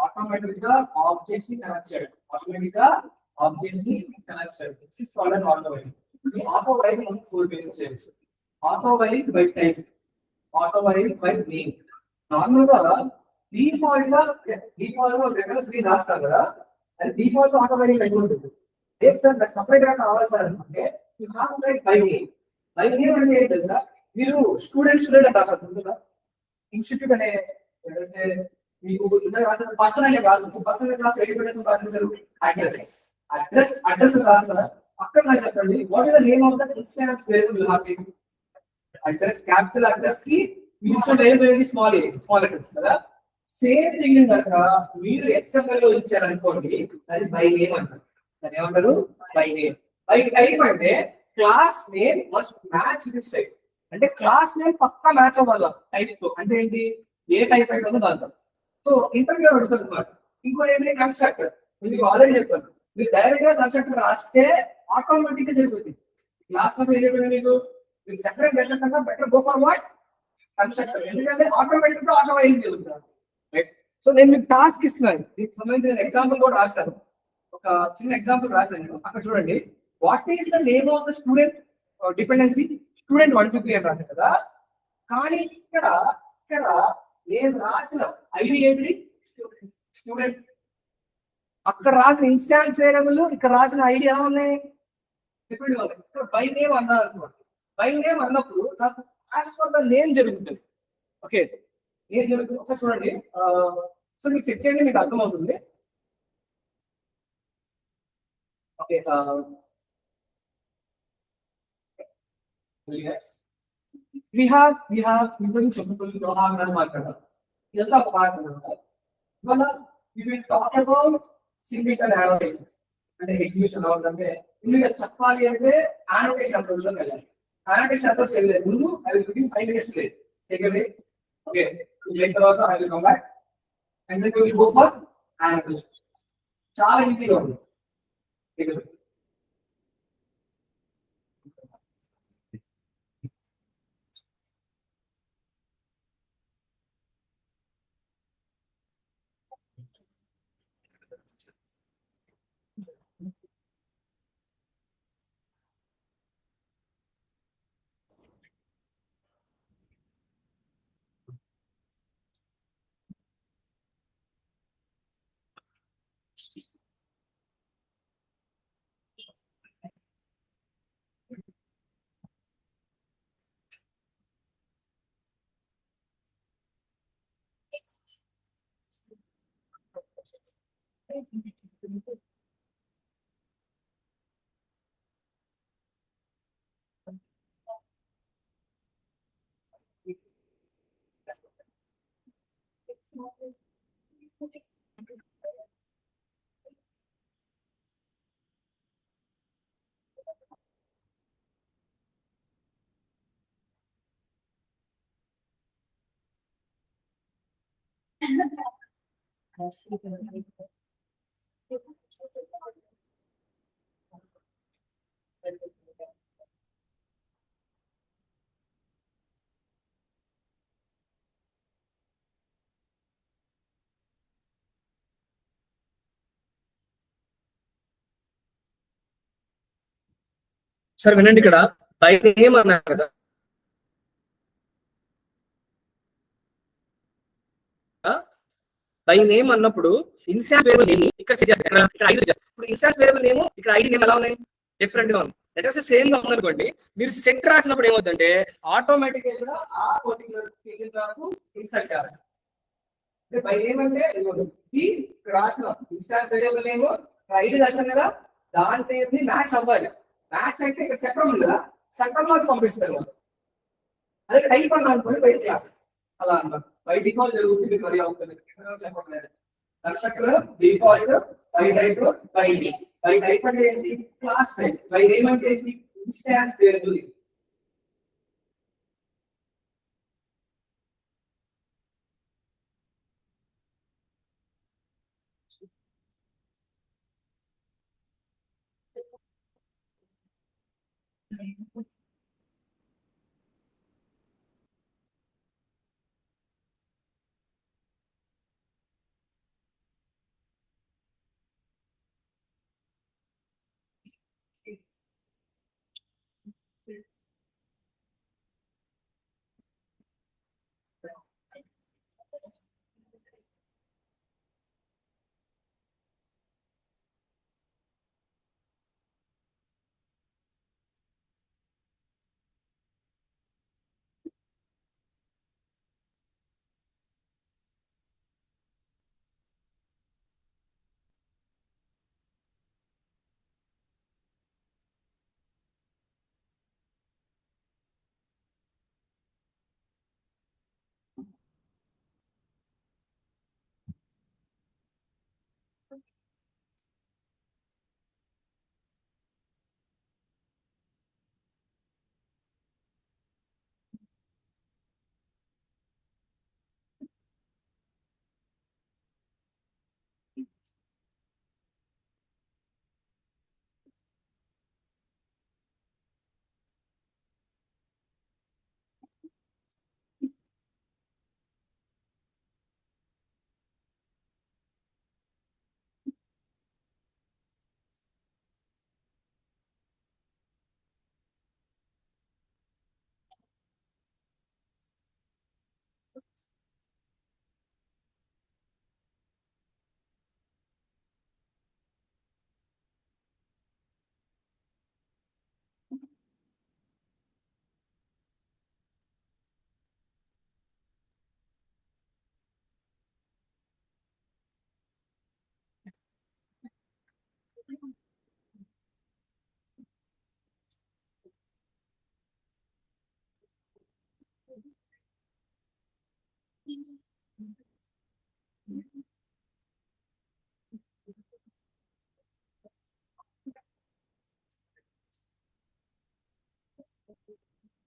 S1: automatic గా objects ని connect చేయడం. Automatic గా objects ని connect చేయడం. This is called as auto wiring. ఈ ఆటో వైరింగ్ మనం 4 బేసిస్ చేయొచ్చు. Auto wiring by type, auto wiring by name. Normal గా డిఫాల్ట్ గా దగ్గర స్క్రీన్ రాస్తారు కదా, అది డిఫాల్ట్ ఆటో వైరింగ్ అయిపోయి ఉంటుంది. లేదు సార్ నాకు సపరేట్ గా కావాలి సార్ అంటే you have to right by name. By name అంటే ఏంటి తెలుసా? మీరు స్టూడెంట్ అని రాస్తారు, ఇన్స్టిట్యూట్ అనే మీకు పర్సనల్ క్లాస్, పర్సనల్ క్లాస్ రాసేసారు, అడ్రస్ అడ్రస్ రాస్తారు. అక్కడ నాకు చెప్పండి, what is the name of the instance variable you have to address. Capital address కి మీరు ఇచ్చిన ఏం స్మాల్ లెటర్స్ కదా. సేమ్ థింగ్ కనుక మీరు XML లో ఇచ్చారనుకోండి, అది బై నేమ్ అంటారు. దాన్ని ఏమంటారు? By name. బై టైప్ అంటే class name must match this type. అంటే క్లాస్ నేమ్ పక్కా మ్యాచ్ అవ్వాలి టైప్ తో. అంటే ఏంటి? ఏ టైప్ అయితే దాంట్లో. సో ఇంటర్వ్యూ అడుగుతారు అనమాట. ఇంకోటి ఏంటి? కన్స్ట్రక్టర్. మీకు ఆల్రెడీ చెప్పాను, మీరు డైరెక్ట్ గా కన్స్ట్రక్టర్ రాస్తే ఆటోమేటిక్ గా జరుగుతుంది. క్లాస్ లో ఏం చెప్పారు మీకు? మీరు సెపరేట్ వెళ్ళకుండా better go for what constructor. ఎందుకంటే ఆటోమేటిక్ గా ఆటో వైరింగ్ జరుగుతుంది. రైట్. సో నేను మీకు టాస్క్ ఇస్తున్నాను, దీనికి సంబంధించిన ఎగ్జాంపుల్ కూడా రాశాను. ఒక చిన్న ఎగ్జాంపుల్ రాశాను. అక్కడ చూడండి, what is the name of the student dependency? Student 1 2 3 అని రాశారు కదా. కానీ ఇక్కడ ఇక్కడ నేను రాసిన ఐడి ఏంటి? స్టూడెంట్. అక్కడ రాసిన ఇన్స్టాన్స్ వేరియబుల్, ఇక్కడ రాసిన ఐడి ఎలా ఉన్నాయి? డిఫరెంట్ గా ఉన్నాయి. ఇక్కడ బై నేమ్ అన్నారు అనుకోండి. బై నేమ్ అన్నప్పుడు నాకు యాజ్ ఫర్ ద నేమ్ జరుగుతుంది. ఓకే, ఏం జరుగుతుంది ఒకసారి చూడండి. సో మీకు చెక్ చేయండి, మీకు అర్థమవుతుంది. ఓకే, ఇంకొంచెం చెప్పుకొని ఉదాహరణ మాట్లాడాలి. ఇదంతా ఒక పార్ట్ అనమాట. ఇవాళ we will talk about single annotations. అంటే ఎగ్జిబిషన్ అంటే ఇంకా చెప్పాలి అంటే యానోటేషన్ అప్రోచ్ లోకి వెళ్ళాలి. యానోటేషన్ అప్రోచ్ వెళ్ళలేదు ముందు ఐ విల్ గివ్ 5 minutes లేదు. ఓకే, తర్వాత I will come back and then we will go for annotation. చాలా ఈజీగా ఉంది. సార్ వినండి, ఇక్కడ బై నేమ్ అన్నారు కదా. బై నేమ్ అన్నప్పుడు ఇన్స్టాన్స్ వేరియబుల్ నేమ్ ఇక్కడ సెట్ చేస్తారు. ఇక్కడ ఐడి చేస్తారు. ఇప్పుడు ఇన్స్టాన్స్ వేరియబుల్ నేమ్ ఇక్కడ ఐడి నేమ్ ఎలా ఉన్నాయి? డిఫరెంట్ గా ఉంది. లెట్ అస్ సేమ్ గా ఉందనుకోండి, మీరు సెట్ రాసినప్పుడు ఏమవుతుందంటే ఆటోమేటిక్ గా ఆ పర్టికులర్ ఇన్సర్ట్ చేస్తారు. బై నేమ్ అంటే ఇక్కడ రాసిన ఇన్స్టాన్స్ వేరియబుల్ నేమ్ ఐడి రాశాను కదా, దాంట్లో మ్యాచ్ అవ్వాలి. మ్యాచ్ అయితే ఇక్కడ సెక్టర్ ఉంది కదా, సెక్టర్ లో పంపిస్తారు. అదే టైప్ అన్నా అనుకోండి బై క్లాస్ అలా అన్నారు. బై డిఫాల్ట్ జరుగుతుంది, మరి అవుతుంది. Constructor default by type by D. By type అంటే ఏంటి? Class type. బై నేమ్ అంటే ఏంటి? Instance variable.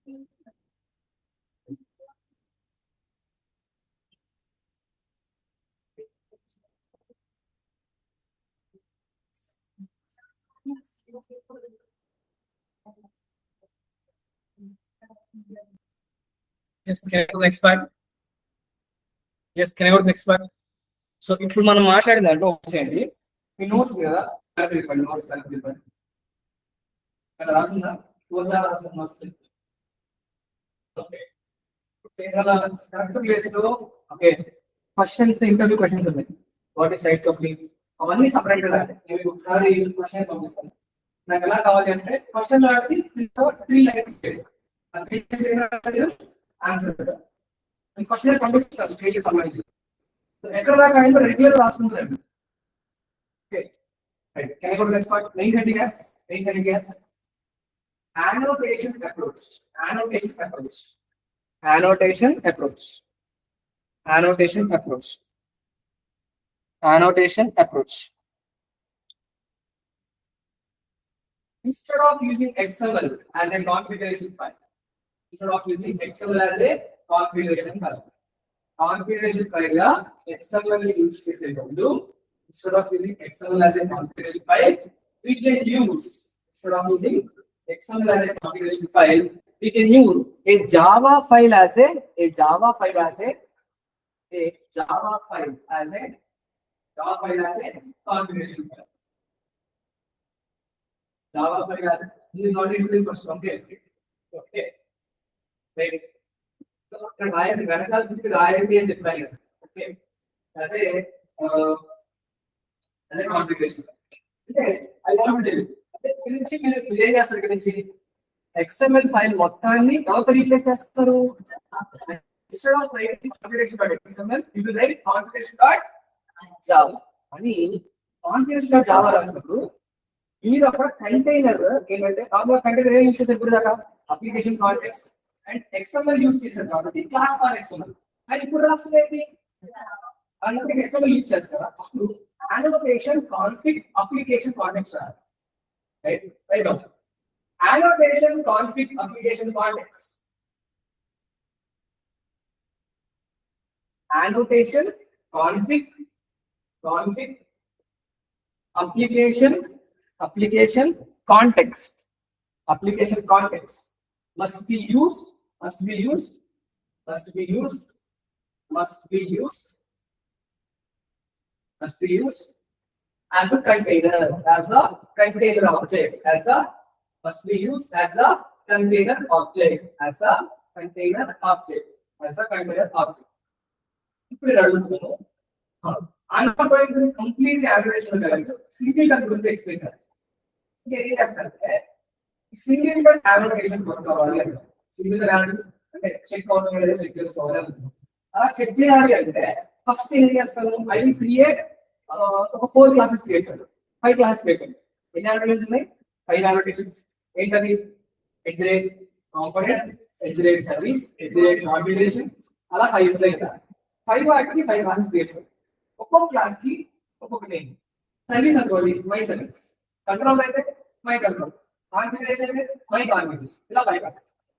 S1: Yes, can I go next part? Yes, can I go next part? So ఇప్పుడు మనం మాట్లాడిన దాంట్లో వచ్చేయండి మీ నోట్స్ కదా నోట్స్ అక్కడ రాసిందా నోట్స్ ఓకే కరెక్ట్ ప్లేస్ లో ఓకే క్వశ్చన్స్ ఇంటర్వ్యూ క్వశ్చన్స్ ఉన్నాయి వాట్ ఇస్ సైట్ కంప్లీట్ అవన్నీ సపరేట్ గా నేను ఒకసారి క్వశ్చన్స్ పంపిస్తాను నాకు ఎలా కావాలి అంటే క్వశ్చన్ రాసి 3 లైన్స్ ఆన్సర్ క్వశ్చన్ పంపిస్తాను స్టేజ్ సంబంధించి ఎక్కడ దాకా అయినా రెగ్యులర్ రాసుకుంటారు okay right can I go to next part main heading as annotation approach annotation approach annotation approach annotation approach annotation approach instead of using XML as a configuration file instead of using XML as a configuration file గా XML ని use చేసేటప్పుడు instead of using XML as a configuration file we can use instead of using XML as a configuration file we can use a Java file as a Java file as a configuration file. Java file as this is not including first okay right so ఇక్కడ రాయండి వెనకాల నుంచి రాయండి అని చెప్పాను okay as a configuration అంటే I want to tell you ఇక్కడ నుంచి మీరు ఏం చేస్తారు ఇక్కడ నుంచి XML ఫైల్ మొత్తాన్ని ఎవరు రీప్లేస్ చేస్తారు instead of writing configuration.xml you will write configuration.java అని configuration.java రాసినప్పుడు మీరు అక్కడ కంటైనర్ ఏంటంటే నార్మల్ కంటైనర్ ఏం యూజ్ చేశారు ఇప్పుడు దాకా application context and XML use చేశారు కాబట్టి క్లాస్ ఫర్ XML అది ఇప్పుడు రాస్తుంది అందుకే XML యూజ్ చేస్తారా అప్పుడు annotation config application context right now annotation config application context annotation config application context must be used as a container object must be used as a container object ఇప్పుడు అడుగుతున్నాను I'm not going to complete the aggregation single gun గురించి explain చేయాలి ఇంకా ఏం చేస్తారంటే single gun aggregation work అవ్వాలి single gun అంటే check అవసరం లేదా చెక్ చేసుకోవాలి అలా చెక్ చేయాలి అంటే ఫస్ట్ ఏం చేస్తాను ఐ విల్ క్రియేట్ ఒక 4 క్లాసెస్ క్రియేట్ చేయాలి 5 క్లాసెస్ క్రియేట్ చేయాలి ఎన్ని అగ్రిగేషన్స్ ఉన్నాయి 5 అగ్రిగేషన్స్ ఏంటది internet component internet service internet configuration అలా 5 ఉంటాయి కదా 5 వాటికి 5 క్లాసెస్ క్రియేట్ చేయాలి ఒక్కొక్క క్లాస్ కి ఒక్కొక్క నేమ్ సర్వీస్ అనుకోండి మై సర్వీస్ కంట్రోల్ అయితే మై కంట్రోల్ కాన్ఫిగరేషన్ అయితే మై కాన్ఫిగరేషన్ ఇలా 5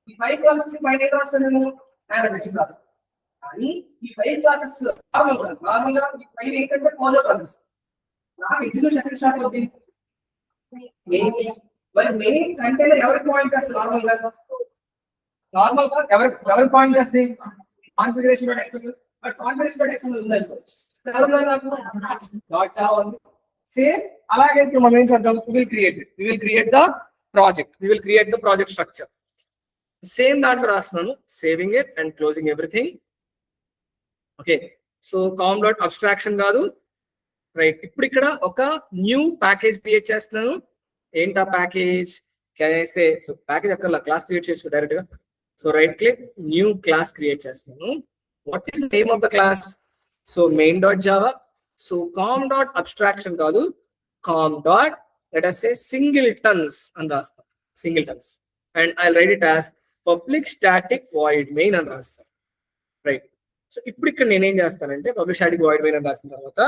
S1: ఈ 5 క్లాసెస్ కి పైన ఏం రాస్తాను నేను అగ్రిగేషన్ రాస్తాను కానీ ఈ 5 క్లాసెస్ నార్మల్ గా ఈ 5 ఏంటంటే మోనో క్లాసెస్ నాకు ఎగ్జిక్యూషన్ ఎక్కడ స్టార్ట్ అవుతుంది మరి మెయిన్ కంటైనర్ ఎవరికి పాయింట్ చేస్తారు నార్మల్ గా ఎవరికి పాయింట్ చేస్తుంది configuration.xml but configuration.xml ఉందండి సేమ్ అలాగే మనం ఏం చేద్దాం we will create the project structure same దాంట్లో రాస్తున్నాను saving it and closing everything okay so com.abstraction కాదు రైట్ ఇప్పుడు ఇక్కడ ఒక న్యూ ప్యాకేజ్ క్రియేట్ చేస్తున్నాను ఏంటా package can I say so package అక్కడ క్లాస్ క్రియేట్ చేసుకో డైరెక్ట్ గా so right click new class create చేస్తున్నాను what is name of the class so main.java so com.abstraction కాదు com.singletons అని రాస్తాను singletons and I'll write it as public static void main అని రాస్తాను right so ఇప్పుడు ఇక్కడ నేనేం చేస్తానంటే పబ్లిక్ స్టాటిక్ వాయిడ్ మెయిన్ అని రాసిన తర్వాత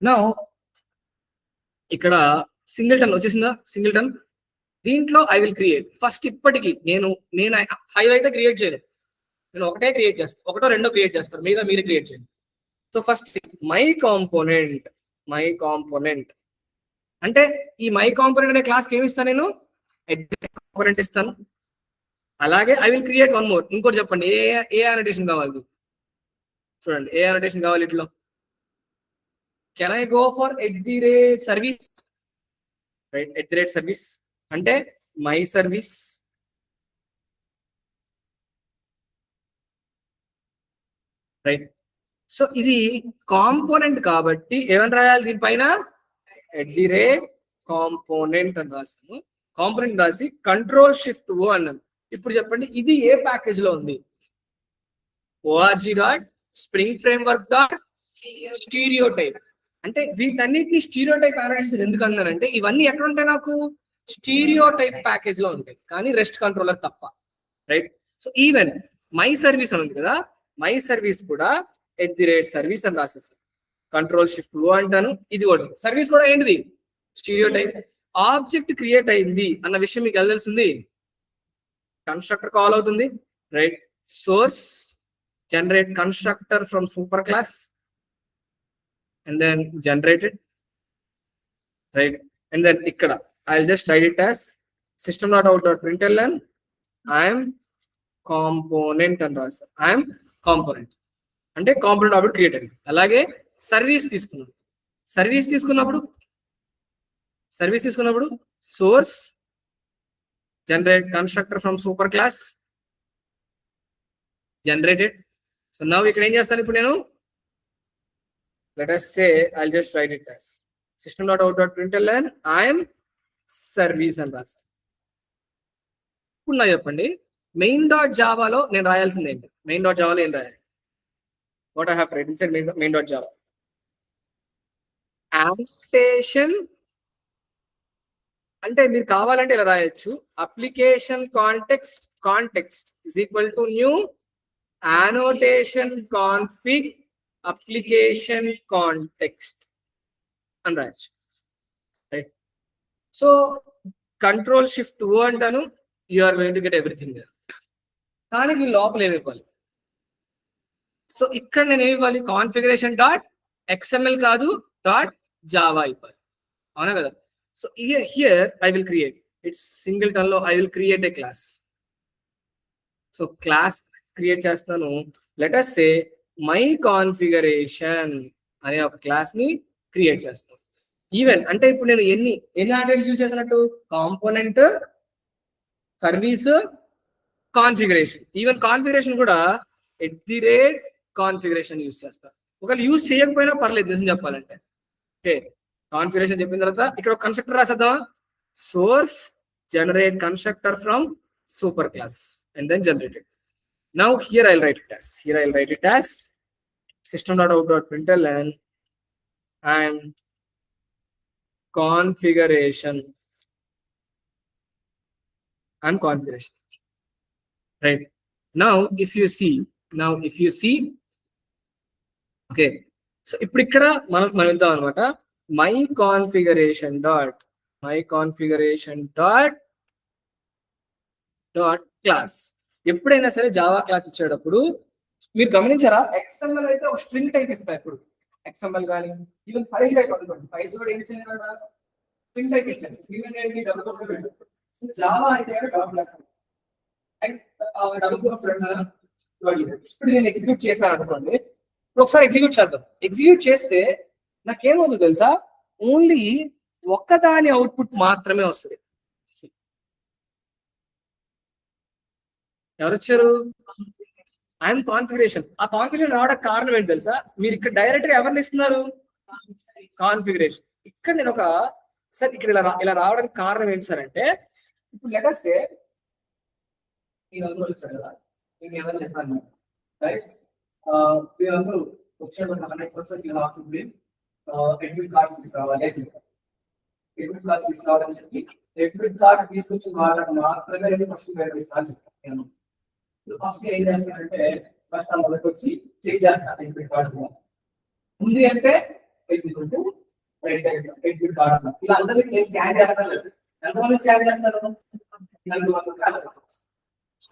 S1: నా ఇక్కడ సింగిల్టన్ వచ్చేసిందా సింగిల్టన్ దీంట్లో ఐ విల్ క్రియేట్ ఫస్ట్. ఇప్పటికి నేను 5 అయితే క్రియేట్ చేయను, నేను ఒకటే క్రియేట్ చేస్తాను, ఒకటో రెండో క్రియేట్ చేస్తాను, మీద మీరు క్రియేట్ చేయండి. సో ఫస్ట్ మై కాంపోనెంట్ అంటే ఈ మై కాంపోనెంట్ అనే క్లాస్కి ఏమి ఇస్తాను నేను, కాంపోనెంట్ ఇస్తాను. అలాగే I will create one more. ఇంకోటి చెప్పండి, ఏ అనోటేషన్ కావాలి చూడండి, ఏ అనోటేషన్ కావాలి ఇట్లా. Can I go for @service, right? @service అంటే మై సర్వీస్, రైట్? సో ఇది కాంపోనెంట్ కాబట్టి ఏమని రాయాలి దీనిపైన, @కాంపోనెంట్ అని రాసాను. కాంపోనెంట్ రాసి Ctrl+Shift+O అన్నాను. ఇప్పుడు చెప్పండి ఇది ఏ ప్యాకేజ్ లో ఉంది, org.springframework.stereotype. అంటే వీటన్నిటిని స్టీరియోటైప్ అనలైజేషన్ ఎందుకు అన్నానంటే ఇవన్నీ ఎక్కడ ఉంటాయి, నాకు స్టీరియోటైప్ ప్యాకేజ్ లో ఉంటాయి, కానీ రెస్ట్ కంట్రోలర్ తప్ప, right? So even my service అని ఉంది కదా, మై సర్వీస్ కూడా @service అని రాసేసాను. Ctrl+Shift+O అంటాను. ఇది కూడా సర్వీస్ కూడా ఏంటిది, స్టీరియోటైప్. ఆబ్జెక్ట్ క్రియేట్ అయింది అన్న విషయం మీకు ఎలా తెలుస్తుంది, కన్స్ట్రక్టర్ కాల్ అవుతుంది, right? Source generate constructor from superclass and then generated, right? And then ikkada I'll just write it as system.out.println I am component and rasa I am component అంటే component object create అయింది. అలాగే service తీసుకున్నప్పుడు source generate constructor from superclass generated. So now ఇక్కడ ఏం చేస్తాను ఇప్పుడు నేను, let us say I'll just write it as system.out.println I am service అని రాస్తాను. ఇప్పుడు నాకు చెప్పండి main.javaలో నేను రాయాల్సింది ఏంటి, main.javaలో ఏం రాయాలి, what I have written inside main.java annotation అంటే మీరు కావాలంటే ఇలా రాయొచ్చు, application context is equal to new annotation config application context అని రాయొచ్చు, రైట్? సో Ctrl+Shift+O అంటాను, you are going to get everything. కానీ మీ లోపల ఏమి ఇవ్వాలి, సో ఇక్కడ నేను ఏమి ఇవ్వాలి, configuration.xml కాదు .java ఇవ్వాలి, అవునా కదా? So here I will create, it's singleton లో I will create a class. So class create చేస్తాను, let us say my configuration అనే ఒక క్లాస్ ని క్రియేట్ చేస్తాను. ఈవెన్ అంటే ఇప్పుడు నేను ఎన్ని ఆర్డర్స్ యూజ్ చేసినట్టు, component, service, configuration. Even configuration కూడా @configuration యూజ్ చేస్తాను. ఒకవేళ యూజ్ చేయకపోయినా పర్లేదు నిజం చెప్పాలంటే. ఓకే, కాన్ఫిగరేషన్ చెప్పిన తర్వాత ఇక్కడ ఒక కన్స్ట్రక్టర్ రాసేద్దామా, source generate constructor from superclass and then generated. Now here I'll write it as system.out.println and configuration right? Now if you see okay, so ఇప్పుడు ఇక్కడ మనం ఇద్దాం అనమాట, my configuration dot class. ఎప్పుడైనా సరే జావా క్లాస్ ఇచ్చేటప్పుడు మీరు గమనించారా, XML అయితే ఒక స్ట్రింగ్ టైప్ ఇస్తాయి. ఇప్పుడు XML కానీ ఈవెన్ ఫైల్ టైప్ అనుకోండి, ఫైల్స్ కూడా ఏం చేయాలి, స్ట్రింగ్ టైప్ ఇచ్చారు. జావా అయితే డబుల్ క్లాస్ ఇప్పుడు నేను ఎగ్జిక్యూట్ చేశాను అనుకోండి, ఒకసారి ఎగ్జిక్యూట్ చేద్దాం. ఎగ్జిక్యూట్ చేస్తే నాకేమవుతుంది తెలుసా, ఓన్లీ ఒక్కదాని అవుట్పుట్ మాత్రమే వస్తుంది. ఎవరు వచ్చారు, ఐఎమ్ కాన్ఫిగరేషన్. ఆ కాన్ఫిగరేషన్ రావడానికి కారణం ఏంటి తెలుసా, మీరు ఇక్కడ డైరెక్ట్ గా ఎవరిని ఇస్తున్నారు, కాన్ఫిగరేషన్. ఇక్కడ నేను ఒక సార్ ఇక్కడ ఇలా రావడానికి కారణం ఏంటి సార్ అంటే, ఇప్పుడు లెట్ us say మీరందరూ చెప్పాను గైస్, మీరందరూ వచ్చేటప్పుడు 100% ఇలా అవుతుంది, అడ్మిట్ కార్డ్స్ తీసుకురావాలి అని చెప్పారు. అడ్మిట్ కార్డ్స్ తీసుకురావాలని చెప్పి అడ్మిట్ కార్డ్ తీసుకొచ్చిన వాళ్ళకి మాత్రమే నేను ఫస్ట్ వేరేస్తాను చెప్పాను. ఫస్ట్ ఏం చేస్తానంటే ఫస్ట్ వాళ్ళకి వచ్చి చెక్ చేస్తాను అడ్మిట్ కార్డ్ ఉంది అంటే అడ్మిట్ కార్డ్ ఇలా అందరికి నేను స్కాన్ చేస్తాను. ఎంతమంది స్కాన్ చేస్తారు?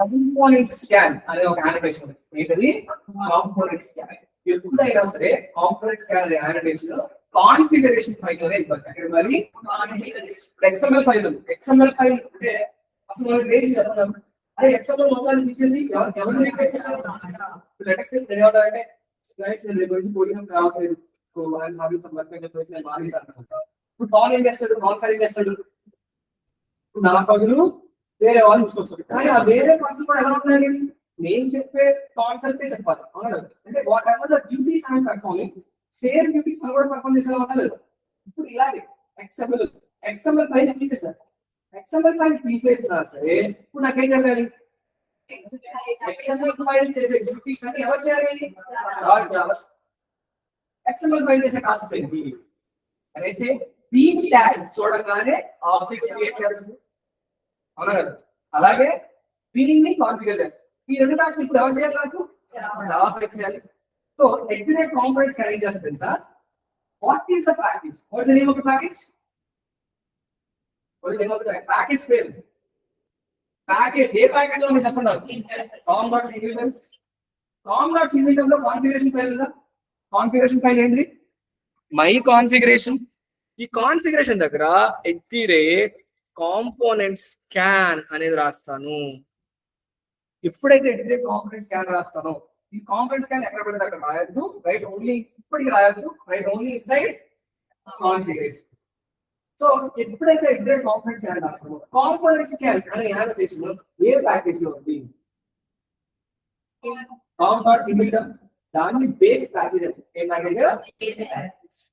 S1: కాంపోనెంట్ స్కాన్ అనే ఒక యానిమేషన్ ఏంటది? Component scan. ఎప్పుడైనా సరే కాంపోనెంట్ స్కాన్ అనే యానిమేషన్ కాన్ఫిగరేషన్ ఫైల్ లోనే వెళ్ళిపోతాయి. మరి XML ఫైల్ అంటే అసలు మనం ఏం చేద్దాం? అదే XML మొత్తాన్ని తీసేసి ఎవరు రిక్వెస్ట్ చేస్తారు? లెటర్స్ అంటే గైస్ నేను రేపు కోడింగ్ రావట్లేదు, ఇప్పుడు కాల్ ఏం చేస్తాడు? కాల్ ఏం చేస్తాడు? నా పగులు వేరే వాళ్ళు చూసుకొస్తాడు. కానీ ఆ వేరే పర్సన్ కూడా ఎలా ఉండాలి? నేను చెప్పే కాన్సెప్ట్ చెప్పాలి. అవునా? అంటే what ever the duties I'm performing, same duties కూడా పర్ఫార్మ్ చేసే ఉండాలి. ఇప్పుడు ఇలాగే XML ఫైల్ తీసేసారు. XML ఫైల్ తీసేసినా సరే ఇప్పుడు నాకేం జరగాలి? XML ఫైల్ చేసే డ్యూటీస్ అని ఎవరు చేయాలి? XML ఫైల్ చేసే ప్రాసెస్ ఏంటి అనేసి పీ ట్యాగ్ చూడగానే ఆబ్జెక్ట్స్ క్రియేట్ చేస్తుంది. అవునా కదా? అలాగే పీని కాన్ఫిగర్ చేస్తుంది. ఈ రెండు టాస్క్ ఇప్పుడు ఎవరు చేయాలి? నాకు జావా చేయాలి. సో ఎగ్జిక్యూట్ కాంపోనెంట్స్ క్యారీ చేస్తుంది sir. What is the package? What is the name of the package? What is the name of the package పేరు? ప్యాకేజ్ ఏ ప్యాకేజ్ లో మీరు చెప్పండి. com.civils లో కాన్ఫిగరేషన్ ఫైల్ ఉందా? కాన్ఫిగరేషన్ ఫైల్ ఏంటిది? My configuration. ఈ configuration దగ్గర @component scan అనేది రాస్తాను. ఎప్పుడైతే కాంపోనెంట్ స్కాన్ రాస్తానో ఈ కాంపోనెంట్ స్కాన్ ఎక్కడ పడితే అక్కడ రాయొద్దు, రైట్ ఓన్లీ ఇప్పటికి రాయొద్దు, right only inside configuration. So ఎప్పుడైతే కాంపోనెంట్ స్కాన్ రాస్తామో కాంపోనెంట్ స్కాన్ అనే యానిమేషన్ ఏ ప్యాకేజ్ లో ఉంది? com.civil దాన్ని బేస్ ప్యాకేజ్ ఏ ప్యాకేజ్?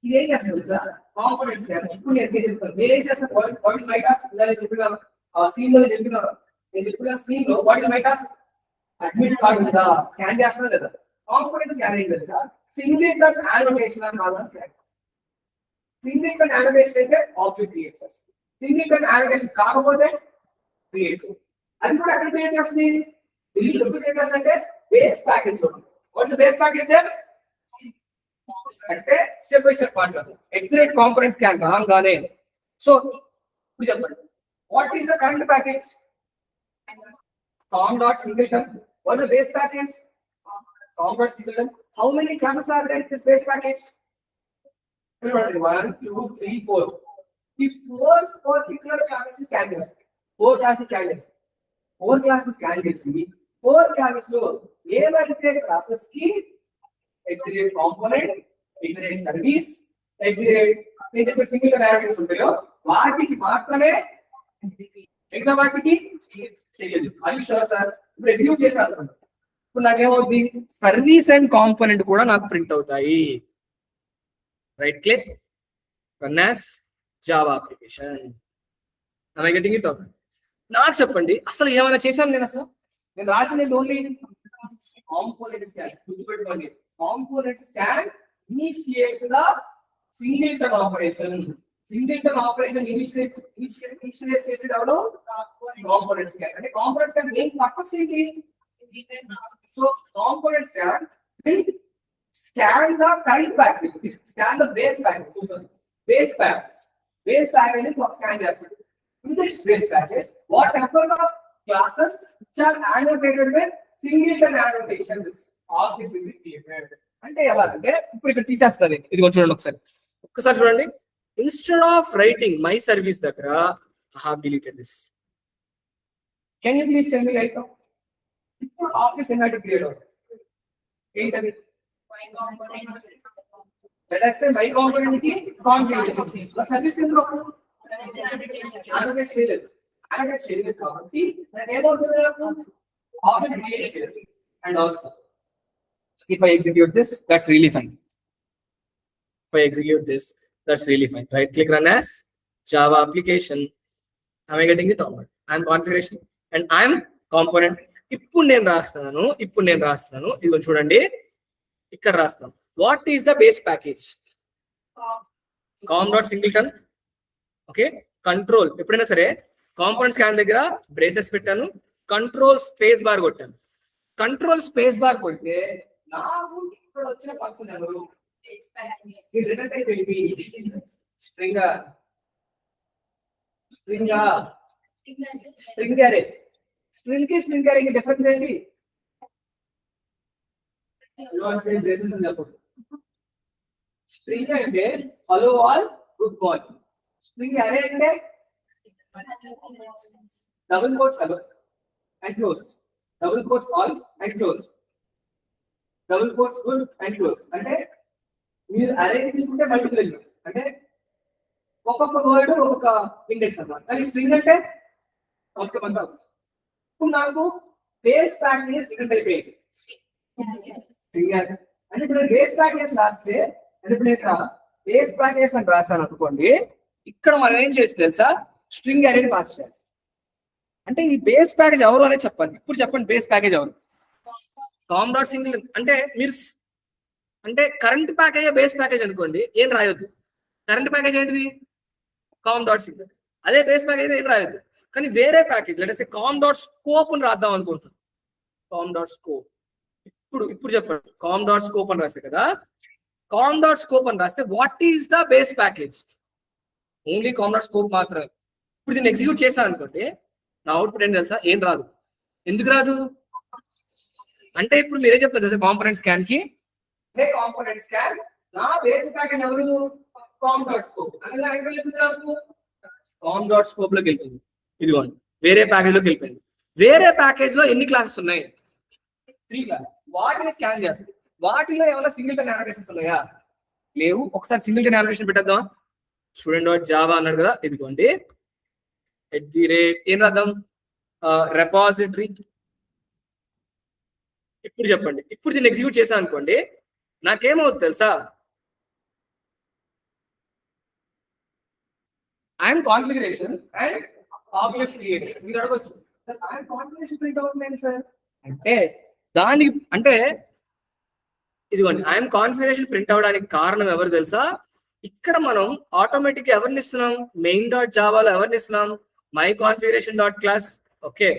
S1: ఇది ఏం చేస్తుంది సార్? కాంపోనెంట్స్ ఇప్పుడు నేను చెప్తాను. నేనేం చేస్తాను? What is my task? నేను చెప్పినాను సీన్ లో చెప్పినాను. నేను చెప్పిన సీన్ లో what is my task? Admit card ఉందా? స్కాన్ చేస్తున్నా లేదా? కాంపోనెంట్ స్కాన్ ఏం తెలుసా? సింగిల్ యానిమేషన్ అని కావాలి. స్కాన్ సింగిల్ యానిమేషన్ అయితే ఆబ్జెక్ట్ క్రియేట్ చేస్తుంది. సింగిల్ యానిమేషన్ కాకపోతే క్రియేట్ చేస్తుంది. అది కూడా ఎక్కడ క్రియేట్ చేస్తుంది? అంటే బేస్ ప్యాకేజ్ లో. What's base package? అంటే step by step part execute component scan కాగానే. సో ఇప్పుడు చెప్పండి, what is the current package? com.singleton was a base package. com.singleton. How many classes are there in this base package? 1, 2, 3, 4. The 4 particular classes scan చేస్తాయి. 4 classes scan చేస్తాయి. 4 classes scan చేసి 4 classes లో ఏవైతే classes కి execute component, execute service, execute single animations ఉంటాయో వాటికి మాత్రమే exam వాటికి తెలియదు. అది షూర్ సార్. ఇప్పుడు ఎగ్జిక్యూట్ చేశారు. ఇప్పుడు నాకేమవుతుంది? సర్వీస్ అండ్ కాంపోనెంట్ కూడా నాకు ప్రింట్ అవుతాయి. Right click, run as Java application. am I getting it? నాకు చెప్పండి, అసలు ఏమైనా చేశాను నేను? అసలు నేను రాసింది ఓన్లీ కాంపోనెంట్ స్కాన్. గుర్తుపెట్టుకోండి, component scan initiates the singleton operation. Singleton operation initiate చేసేది ఎవరు? Component scan. అంటే కాంపోనెంట్ స్కాన్ ఏం పర్పస్ ఏంటి? So component scan scan the current package, scan the base package. Base package is what scan చేస్తుంది. In this base package, whatever the classes which are annotated with singleton annotation, this object will be created. అంటే ఎలా అంటే ఇప్పుడు ఇక్కడ తీసేస్తాను. ఇది కొంచెం చూడండి ఒకసారి. ఒక్కసారి చూడండి. Instead of writing my service దగ్గర I have deleted this. Can you please tell me right now? ఇప్పుడు ఆఫీస్ ఎన్నట్టు క్రియేట్ అవుతుంది? ఏంటది? Let us say my component ki configuration. So service endro allocate cheyaledu kabatti then em avutundi naku object create cheyaledu. And also if I execute this, that's really fine. If I execute this, that's really fine. Right click, run as Java application. Am I getting it? I'm configuration and I'm component. ఇప్పుడు నేను రాస్తున్నాను ఇది చూడండి. ఇక్కడ రాస్తాం. What is the base package? com.singleton. Okay, control. ఎప్పుడైనా సరే component scan దగ్గర బ్రేసెస్ పెట్టాను, కంట్రోల్ స్పేస్ బార్ కొట్టాను. కంట్రోల్ స్పేస్ బార్ కొడితే నాకు ఇక్కడ వచ్చిన పర్సన్ ఎవరు? String string array. స్ట్రింగ్ కి స్ట్రింగ్ అరేకి డిఫరెన్స్ ఏంటి? స్ట్రింగ్ అంటే hello all good morning. String array అంటే double quotes hello and close, double quotes all and close, double quotes good and close. అంటే మీరు అరే తీసుకుంటే మల్టిపుల్ ఎలిమెంట్స్, అంటే ఒక్కొక్క వర్డ్ ఒక్కొక్క ఇండెక్స్ అన్నమాట. కానీ స్ట్రింగ్ అంటే మొత్తం అంతా. ఇప్పుడు నాకు బేస్ ప్యాకేజ్ ఇక్కడ అయిపోయింది. అంటే ఇప్పుడు బేస్ ప్యాకేజ్ రాస్తే, అంటే ఇప్పుడు ఇక్కడ బేస్ ప్యాకేజ్ అని రాశాను అనుకోండి, ఇక్కడ మనం ఏం చేసి తెలుసా, స్ట్రింగ్ అరేని పాస్ చేయాలి. అంటే ఈ బేస్ ప్యాకేజ్ ఎవరు అనేది చెప్పండి. ఇప్పుడు చెప్పండి, బేస్ ప్యాకేజ్ ఎవరు? Com dot single. అంటే మీరు అంటే కరెంట్ ప్యాకేజ్ బేస్ ప్యాకేజ్ అనుకోండి, ఏం రాయొద్దు. కరెంట్ ప్యాకేజ్ ఏంటిది? Com dot single. అదే బేస్ ప్యాకేజ్ ఏం రాయొద్దు. కానీ వేరే ప్యాకేజ్ అంటే కామ్ డాట్ స్కోప్ అని రాద్దాం అనుకుంటున్నాం. Com dot scope. ఇప్పుడు చెప్పండి, కామ్ డాట్ స్కోప్ అని రాస్తే కదా, కామ్ డాట్ స్కోప్ అని రాస్తే what is the base package? Only com dot scope మాత్రమే. ఇప్పుడు దీన్ని ఎగ్జిక్యూట్ చేశాను అనుకోండి, నా అవుట్పుట్ ఏం తెలుసా? ఏం రాదు. ఎందుకు రాదు అంటే ఇప్పుడు మీరేం చెప్తారు తెలుసా, కాంపోనెంట్ స్కాన్ కి కాంపోనెంట్ స్కాన్ నా బేస్ ప్యాకేజ్ ఎవరు? Com dot scope. Com dot scope లోకి వెళ్తుంది. ఇదిగోండి, వేరే ప్యాకేజ్ లోకి వెళ్ళిపోయింది. వేరే ప్యాకేజ్ లో ఎన్ని క్లాసెస్ ఉన్నాయి? 3 క్లాసెస్. వాటిని స్కాన్ చేస్తుంది. వాటిలో ఏమైనా సింగిల్టన్ అనాటేషన్స్ ఉన్నాయా? లేవు. ఒకసారి సింగిల్టన్ అనాటేషన్ పెట్టేద్దాం. స్టూడెంట్ డాట్ జావా అన్నాడు కదా, ఇదిగోండి @ ఏం రాద్దాం? రెపాజిటరీ. ఇప్పుడు చెప్పండి, ఇప్పుడు దీన్ని ఎగ్జిక్యూట్ చేశాను అనుకోండి, నాకేమవుతుంది తెలుసా? I'm configuration and objects created. మీరు అడగొచ్చు, సార్ ఐఎమ్ కాన్ఫిగరేషన్ ప్రింట్ అవుతుంది సార్ అంటే దానికి అంటే ఇదిగోండి, ఐఎమ్ కాన్ఫిగరేషన్ ప్రింట్ అవడానికి కారణం ఎవరు తెలుసా? ఇక్కడ మనం ఆటోమేటిక్ ఎవరిని ఇస్తున్నాం? మెయిన్ డాట్ జావాలో ఎవరిని ఇస్తున్నాం? My configuration dot class. Okay,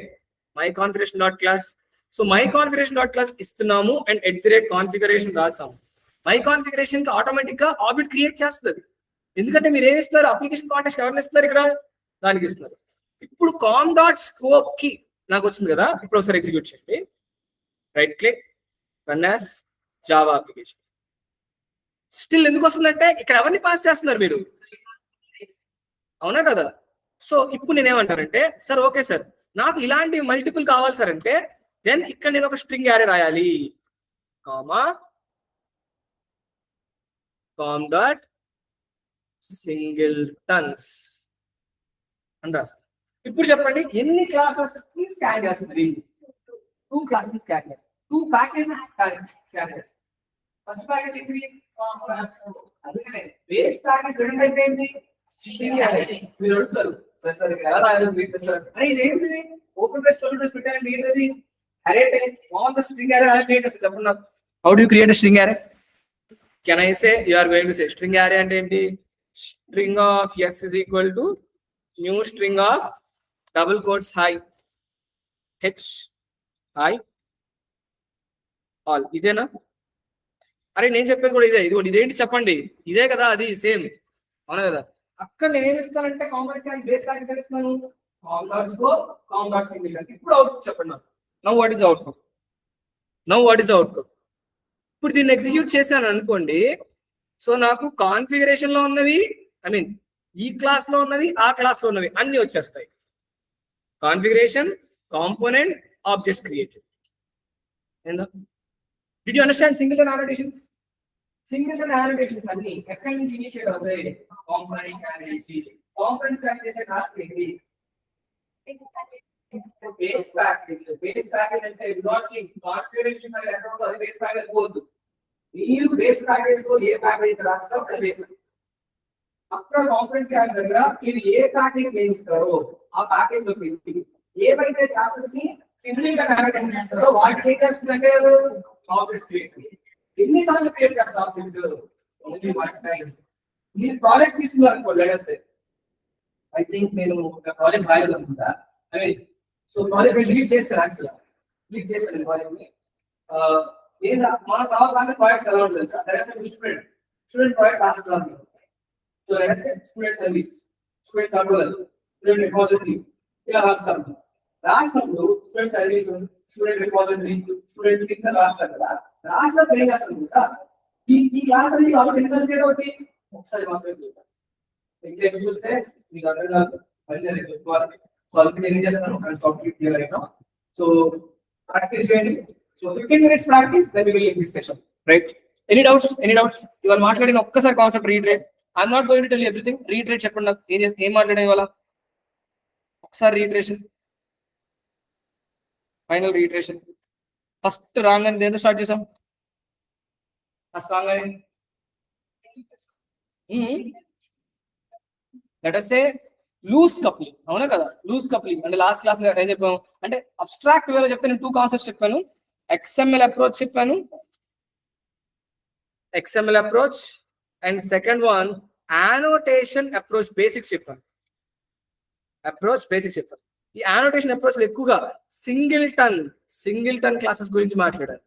S1: my configuration dot class. So my configuration dot class ఇస్తున్నాము అండ్ @కాన్ఫిగరేషన్ రాసాము. మై కాన్ఫిగరేషన్ కి ఆటోమేటిక్ గా ఆబ్జెక్ట్ క్రియేట్ చేస్తుంది. ఎందుకంటే మీరు ఏమి ఇస్తున్నారు? అప్లికేషన్ కాంటెక్స్ట్ ఎవరిని ఇస్తున్నారు? ఇక్కడ దానికి ఇస్తున్నారు. ఇప్పుడు కామ్ డాట్ స్కోప్ కి నాకు వచ్చింది కదా, ఇప్పుడు ఒకసారి ఎగ్జిక్యూట్ చేయండి. Right click, run as Java application. Still ఎందుకు వస్తుందంటే ఇక్కడ ఎవరిని పాస్ చేస్తున్నారు మీరు? అవునా కదా? సో ఇప్పుడు నేనేమంటానంటే, సార్ ఓకే సార్, నాకు ఇలాంటి మల్టిపుల్ కావాలి సార్ అంటే, దెన్ ఇక్కడ నేను ఒక స్ట్రింగ్ యారే రాయాలి. కామా కామ్ డాట్ సింగిల్టన్స్ అని రాస్తాను. ఇప్పుడు చెప్పండి, ఎన్ని క్లాసెస్ స్కాన్ చేస్తుంది? 2 క్లాసెస్ స్కాన్ చేస్తుంది. 2 ప్యాకేజెస్ స్కాన్ చేస్తుంది. ఫస్ట్ ప్యాకేజ్ ఏంటి? అందుకనే బేస్ ప్యాకేజ్ రెండు అంటే ఏంటి? మీరు అడుగుతారు, సార్ సార్ ఎలా రాయాలి సార్ అని. ఇదేంటి? ఓపెన్ ప్రెస్ క్లోజ్ ప్రెస్ పెట్టాలంటే ఏంటది? అరే ఆన్ ద స్ట్రింగ్ అరే ఎలా క్రియేట్ చేస్తారు చెప్పండి నాకు. How do you create a string array? Can I say you are going to say string array అంటే ఏంటి? String of s is equal to new string of double quotes hi h hi all. ఇదేనా? అరే నేను చెప్పేది కూడా ఇదే. ఇదేంటి చెప్పండి? ఇదే కదా, అది సేమ్. అవునా కదా? అక్కడ నేను ఏమి ఇస్తానంటే కాంపౌండ్ స్కాన్ బేస్ ప్యాకేజ్ ఇస్తాను. Com dot scope, com dot single. ఇప్పుడు అవుట్పుట్ చెప్పండి నాకు. Now what is output? ఇప్పుడు దీన్ని ఎగ్జిక్యూట్ చేశాను అనుకోండి, సో నాకు కాన్ఫిగరేషన్ లో ఉన్నవి, ఐ మీన్ ఈ క్లాస్ లో ఉన్నవి, ఆ క్లాస్ లో ఉన్నవి అన్ని వచ్చేస్తాయి. Configuration, component, objects created. Did you understand singleton annotations? Singleton annotations అన్ని ఎక్కడి నుంచి ఇనిషియేట్ అవుతాయి? కాంపోనెంట్ స్కాన్ చేసి. కాంపోనెంట్ స్కాన్ చేసే టాస్క్ ఏంటి? బేస్ ప్యాకేజ్ అంటే కాన్ఫిగరేషన్ ఫైల్ ఎక్కడ ఉందో అది బేస్ ప్యాకేజ్ పోదు. మీరు బేస్ ప్యాకేజ్ లో ఏ ప్యాకేజ్ రాస్తారో అది బేస్. అక్కడ కాంపోనెంట్ స్కాన్ దగ్గర మీరు ఏ ప్యాకేజ్ వేయిస్తారో ఆ ప్యాకేజ్ లో ఏవైతే క్లాసెస్ ని సింగిల్టన్ అనాటేషన్ చేస్తారో వాటికి ఏం చేస్తుందంటే ఆబ్జెక్ట్స్ క్రియేట్. ఎన్నిసార్లు క్రియేట్ చేస్తారు ఆబ్జెక్ట్? Only one time. మీరు ప్రాజెక్ట్ తీసుకున్నారు అనుకో, లెట్స్ సే ఐ థింక్ నేను ఒక ప్రాజెక్ట్ రాయాలనుకుంటా. I mean so project delete చేస్తాను. యాక్చువల్గా డిలీట్ చేస్తాను ప్రాజెక్ట్ ని. నేను మన కావాల్సిన ప్రాజెక్ట్స్ ఎలా ఉంటుంది సార్? స్టూడెంట్ ప్రాజెక్ట్ రాస్తున్నాను. So let's say student service, student controller, student repository ఇలా రాస్తాం. రాసినప్పుడు student service, student repository, student things అని రాస్తారు కదా. రాసినప్పుడు ఏం చేస్తాం సార్, ఈ క్లాస్ అనేది కాబట్టి ఎంత సబ్జెక్ట్ ఒకటి ఒకసారి మాత్రమే చూద్దాం. ఇంకేం చూస్తే మీకు అర్థం కాదు, మళ్ళీ నేను చెప్పుకోవాలి. సో అందుకే ఏం చేస్తాను, సాఫ్ట్వేర్ క్లియర్ అయినా. సో ప్రాక్టీస్ చేయండి. So 15 minutes practice, then we will leave this session, right? Any doubts? ఇవాళ మాట్లాడిన ఒక్కసారి concept reiterate. I'm not going to tell everything. Reiterate చెప్పండి నాకు, ఏం మాట్లాడాను ఇవాళ? ఒకసారి reiteration, final reiteration. First wrong అని దేంతో స్టార్ట్ చేసాం? ఫస్ట్ రాంగ్ అని let us say loose coupling, అవునా కదా? లూజ్ కప్లింగ్ అంటే లాస్ట్ క్లాస్ ఏం చెప్పాము అంటే అబ్స్ట్రాక్ట్ వేలో చెప్తే నేను 2 కాన్సెప్ట్స్ చెప్పాను. XML అప్రోచ్ చెప్పాను, XML approach, and second one annotation approach basics చెప్పాను. ఈ యానోటేషన్ అప్రోచ్ లో ఎక్కువగా సింగిల్ టన్ క్లాసెస్ గురించి మాట్లాడాను.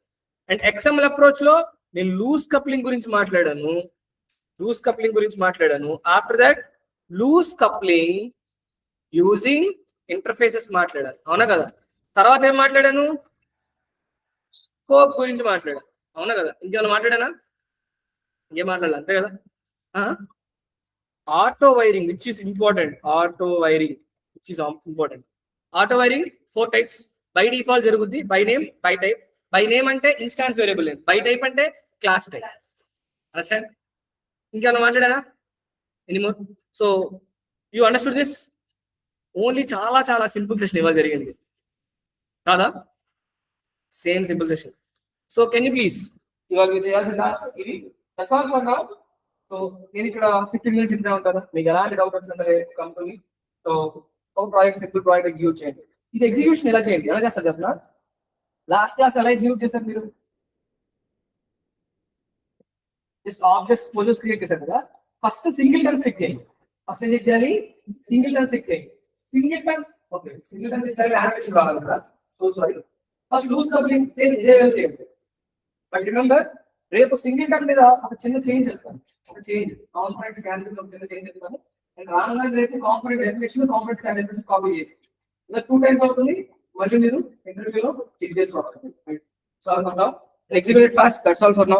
S1: అండ్ XML అప్రోచ్ లో నేను లూజ్ కప్లింగ్ గురించి మాట్లాడాను. After that loose coupling using interfaces మాట్లాడాను, అవునా కదా? తర్వాత ఏం మాట్లాడాను? స్కోప్ గురించి మాట్లాడాను, అవునా కదా? ఇంకేమైనా మాట్లాడానా? ఇంకేం మాట్లాడాలి, అంతే కదా? Auto wiring which is important. Auto wiring 4 types. By default జరుగుద్ది. By name, by type. By name అంటే instance variable name, by type అంటే క్లాస్ టైప్. అండర్స్టాండ్? ఇంకేమైనా మాట్లాడానా? Anymore? So you understood this? Only చాలా సింపుల్ సెషన్ ఇవాళ జరిగింది కాదా? Same simple session. So can you please ఇవాళ మీరు చేయాల్సిన టాస్క్ ఇది. That's all for now. So నేను ఇక్కడ 15 minutes ఇంటే ఉంటాను. మీకు ఎలాంటి డౌట్ వచ్చినా సరే కంపెనీ. సో ఒక ప్రాజెక్ట్, సింపుల్ ప్రాజెక్ట్ ఎగ్జిక్యూట్ చేయండి. ఇది ఎగ్జిక్యూషన్ ఎలా చేయండి, ఎలా చేస్తారు చెప్పనా? లాస్ట్ క్లాస్ ఎలా ఎగ్జిక్యూట్ చేశారు మీరు? జస్ట్ ఆబ్జెక్ట్స్ ఫోల్డర్స్ క్రియేట్ చేశారు కదా. ఫస్ట్ సింగిల్ టన్ చెక్ చేయండి. ఫస్ట్ ఏం చెక్ చేయాలి? సింగిల్ టన్ చెక్ చేయండి. సింగిల్ టన్స్ చెక్ చేయాలి, యానిమేషన్ రావాలి కదా. So sorry, first loose coupling same ఇదే వేలు చేయండి. బట్ రిమెంబర్, రేపు సింగిల్ టన్ మీద ఒక చిన్న చేంజ్ చెప్తాను. కాంపోనెంట్ స్కాన్ మీద ఒక చిన్న చేంజ్ చెప్తాను. అండ్ రానున్న రేపు component definition, component scan definition copy చేసి ఇలా 2 times అవుతుంది. మళ్ళీ మీరు ఇంటర్వ్యూలో చెక్ చేసుకోవాలి. So execute fast. That's all for now.